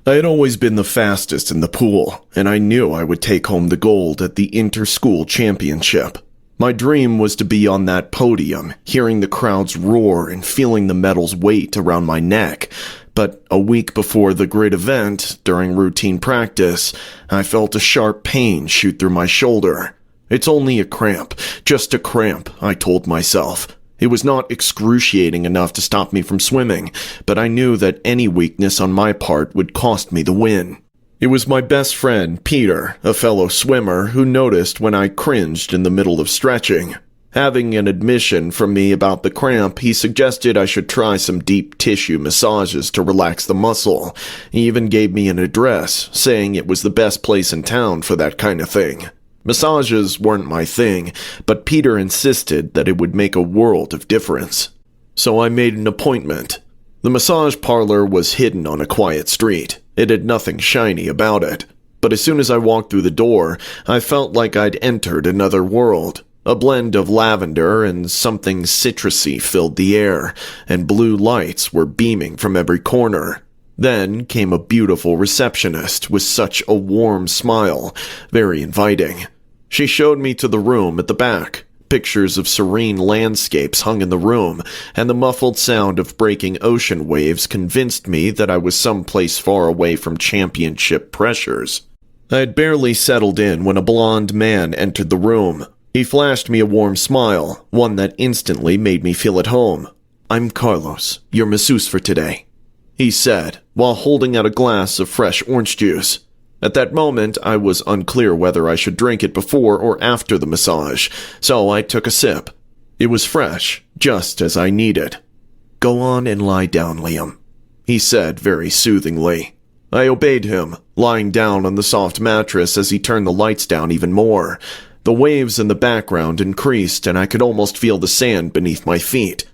I had always been the fastest in the pool, and I knew I would take home the gold at the inter-school championship. My dream was to be on that podium, hearing the crowds roar and feeling the medal's weight around my neck. But a week before the great event, during routine practice, I felt a sharp pain shoot through my shoulder. It's only a cramp, just a cramp, I told myself. It was not excruciating enough to stop me from swimming, but I knew that any weakness on my part would cost me the win. It was my best friend, Peter, a fellow swimmer, who noticed when I cringed in the middle of stretching. Having an admission from me about the cramp, he suggested I should try some deep tissue massages to relax the muscle. He even gave me an address, saying it was the best place in town for that kind of thing. Massages weren't my thing, but Peter insisted that it would make a world of difference. So I made an appointment. The massage parlor was hidden on a quiet street. It had nothing shiny about it. But as soon as I walked through the door, I felt like I'd entered another world. A blend of lavender and something citrusy filled the air, and blue lights were beaming from every corner. Then came a beautiful receptionist with such a warm smile, very inviting. She showed me to the room at the back. Pictures of serene landscapes hung in the room, and the muffled sound of breaking ocean waves convinced me that I was someplace far away from championship pressures. I had barely settled in when a blond man entered the room. He flashed me a warm smile, one that instantly made me feel at home. "I'm Carlos, your masseuse for today," he said, while holding out a glass of fresh orange juice. At that moment, I was unclear whether I should drink it before or after the massage, so I took a sip. It was fresh, just as I needed. "Go on and lie down, Liam," he said very soothingly. I obeyed him, lying down on the soft mattress as he turned the lights down even more. The waves in the background increased, and I could almost feel the sand beneath my feet.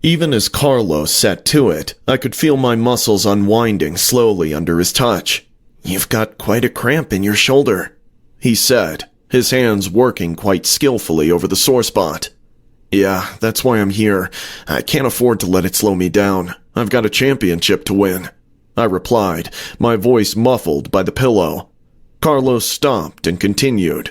Even as Carlos set to it, I could feel my muscles unwinding slowly under his touch. "You've got quite a cramp in your shoulder," he said, his hands working quite skillfully over the sore spot. "Yeah, that's why I'm here. I can't afford to let it slow me down. I've got a championship to win," I replied, my voice muffled by the pillow. Carlos stopped and continued.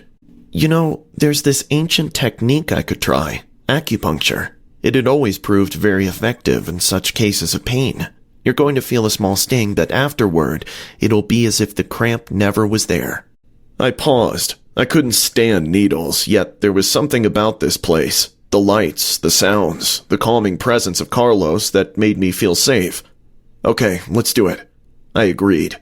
"You know, there's this ancient technique I could try, acupuncture. It had always proved very effective in such cases of pain. You're going to feel a small sting, but afterward, it'll be as if the cramp never was there." I paused. I couldn't stand needles, yet there was something about this place. The lights, the sounds, the calming presence of Carlos that made me feel safe. "Okay, let's do it," I agreed.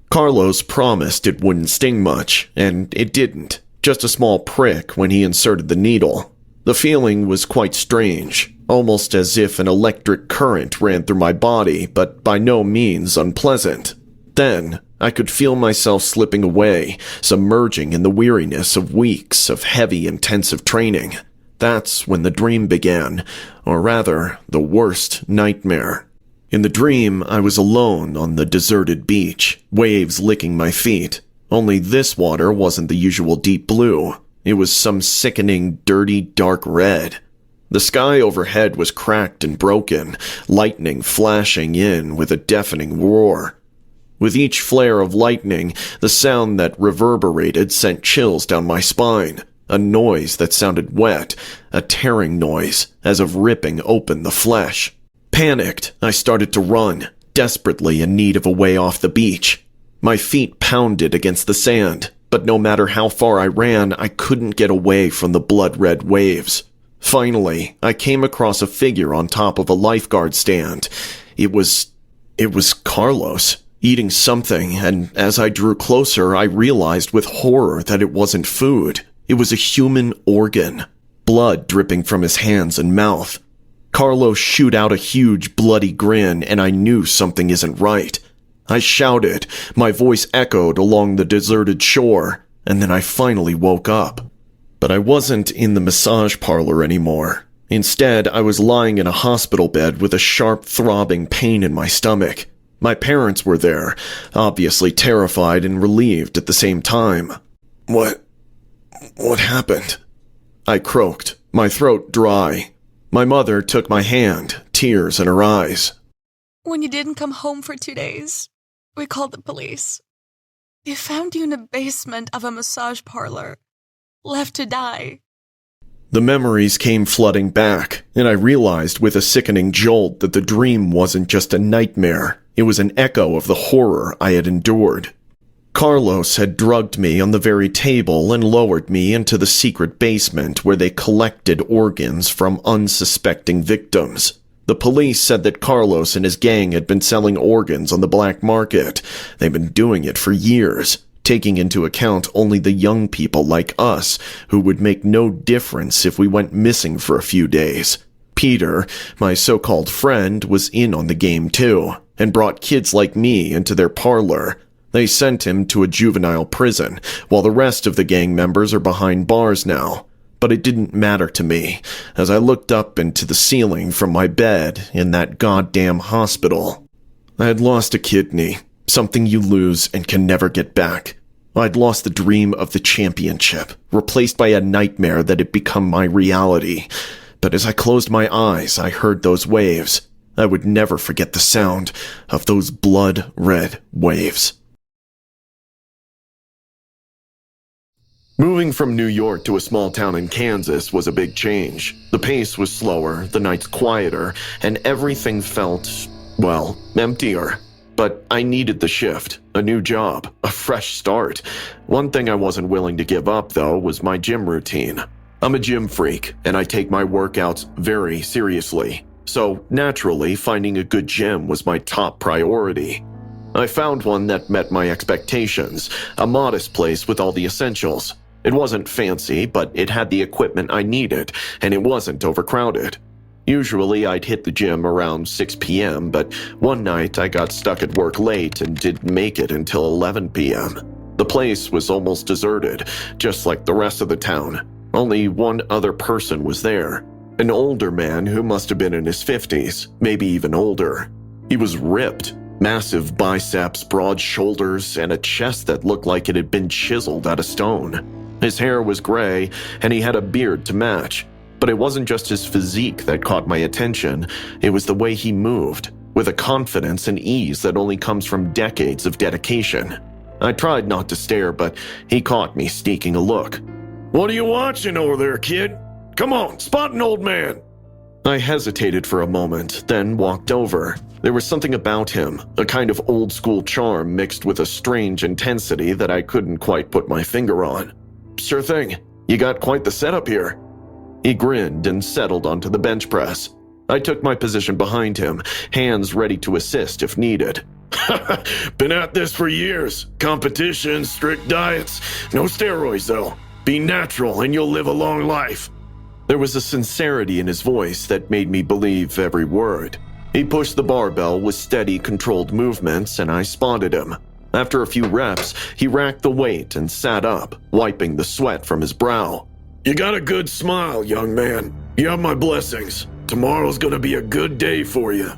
Carlos promised it wouldn't sting much, and it didn't. Just a small prick when he inserted the needle. The feeling was quite strange, almost as if an electric current ran through my body, but by no means unpleasant. Then, I could feel myself slipping away, submerging in the weariness of weeks of heavy, intensive training. That's when the dream began, or rather, the worst nightmare. In the dream, I was alone on the deserted beach, waves licking my feet. Only this water wasn't the usual deep blue. It was some sickening, dirty, dark red. The sky overhead was cracked and broken, lightning flashing in with a deafening roar. With each flare of lightning, the sound that reverberated sent chills down my spine. A noise that sounded wet, a tearing noise, as of ripping open the flesh. Panicked, I started to run, desperately in need of a way off the beach. My feet pounded against the sand, but no matter how far I ran, I couldn't get away from the blood-red waves. Finally, I came across a figure on top of a lifeguard stand. It was Carlos, eating something, and as I drew closer, I realized with horror that it wasn't food. It was a human organ, blood dripping from his hands and mouth. Carlos shoot out a huge bloody grin, and I knew something isn't right. I shouted, my voice echoed along the deserted shore, and then I finally woke up. But I wasn't in the massage parlor anymore. Instead, I was lying in a hospital bed with a sharp, throbbing pain in my stomach. My parents were there, obviously terrified and relieved at the same time. What happened?" I croaked, my throat dry. My mother took my hand, tears in her eyes. When you didn't come home for 2 days, we called the police. They found you in the basement of a massage parlor, left to die. The memories came flooding back, and I realized with a sickening jolt that the dream wasn't just a nightmare. It was an echo of the horror I had endured. Carlos had drugged me on the very table and lowered me into the secret basement where they collected organs from unsuspecting victims. The police said that Carlos and his gang had been selling organs on the black market. They've been doing it for years, taking into account only the young people like us who would make no difference if we went missing for a few days. Peter, my so-called friend, was in on the game too, and brought kids like me into their parlor. They sent him to a juvenile prison, while the rest of the gang members are behind bars now. But it didn't matter to me, as I looked up into the ceiling from my bed in that goddamn hospital. I had lost a kidney, something you lose and can never get back. I'd lost the dream of the championship, replaced by a nightmare that had become my reality. But as I closed my eyes, I heard those waves. I would never forget the sound of those blood-red waves. Moving from New York to a small town in Kansas was a big change. The pace was slower, the nights quieter, and everything felt, well, emptier. But I needed the shift, a new job, a fresh start. One thing I wasn't willing to give up, though, was my gym routine. I'm a gym freak, and I take my workouts very seriously. So, naturally, finding a good gym was my top priority. I found one that met my expectations, a modest place with all the essentials. It wasn't fancy, but it had the equipment I needed, and it wasn't overcrowded. Usually I'd hit the gym around 6 p.m., but one night I got stuck at work late and didn't make it until 11 p.m. The place was almost deserted, just like the rest of the town. Only one other person was there, an older man who must have been in his 50s, maybe even older. He was ripped, massive biceps, broad shoulders, and a chest that looked like it had been chiseled out of stone. His hair was gray, and he had a beard to match. But it wasn't just his physique that caught my attention, it was the way he moved, with a confidence and ease that only comes from decades of dedication. I tried not to stare, but he caught me sneaking a look. What are you watching over there, kid? Come on, spot an old man. I hesitated for a moment, then walked over. There was something about him, a kind of old-school charm mixed with a strange intensity that I couldn't quite put my finger on. Sure thing, you got quite the setup here. He grinned and settled onto the bench press. I took my position behind him, hands ready to assist if needed. Been at this for years. Competition, strict diets, no steroids though. Be natural and you'll live a long life. There was a sincerity in his voice that made me believe every word. He pushed the barbell with steady, controlled movements, and I spotted him. After a few reps, he racked the weight and sat up, wiping the sweat from his brow. You got a good smile, young man. You have my blessings. Tomorrow's gonna be a good day for you.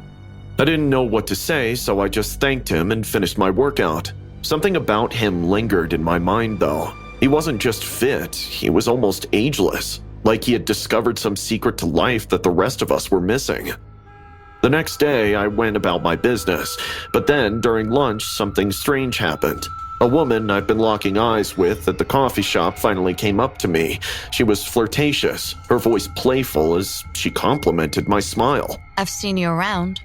I didn't know what to say, so I just thanked him and finished my workout. Something about him lingered in my mind, though. He wasn't just fit, he was almost ageless, like he had discovered some secret to life that the rest of us were missing. The next day, I went about my business, but then, during lunch, something strange happened. A woman I'd been locking eyes with at the coffee shop finally came up to me. She was flirtatious, her voice playful as she complimented my smile. I've seen you around.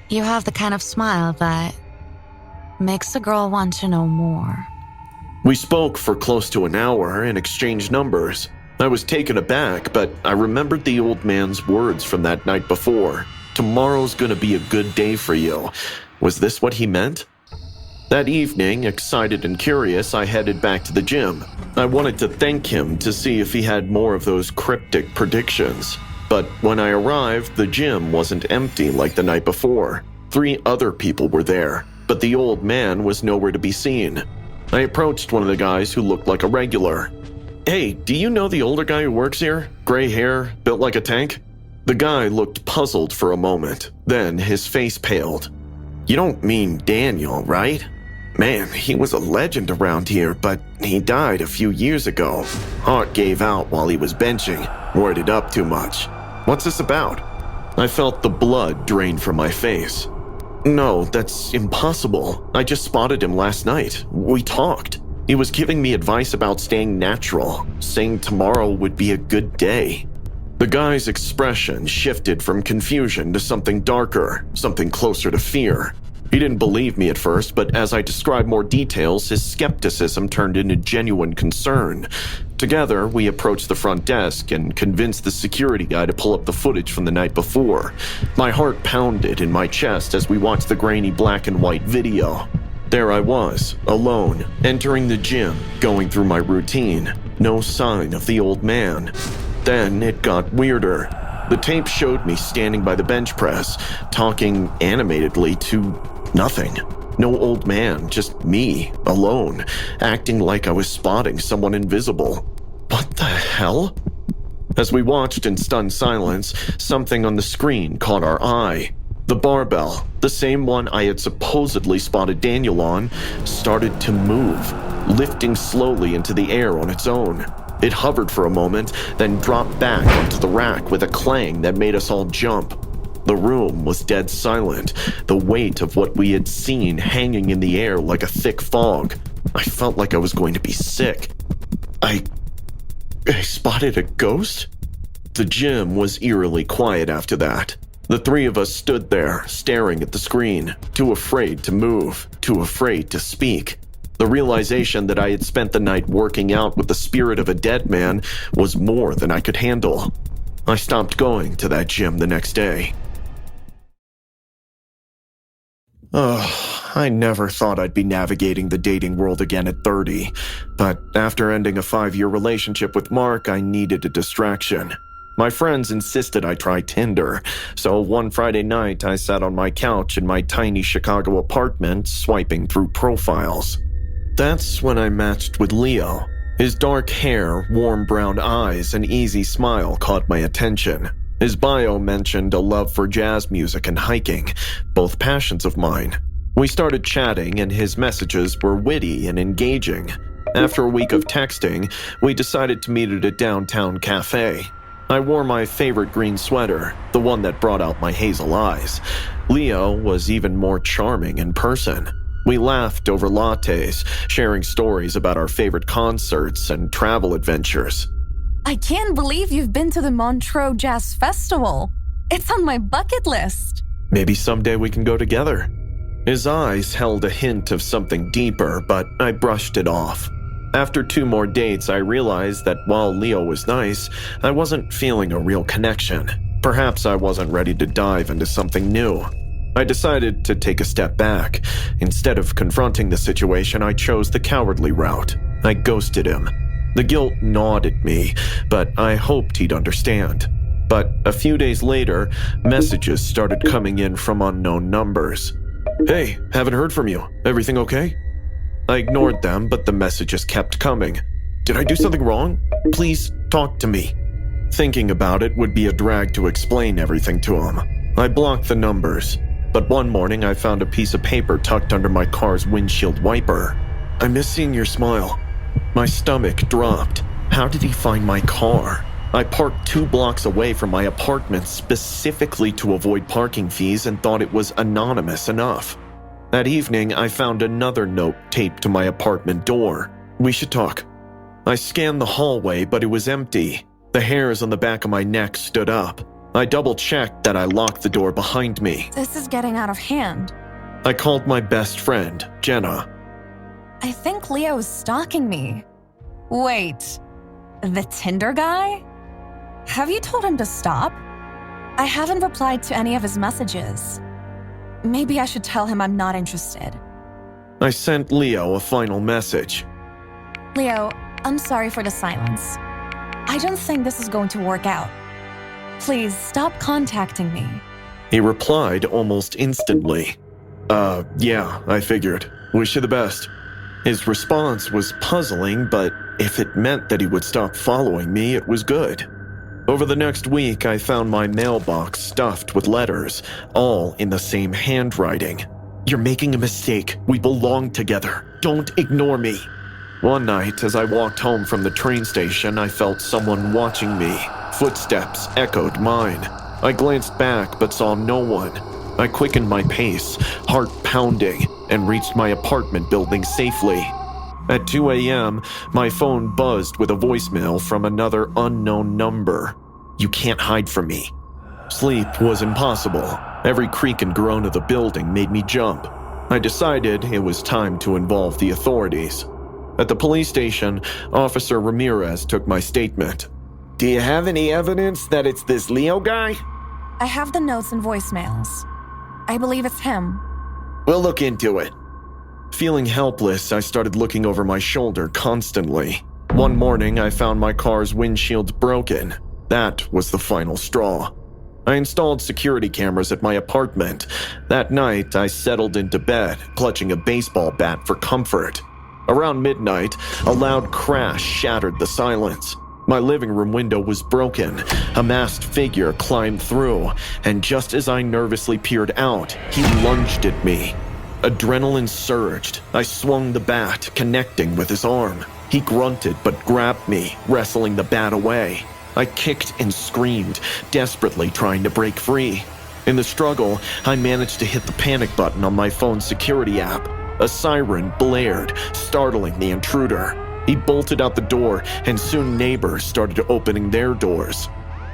You have the kind of smile that makes a girl want to know more. We spoke for close to an hour and exchanged numbers. I was taken aback, but I remembered the old man's words from that night before. Tomorrow's gonna be a good day for you. Was this what he meant? That evening, excited and curious, I headed back to the gym. I wanted to thank him to see if he had more of those cryptic predictions. But when I arrived, the gym wasn't empty like the night before. 3 other people were there, but the old man was nowhere to be seen. I approached one of the guys who looked like a regular. Hey, do you know the older guy who works here? Gray hair, built like a tank? The guy looked puzzled for a moment, then his face paled. You don't mean Daniel, right? Man, he was a legend around here, but he died a few years ago. Heart gave out while he was benching, worded up too much. What's this about? I felt the blood drain from my face. No, that's impossible. I just spotted him last night. We talked. He was giving me advice about staying natural, saying tomorrow would be a good day. The guy's expression shifted from confusion to something darker, something closer to fear. He didn't believe me at first, but as I described more details, his skepticism turned into genuine concern. Together, we approached the front desk and convinced the security guy to pull up the footage from the night before. My heart pounded in my chest as we watched the grainy black and white video. There I was, alone, entering the gym, going through my routine. No sign of the old man. Then it got weirder. The tape showed me standing by the bench press, talking animatedly to nothing. No old man, just me, alone, acting like I was spotting someone invisible. What the hell? As we watched in stunned silence, something on the screen caught our eye. The barbell, the same one I had supposedly spotted Daniel on, started to move, lifting slowly into the air on its own. It hovered for a moment, then dropped back onto the rack with a clang that made us all jump. The room was dead silent, the weight of what we had seen hanging in the air like a thick fog. I felt like I was going to be sick. I spotted a ghost? The gym was eerily quiet after that. The three of us stood there, staring at the screen, too afraid to move, too afraid to speak. The realization that I had spent the night working out with the spirit of a dead man was more than I could handle. I stopped going to that gym the next day. I never thought I'd be navigating the dating world again at 30, but after ending a 5-year relationship with Mark, I needed a distraction. My friends insisted I try Tinder, so one Friday night I sat on my couch in my tiny Chicago apartment swiping through profiles. That's when I matched with Leo. His dark hair, warm brown eyes, and easy smile caught my attention. His bio mentioned a love for jazz music and hiking, both passions of mine. We started chatting, and his messages were witty and engaging. After a week of texting, we decided to meet at a downtown cafe. I wore my favorite green sweater, the one that brought out my hazel eyes. Leo was even more charming in person. We laughed over lattes, sharing stories about our favorite concerts and travel adventures. I can't believe you've been to the Montreux Jazz Festival. It's on my bucket list. Maybe someday we can go together. His eyes held a hint of something deeper, but I brushed it off. After 2 more dates, I realized that while Leo was nice, I wasn't feeling a real connection. Perhaps I wasn't ready to dive into something new. I decided to take a step back. Instead of confronting the situation, I chose the cowardly route. I ghosted him. The guilt gnawed at me, but I hoped he'd understand. But a few days later, messages started coming in from unknown numbers. Hey, haven't heard from you. Everything okay? I ignored them, but the messages kept coming. Did I do something wrong? Please talk to me. Thinking about it would be a drag to explain everything to him. I blocked the numbers, but one morning I found a piece of paper tucked under my car's windshield wiper. I miss seeing your smile. My stomach dropped. How did he find my car? I parked 2 blocks away from my apartment specifically to avoid parking fees and thought it was anonymous enough. That evening, I found another note taped to my apartment door. We should talk. I scanned the hallway, but it was empty. The hairs on the back of my neck stood up. I double-checked that I locked the door behind me. This is getting out of hand. I called my best friend, Jenna. I think Leo is stalking me. Wait, the Tinder guy? Have you told him to stop? I haven't replied to any of his messages. Maybe I should tell him I'm not interested. I sent Leo a final message. Leo, I'm sorry for the silence. I don't think this is going to work out. Please stop contacting me. He replied almost instantly. Yeah, I figured. Wish you the best. His response was puzzling, but if it meant that he would stop following me, it was good. Over the next week, I found my mailbox stuffed with letters, all in the same handwriting. You're making a mistake. We belong together. Don't ignore me. One night, as I walked home from the train station, I felt someone watching me. Footsteps echoed mine. I glanced back but saw no one. I quickened my pace, heart pounding, and reached my apartment building safely. At 2 a.m., my phone buzzed with a voicemail from another unknown number. You can't hide from me. Sleep was impossible. Every creak and groan of the building made me jump. I decided it was time to involve the authorities. At the police station, Officer Ramirez took my statement. Do you have any evidence that it's this Leo guy? I have the notes and voicemails. I believe it's him. We'll look into it. Feeling helpless, I started looking over my shoulder constantly. One morning, I found my car's windshield broken. That was the final straw. I installed security cameras at my apartment. That night, I settled into bed, clutching a baseball bat for comfort. Around midnight, a loud crash shattered the silence. My living room window was broken. A masked figure climbed through, and just as I nervously peered out, he lunged at me. Adrenaline surged. I swung the bat, connecting with his arm. He grunted but grabbed me, wrestling the bat away. I kicked and screamed, desperately trying to break free. In the struggle, I managed to hit the panic button on my phone's security app. A siren blared, startling the intruder. He bolted out the door, and soon neighbors started opening their doors.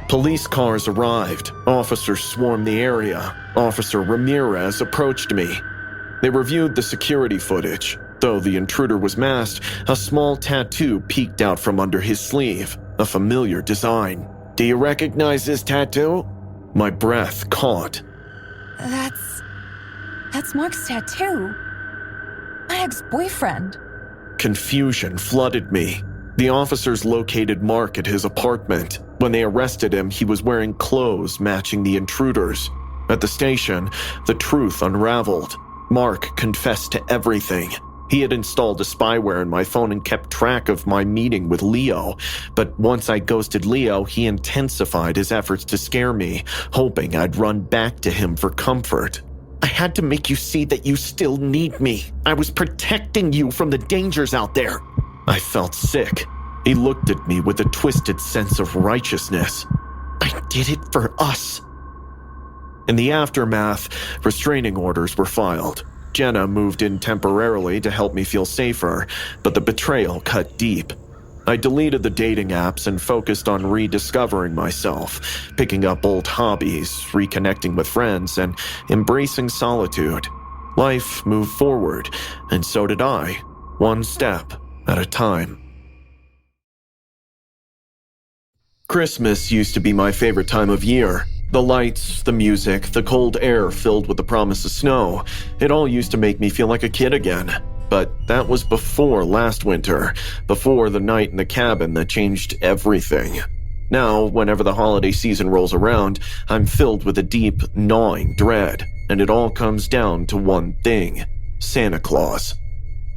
Police cars arrived. Officers swarmed the area. Officer Ramirez approached me. They reviewed the security footage. Though the intruder was masked, a small tattoo peeked out from under his sleeve, a familiar design. Do you recognize this tattoo? My breath caught. That's Mark's tattoo. My ex-boyfriend. Confusion flooded me. The officers located Mark at his apartment. When they arrested him, he was wearing clothes matching the intruder's. At the station, the truth unraveled. Mark confessed to everything. He had installed a spyware in my phone and kept track of my meeting with Leo. But once I ghosted Leo, he intensified his efforts to scare me, hoping I'd run back to him for comfort. I had to make you see that you still need me. I was protecting you from the dangers out there. I felt sick. He looked at me with a twisted sense of righteousness. I did it for us. In the aftermath, restraining orders were filed. Jenna moved in temporarily to help me feel safer, but the betrayal cut deep. I deleted the dating apps and focused on rediscovering myself, picking up old hobbies, reconnecting with friends, and embracing solitude. Life moved forward, and so did I, one step at a time. Christmas used to be my favorite time of year. The lights, the music, the cold air filled with the promise of snow, it all used to make me feel like a kid again. But that was before last winter, before the night in the cabin that changed everything. Now, whenever the holiday season rolls around, I'm filled with a deep, gnawing dread, and it all comes down to one thing: Santa Claus.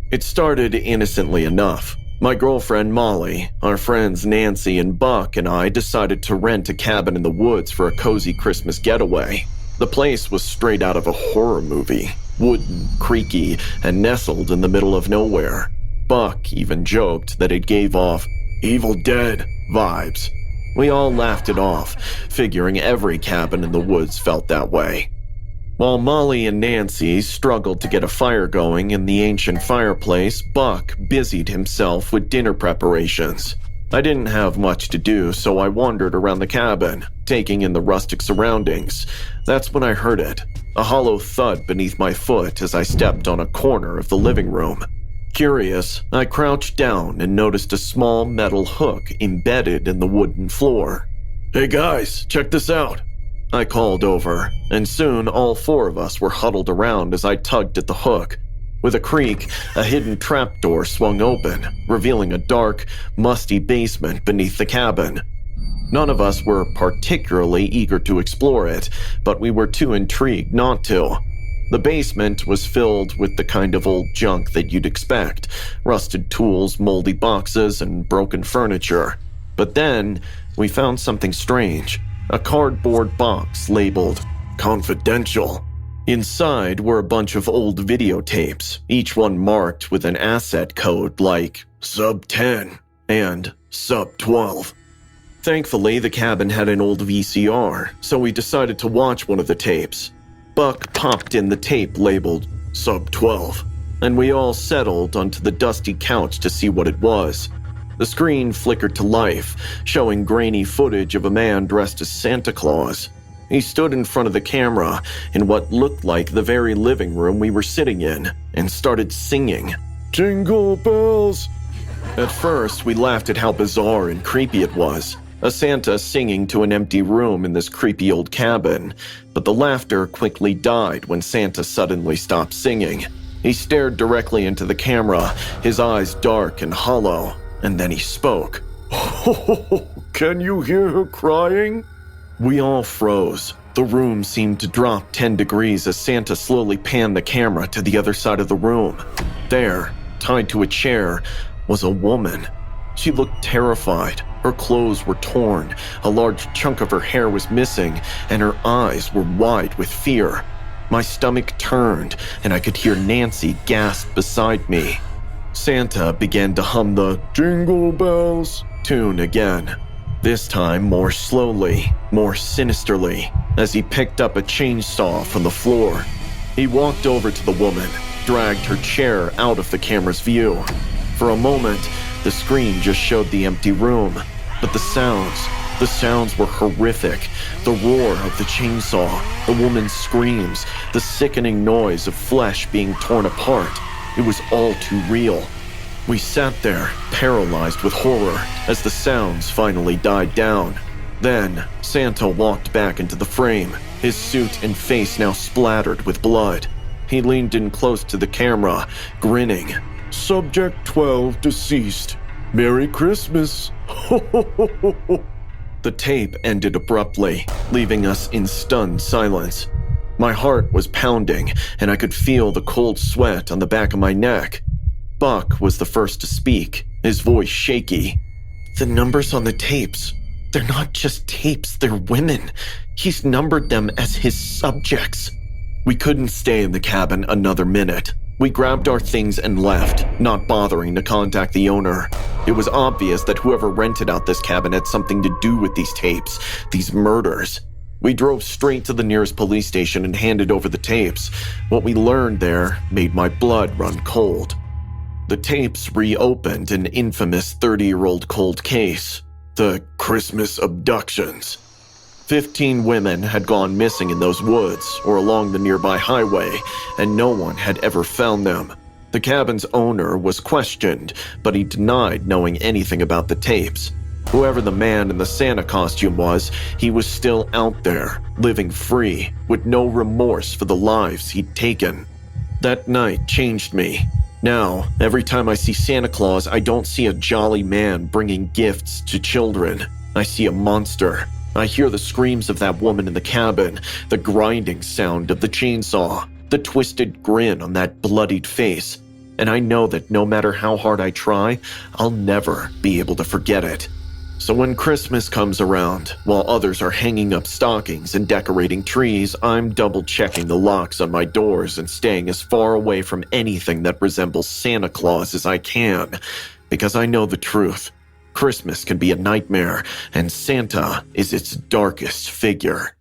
It started innocently enough. My girlfriend Molly, our friends Nancy and Buck, and I decided to rent a cabin in the woods for a cozy Christmas getaway. The place was straight out of a horror movie, wooden, creaky, and nestled in the middle of nowhere. Buck even joked that it gave off Evil Dead vibes. We all laughed it off, figuring every cabin in the woods felt that way. While Molly and Nancy struggled to get a fire going in the ancient fireplace, Buck busied himself with dinner preparations. I didn't have much to do, so I wandered around the cabin, taking in the rustic surroundings. That's when I heard it, a hollow thud beneath my foot as I stepped on a corner of the living room. Curious, I crouched down and noticed a small metal hook embedded in the wooden floor. "Hey guys, check this out," I called over, and soon all four of us were huddled around as I tugged at the hook. With a creak, a hidden trapdoor swung open, revealing a dark, musty basement beneath the cabin. None of us were particularly eager to explore it, but we were too intrigued not to. The basement was filled with the kind of old junk that you'd expect: rusted tools, moldy boxes, and broken furniture. But then, we found something strange. A cardboard box labeled Confidential. Inside were a bunch of old videotapes, each one marked with an asset code like Sub 10 and Sub 12. Thankfully, the cabin had an old VCR, so we decided to watch one of the tapes. Buck popped in the tape labeled Sub 12, and we all settled onto the dusty couch to see what it was. The screen flickered to life, showing grainy footage of a man dressed as Santa Claus. He stood in front of the camera in what looked like the very living room we were sitting in and started singing, "Jingle bells." At first, we laughed at how bizarre and creepy it was, a Santa singing to an empty room in this creepy old cabin, but the laughter quickly died when Santa suddenly stopped singing. He stared directly into the camera, his eyes dark and hollow, and then he spoke. "Oh, can you hear her crying?" We all froze. The room seemed to drop 10 degrees as Santa slowly panned the camera to the other side of the room. There, tied to a chair, was a woman. She looked terrified. Her clothes were torn, a large chunk of her hair was missing, and her eyes were wide with fear. My stomach turned, and I could hear Nancy gasp beside me. Santa began to hum the "Jingle Bells" tune again, this time more slowly, more sinisterly, as he picked up a chainsaw from the floor. He walked over to the woman, dragged her chair out of the camera's view. For a moment, the screen just showed the empty room, but the sounds were horrific. The roar of the chainsaw, the woman's screams, the sickening noise of flesh being torn apart. It was all too real. We sat there, paralyzed with horror, as the sounds finally died down. Then, Santa walked back into the frame, his suit and face now splattered with blood. He leaned in close to the camera, grinning. "Subject 12 deceased. Merry Christmas." The tape ended abruptly, leaving us in stunned silence. My heart was pounding, and I could feel the cold sweat on the back of my neck. Buck was the first to speak, his voice shaky. "The numbers on the tapes, they're not just tapes, they're women. He's numbered them as his subjects." We couldn't stay in the cabin another minute. We grabbed our things and left, not bothering to contact the owner. It was obvious that whoever rented out this cabin had something to do with these tapes, these murders. We drove straight to the nearest police station and handed over the tapes. What we learned there made my blood run cold. The tapes reopened an infamous 30-year-old cold case, the Christmas abductions. 15 women had gone missing in those woods or along the nearby highway, and no one had ever found them. The cabin's owner was questioned, but he denied knowing anything about the tapes. Whoever the man in the Santa costume was, he was still out there, living free, with no remorse for the lives he'd taken. That night changed me. Now, every time I see Santa Claus, I don't see a jolly man bringing gifts to children. I see a monster. I hear the screams of that woman in the cabin, the grinding sound of the chainsaw, the twisted grin on that bloodied face, and I know that no matter how hard I try, I'll never be able to forget it. So when Christmas comes around, while others are hanging up stockings and decorating trees, I'm double-checking the locks on my doors and staying as far away from anything that resembles Santa Claus as I can, because I know the truth. Christmas can be a nightmare, and Santa is its darkest figure.